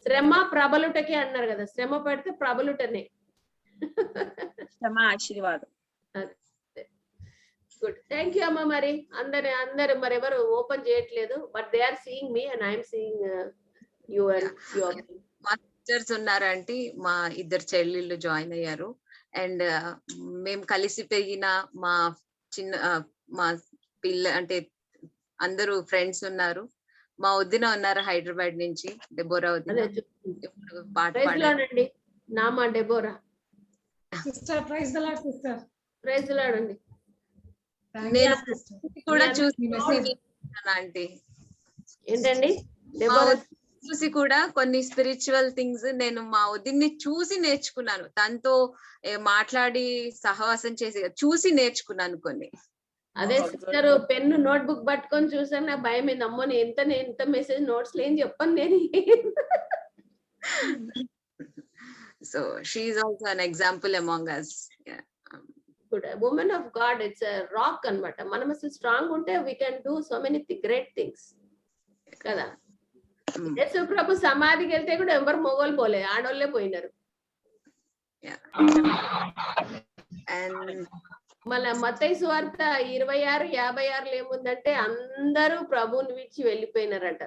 E: శ్రమ ప్రబలుటకే అన్నారు కదా, శ్రమ పెడితే ప్రబలుటనే.
L: ఆశీర్వాదం.
E: గుడ్, థ్యాంక్ యూ అమ్మ. మరి అందరు మరి ఎవరు ఓపెన్ చేయట్లేదు, but they are seeing me and I'm seeing you and you.
C: మా సిస్టర్స్ ఉన్నారంటే మా ఇద్దరు చెల్లెళ్ళు జాయిన్ అయ్యారు. అండ్ మేము కలిసి పెరిగిన మా మా పిల్ల అంటే అందరూ ఫ్రెండ్స్ ఉన్నారు. మా వదిన ఉన్నారు హైదరాబాద్ నుంచి, డెబోరా వదిన. పాట పాడండి.
E: నామా Deborah.
D: Sister praise the Lord. Sister
E: praise the Lord అండి.
C: నేను కూడా చూసి ఆంటీ
E: ఏంటండి
C: చూసి కూడా కొన్ని స్పిరిచువల్ థింగ్స్ నేను మా వదిన్ని చూసి నేర్చుకున్నాను. తనతో మాట్లాడి సహవాసం చేసి చూసి నేర్చుకున్నాను కొన్ని.
E: అదే సిస్టర్ పెన్ను నోట్ బుక్ పట్టుకొని చూసాను, నాకు భయం అయింది. అమ్మో నేను ఎంత మెసేజ్ నోట్స్ ఏం చెప్పను నేను.
C: So she is also an example among us. Yeah.
E: Good. A woman of God, it's a rock anamata. Manam asalu strong unte we can do so many great things. Kada. Yesu Prabhu samadhiki velte kuda evaru mogol pole, aadolle poyinaru.
C: Yeah. And
E: మళ్ళీ మత్తయి సువార్త 26:56 ఏముందంటే అందరూ ప్రభువుని విడిచి వెళ్ళిపోయినారట.